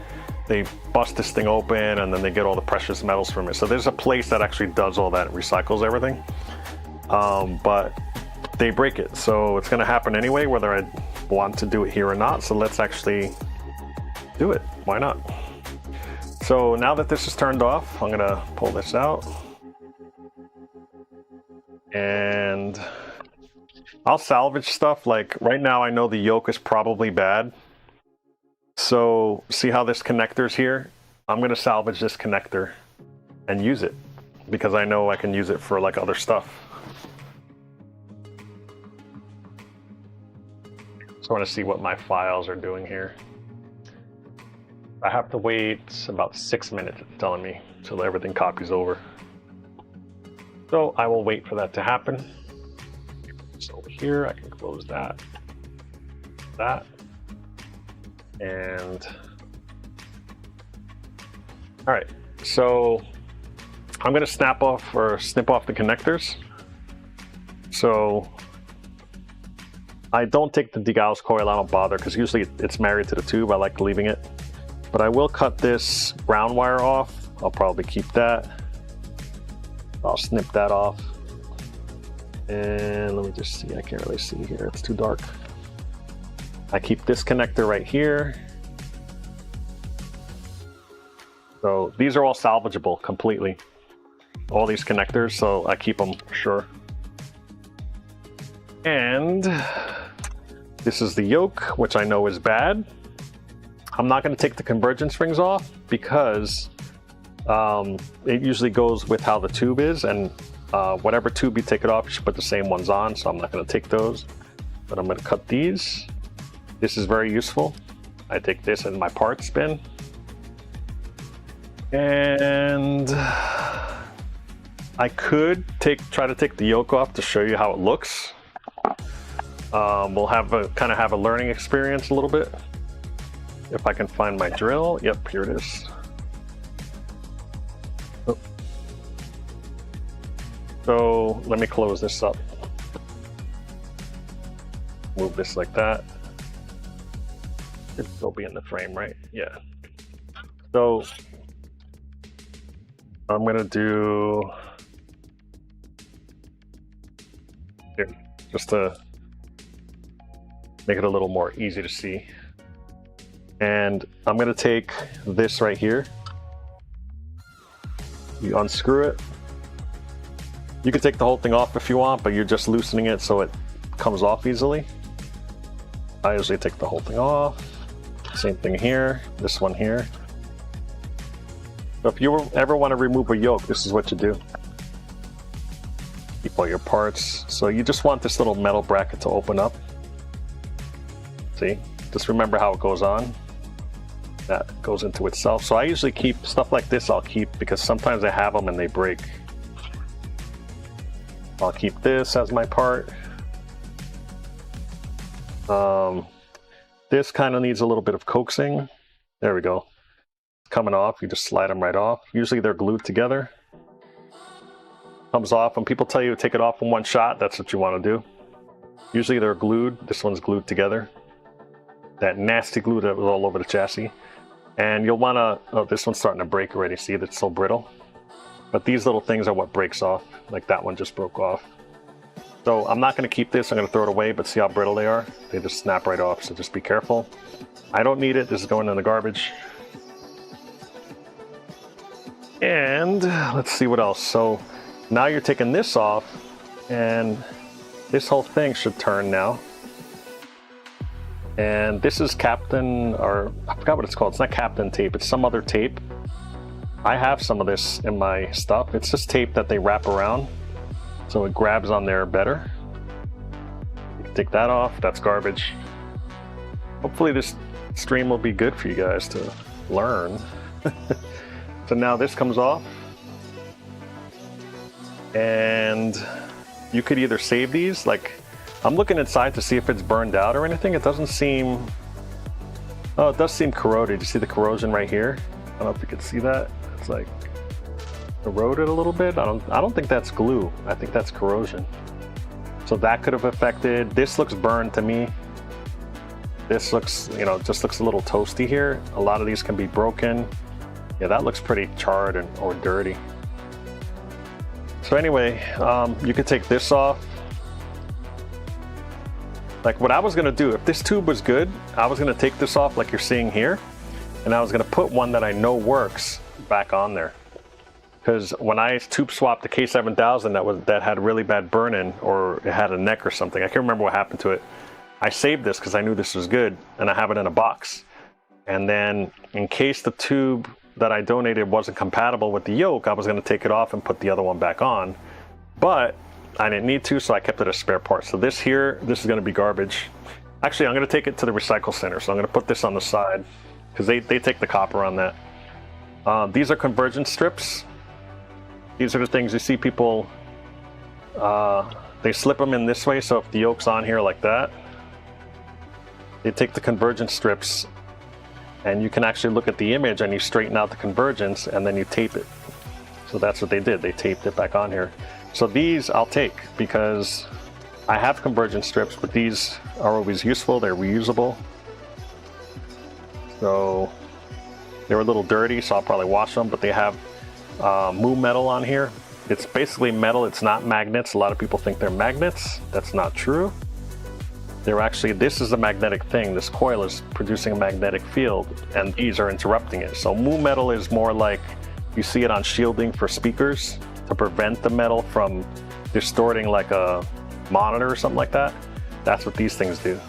they bust this thing open, and then they get all the precious metals from it. So there's a place that actually does all that, recycles everything. But they break it, so it's going to happen anyway, whether I want to do it here or not. So let's actually do it. Why not? So now that this is turned off, I'm going to pull this out, and I'll salvage stuff. Like right now I know the yoke is probably bad, so see how this connector's here? I'm going to salvage this connector and use it, because I know I can use it for like other stuff. So I want to see what my files are doing here. I have to wait about 6 minutes, it's telling me, till everything copies over. So I will wait for that to happen. So over here, I can close that, and all right. So I'm going to snip off the connectors. So I don't take the degauss coil, I don't bother, because usually it's married to the tube. I like leaving it. But I will cut this ground wire off. I'll probably keep that. I'll snip that off. And let me just see, I can't really see here, it's too dark. I keep this connector right here. So these are all salvageable completely. All these connectors, so I keep them for sure. And this is the yoke, which I know is bad. I'm not going to take the convergence rings off, because it usually goes with how the tube is, and whatever tube you take it off, you should put the same ones on, so I'm not going to take those. But I'm going to cut these. This is very useful. I take this in my parts bin. And I could try to take the yoke off to show you how it looks. We'll kind of have a learning experience a little bit. If I can find my drill. Yep, here it is. Oh. So let me close this up. Move this like that. It'll still be in the frame, right? Yeah. So I'm gonna do here, just to make it a little more easy to see. And I'm gonna take this right here. You unscrew it. You can take the whole thing off if you want, but you're just loosening it so it comes off easily. I usually take the whole thing off. Same thing here, this one here. So if you ever want to remove a yoke, this is what you do. Keep all your parts. So you just want this little metal bracket to open up. See, just remember how it goes on. That goes into itself. So I usually keep stuff like this, I'll keep, because sometimes I have them and they break. I'll keep this as my part. This kind of needs a little bit of coaxing. There we go. Coming off, you just slide them right off. Usually they're glued together. Comes off. When people tell you to take it off in one shot, that's what you want to do. Usually they're glued. This one's glued together. That nasty glue that was all over the chassis. And you'll want to, oh, this one's starting to break already. See, that's so brittle. But these little things are what breaks off. Like that one just broke off. So I'm not going to keep this, I'm going to throw it away, but see how brittle they are? They just snap right off, so just be careful. I don't need it, this is going in the garbage. And let's see what else. So now you're taking this off, and this whole thing should turn now. And this is Captain, or I forgot what it's called. It's not Captain tape, it's some other tape. I have some of this in my stuff. It's just tape that they wrap around, so it grabs on there better. Take that off, that's garbage. Hopefully this stream will be good for you guys to learn. So now this comes off. And you could either save these, like I'm looking inside to see if it's burned out or anything. It doesn't seem, oh, it does seem corroded. You see the corrosion right here? I don't know if you can see that. It's like eroded a little bit. I don't think that's glue. I think that's corrosion. So that could have affected. This looks burned to me. This looks, you know, just looks a little toasty here. A lot of these can be broken. Yeah, that looks pretty charred or dirty. So anyway, you could take this off. Like what I was gonna do, if this tube was good, I was gonna take this off like you're seeing here, and I was gonna put one that I know works back on there. Because when I tube swapped the K7000 that had really bad burn-in, or it had a neck or something, I can't remember what happened to it. I saved this because I knew this was good, and I have it in a box. And then in case the tube that I donated wasn't compatible with the yoke, I was gonna take it off and put the other one back on. But I didn't need to, so I kept it as spare part. So this here, this is gonna be garbage. Actually, I'm gonna take it to the recycle center. So I'm gonna put this on the side because they take the copper on that. These are convergence strips. These are the things you see people, they slip them in this way. So if the yoke's on here like that, they take the convergence strips and you can actually look at the image and you straighten out the convergence and then you tape it. So that's what they did. They taped it back on here. So these I'll take because I have convergence strips, but these are always useful. They're reusable. So they were a little dirty, so I'll probably wash them, but they have Moo metal on here. It's basically metal. It's not magnets. A lot of people think they're magnets. That's not true. They're actually, this is a magnetic thing. This coil is producing a magnetic field and these are interrupting it. So Moo metal is more like, you see it on shielding for speakers to prevent the metal from distorting like a monitor or something like that. That's what these things do.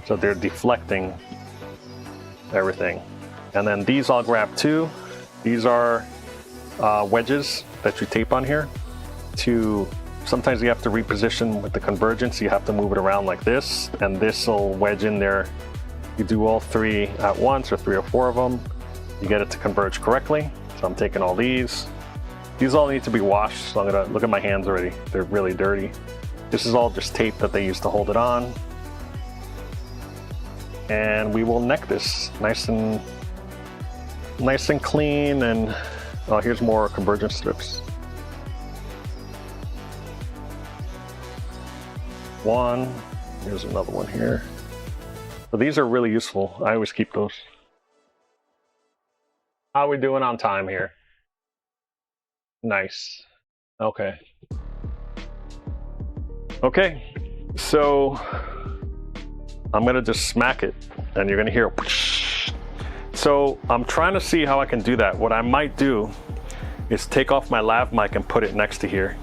So they're deflecting everything. And then these I'll grab too. These are wedges that you tape on here to, sometimes you have to reposition with the convergence. You have to move it around like this, and this will wedge in there. You do all three at once, or 3 or 4 of them. You get it to converge correctly. So I'm taking all these. These all need to be washed. So I'm gonna look at my hands already. They're really dirty. This is all just tape that they use to hold it on. And we will neck this nice and clean. And oh, here's more convergence strips. One, here's another one here. So these are really useful. I always keep those. How are we doing on time here? Nice. Okay. Okay, so I'm gonna just smack it and you're gonna hear whoosh. So I'm trying to see how I can do that. What I might do is take off my lav mic and put it next to here.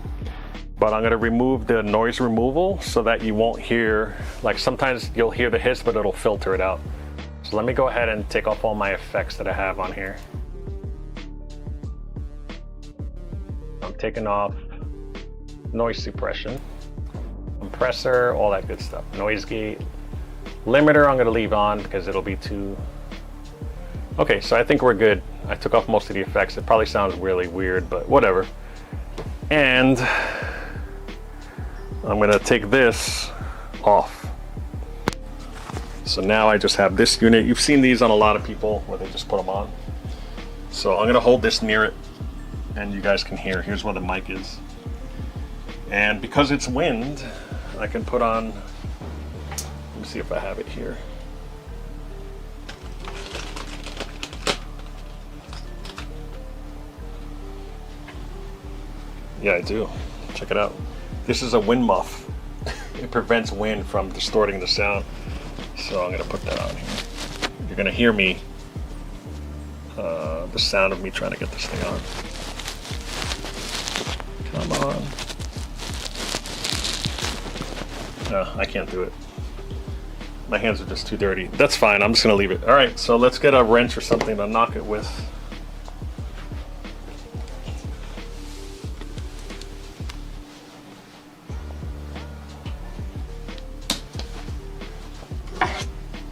But I'm gonna remove the noise removal so that you won't hear, like sometimes you'll hear the hiss, but it'll filter it out. So let me go ahead and take off all my effects that I have on here. I'm taking off noise suppression, compressor, all that good stuff. Noise gate, limiter I'm gonna leave on because it'll be too... Okay, so I think we're good. I took off most of the effects. It probably sounds really weird, but whatever. And I'm gonna take this off. So now I just have this unit. You've seen these on a lot of people where they just put them on. So I'm gonna hold this near it and you guys can hear. Here's where the mic is. And because it's wind, I can put on, let me see if I have it here. Yeah, I do. Check it out. This is a wind muff. It prevents wind from distorting the sound. So I'm gonna put that on here. You're gonna hear me, the sound of me trying to get this thing on. Come on. No, I can't do it. My hands are just too dirty. That's fine, I'm just gonna leave it. All right, so let's get a wrench or something to knock it with.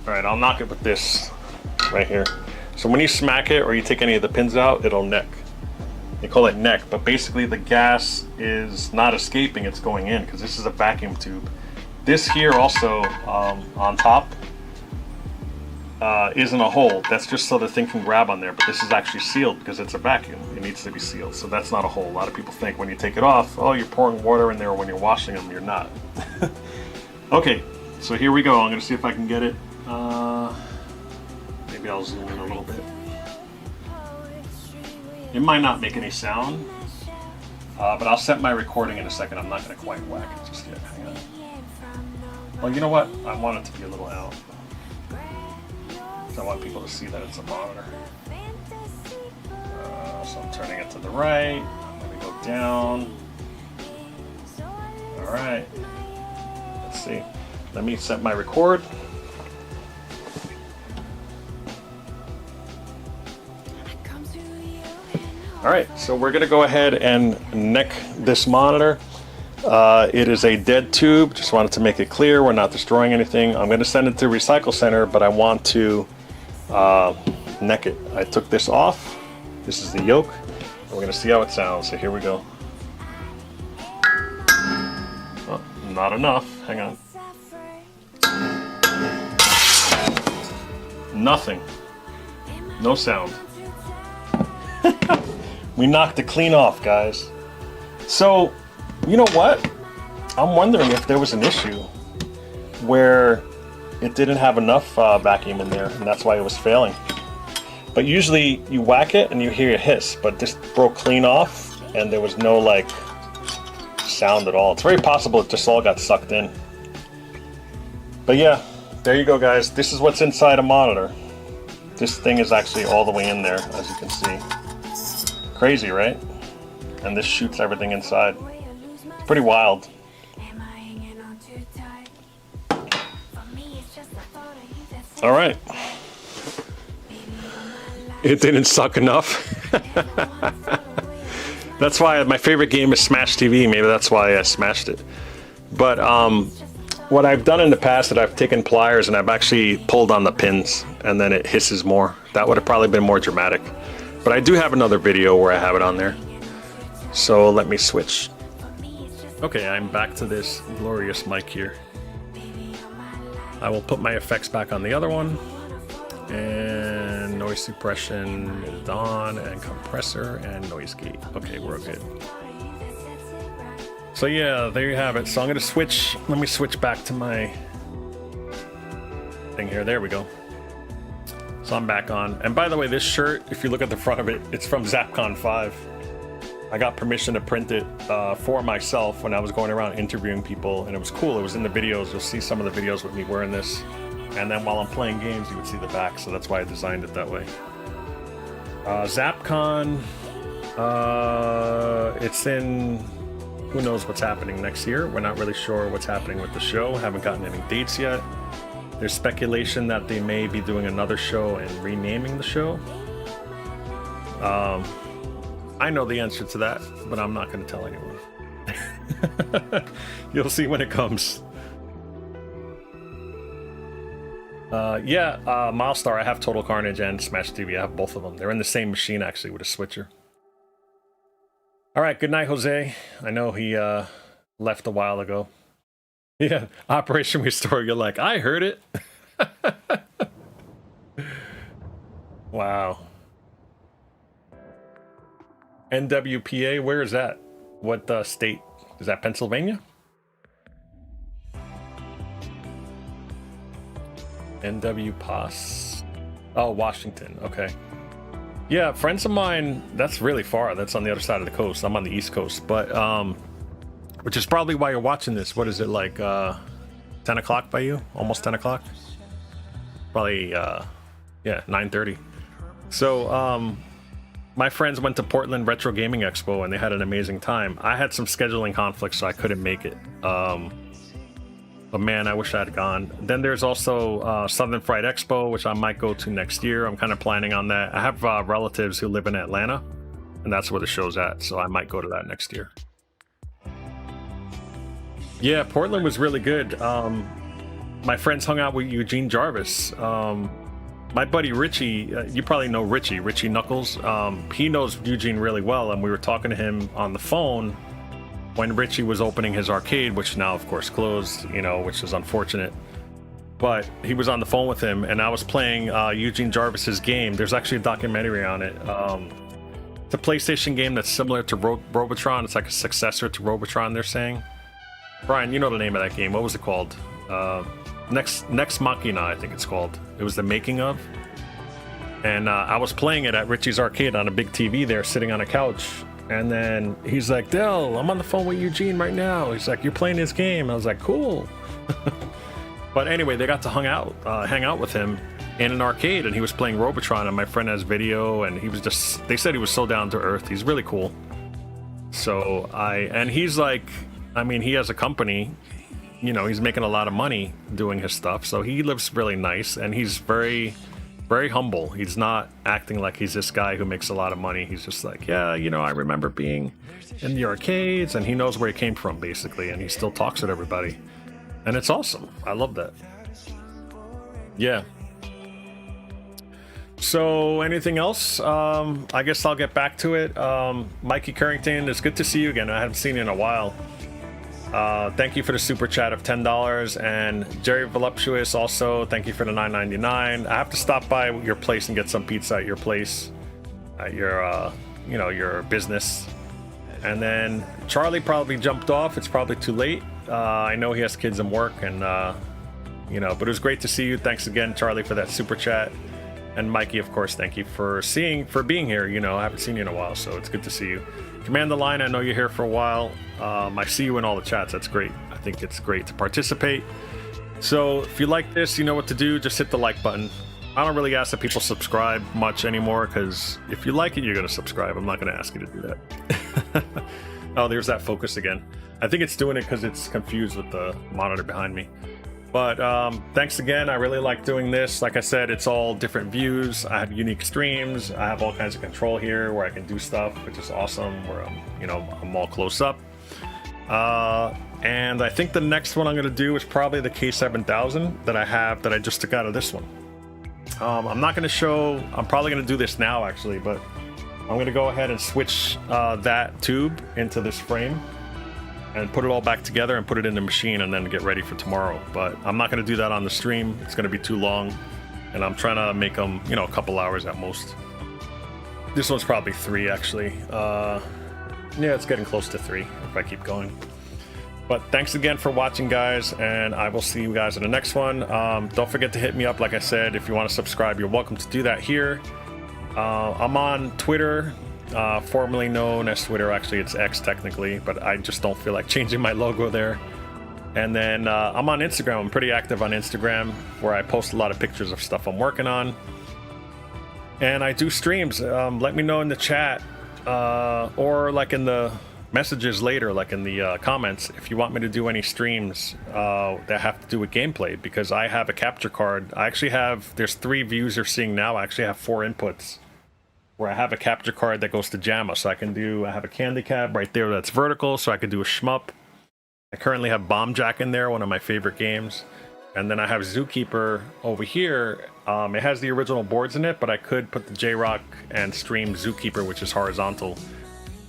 All right, I'll knock it with this right here. So when you smack it or you take any of the pins out, it'll neck. They call it neck, but basically the gas is not escaping, it's going in, because this is a vacuum tube. This here also, on top, isn't a hole. That's just so the thing can grab on there, but this is actually sealed because it's a vacuum. It needs to be sealed, so that's not a hole. A lot of people think when you take it off, oh, you're pouring water in there, or when you're washing them, you're not. Okay, so here we go. I'm gonna see if I can get it. Maybe I'll zoom in a little bit. It might not make any sound, but I'll set my recording in a second. I'm not gonna quite whack it just yet. Hang on. Well, you know what? I want it to be a little out. I want people to see that it's a monitor. So I'm turning it to the right. I'm going to go down. All right. Let's see. Let me set my record. All right. So we're going to go ahead and neck this monitor. It is a dead tube. Just wanted to make it clear we're not destroying anything. I'm going to send it to Recycle Center, but I want to neck it. I took this off. This is the yoke. We're gonna see how it sounds. So here we go. Oh, not enough. Hang on. Nothing. No sound. We knocked it clean off, guys. So, you know what? I'm wondering if there was an issue where it didn't have enough vacuum in there, and that's why it was failing. But usually you whack it and you hear a hiss, but this broke clean off and there was no like sound at all. It's very possible it just all got sucked in. But yeah, there you go, guys. This is what's inside a monitor. This thing is actually all the way in there, as you can see. Crazy, right? And this shoots everything inside. It's pretty wild. All right. It didn't suck enough. That's why my favorite game is Smash TV. Maybe that's why I smashed it. But what I've done in the past is I've taken pliers and I've actually pulled on the pins and then it hisses more. That would have probably been more dramatic. But I do have another video where I have it on there. So let me switch. Okay, I'm back to this glorious mic here. I will put my effects back on the other one, and noise suppression is on, and compressor and noise gate. Okay, we're good. So yeah, there you have it. So I'm gonna switch. Let me switch back to my thing here. There we go. So I'm back on. And by the way, this shirt, if you look at the front of it, it's from ZapCon 5. I got permission to print it for myself when I was going around interviewing people, and it was cool. It was in the videos. You'll see some of the videos with me wearing this, and then while I'm playing games, you would see the back. So that's why I designed it that way. ZapCon, it's in. Who knows what's happening next year? We're not really sure what's happening with the show. Haven't gotten any dates yet. There's speculation that they may be doing another show and renaming the show. I know the answer to that, but I'm not going to tell anyone. You'll see when it comes. Milestar, I have Total Carnage and Smash TV. I have both of them. They're in the same machine, actually, with a switcher. All right, good night, Jose. I know he left a while ago. Yeah, Operation Restore, you're like, I heard it. Wow. NWPA, where is that? What state? Is that Pennsylvania? NW POS. Oh, Washington. Okay. Yeah, friends of mine, that's really far. That's on the other side of the coast. I'm on the East Coast. But, which is probably why you're watching this. What is it, like 10 o'clock by you? Almost 10 o'clock? Probably, yeah, 9:30. So, my friends went to Portland Retro Gaming Expo and they had an amazing time. I had some scheduling conflicts, so I couldn't make it. But man, I wish I had gone. Then there's also Southern Fried Expo, which I might go to next year. I'm kind of planning on that. I have relatives who live in Atlanta, and that's where the show's at, so I might go to that next year. Yeah, Portland was really good. My friends hung out with Eugene Jarvis. my buddy Richie, you probably know Richie Knuckles. He knows Eugene really well, and we were talking to him on the phone when Richie was opening his arcade, which now of course closed, you know, which is unfortunate. But he was on the phone with him, and I was playing Eugene Jarvis's game. There's actually a documentary on it. It's a PlayStation game that's similar to Robotron. It's like a successor to Robotron, they're saying. Brian, you know the name of that game. What was it called? Next Machina, I think it's called. It was the making of. And I was playing it at Richie's Arcade on a big TV there, sitting on a couch. And then he's like, Del, I'm on the phone with Eugene right now. He's like, you're playing this game. I was like, cool. But anyway, they got to hang out with him in an arcade, and he was playing Robotron, and my friend has video, and he was just, they said he was so down to earth. He's really cool. So and he's like, I mean, he has a company, you know, he's making a lot of money doing his stuff. So he lives really nice, and he's very, very humble. He's not acting like he's this guy who makes a lot of money. He's just like, yeah, you know, I remember being in the arcades, and he knows where he came from, basically, and he still talks with everybody. And it's awesome. I love that. Yeah. So anything else? I guess I'll get back to it. Mikey Currington, it's good to see you again. I haven't seen you in a while. Thank you for the super chat of $10. And Jerry Voluptuous also, thank you for the $9.99. I have to stop by your place and get some pizza at your place, at your, you know, your business. And then Charlie probably jumped off. It's probably too late. I know he has kids and work, and you know, but it was great to see you. Thanks again, Charlie, for that super chat. And Mikey, of course, thank you for being here. You know, I haven't seen you in a while, so it's good to see you. Command the Line, I know you're here for a while. I see you in all the chats. That's great. I think it's great to participate. So if you like this, you know what to do. Just hit the like button. I don't really ask that people subscribe much anymore, because if you like it, you're going to subscribe. I'm not going to ask you to do that. Oh, there's that focus again. I think it's doing it because it's confused with the monitor behind me. But thanks again. I really like doing this. Like I said, it's all different views. I have unique streams. I have all kinds of control here where I can do stuff, which is awesome, where I'm all close up. And I think the next one I'm going to do is probably the K7000 that I just took out of this one. I'm not going to show, I'm probably going to do this now actually, but I'm going to go ahead and switch that tube into this frame and put it all back together and put it in the machine and then get ready for tomorrow. But I'm not going to do that on the stream. It's going to be too long, and I'm trying to make them, you know, a couple hours at most. This one's probably 3 actually. Yeah, it's getting close to 3 if I keep going. But thanks again for watching, guys, and I will see you guys in the next one. Don't forget to hit me up. Like I said, if you want to subscribe, you're welcome to do that here. I'm on Twitter, formerly known as Twitter. Actually, it's X technically, but I just don't feel like changing my logo there. And then I'm on Instagram. I'm pretty active on Instagram, where I post a lot of pictures of stuff I'm working on. And I do streams. Let me know in the chat, or like in the messages later, like in the comments, if you want me to do any streams that have to do with gameplay, because I have a capture card. I actually have, there's 3 views you're seeing now. I actually have 4 inputs where I have a capture card that goes to JAMA. So I have a candy cab right there that's vertical, so I could do a shmup. I currently have Bomb Jack in there, one of my favorite games. And then I have Zookeeper over here. It has the original boards in it, but I could put the J-Rock and stream Zookeeper, which is horizontal,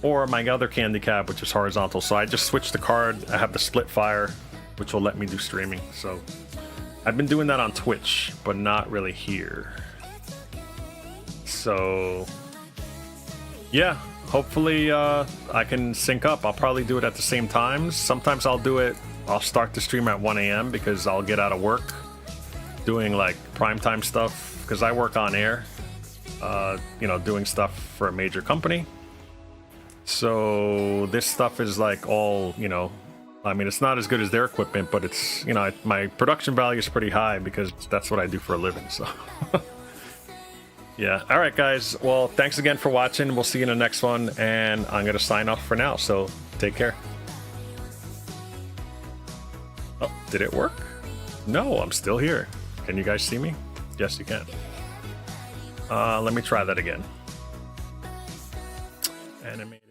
or my other candy cab, which is horizontal. So I just switched the card. I have the split fire, which will let me do streaming. So I've been doing that on Twitch, but not really here. So yeah, hopefully I can sync up. I'll probably do it at the same times. Sometimes I'll start the stream at 1 a.m. because I'll get out of work doing like primetime stuff, because I work on air, you know, doing stuff for a major company. So this stuff is like all, you know, I mean, it's not as good as their equipment, but it's, you know, my production value is pretty high because that's what I do for a living. So yeah. All right, guys. Well, thanks again for watching. We'll see you in the next one, and I'm going to sign off for now. So take care. Oh, did it work? No, I'm still here. Can you guys see me? Yes, you can. Let me try that again. Animated.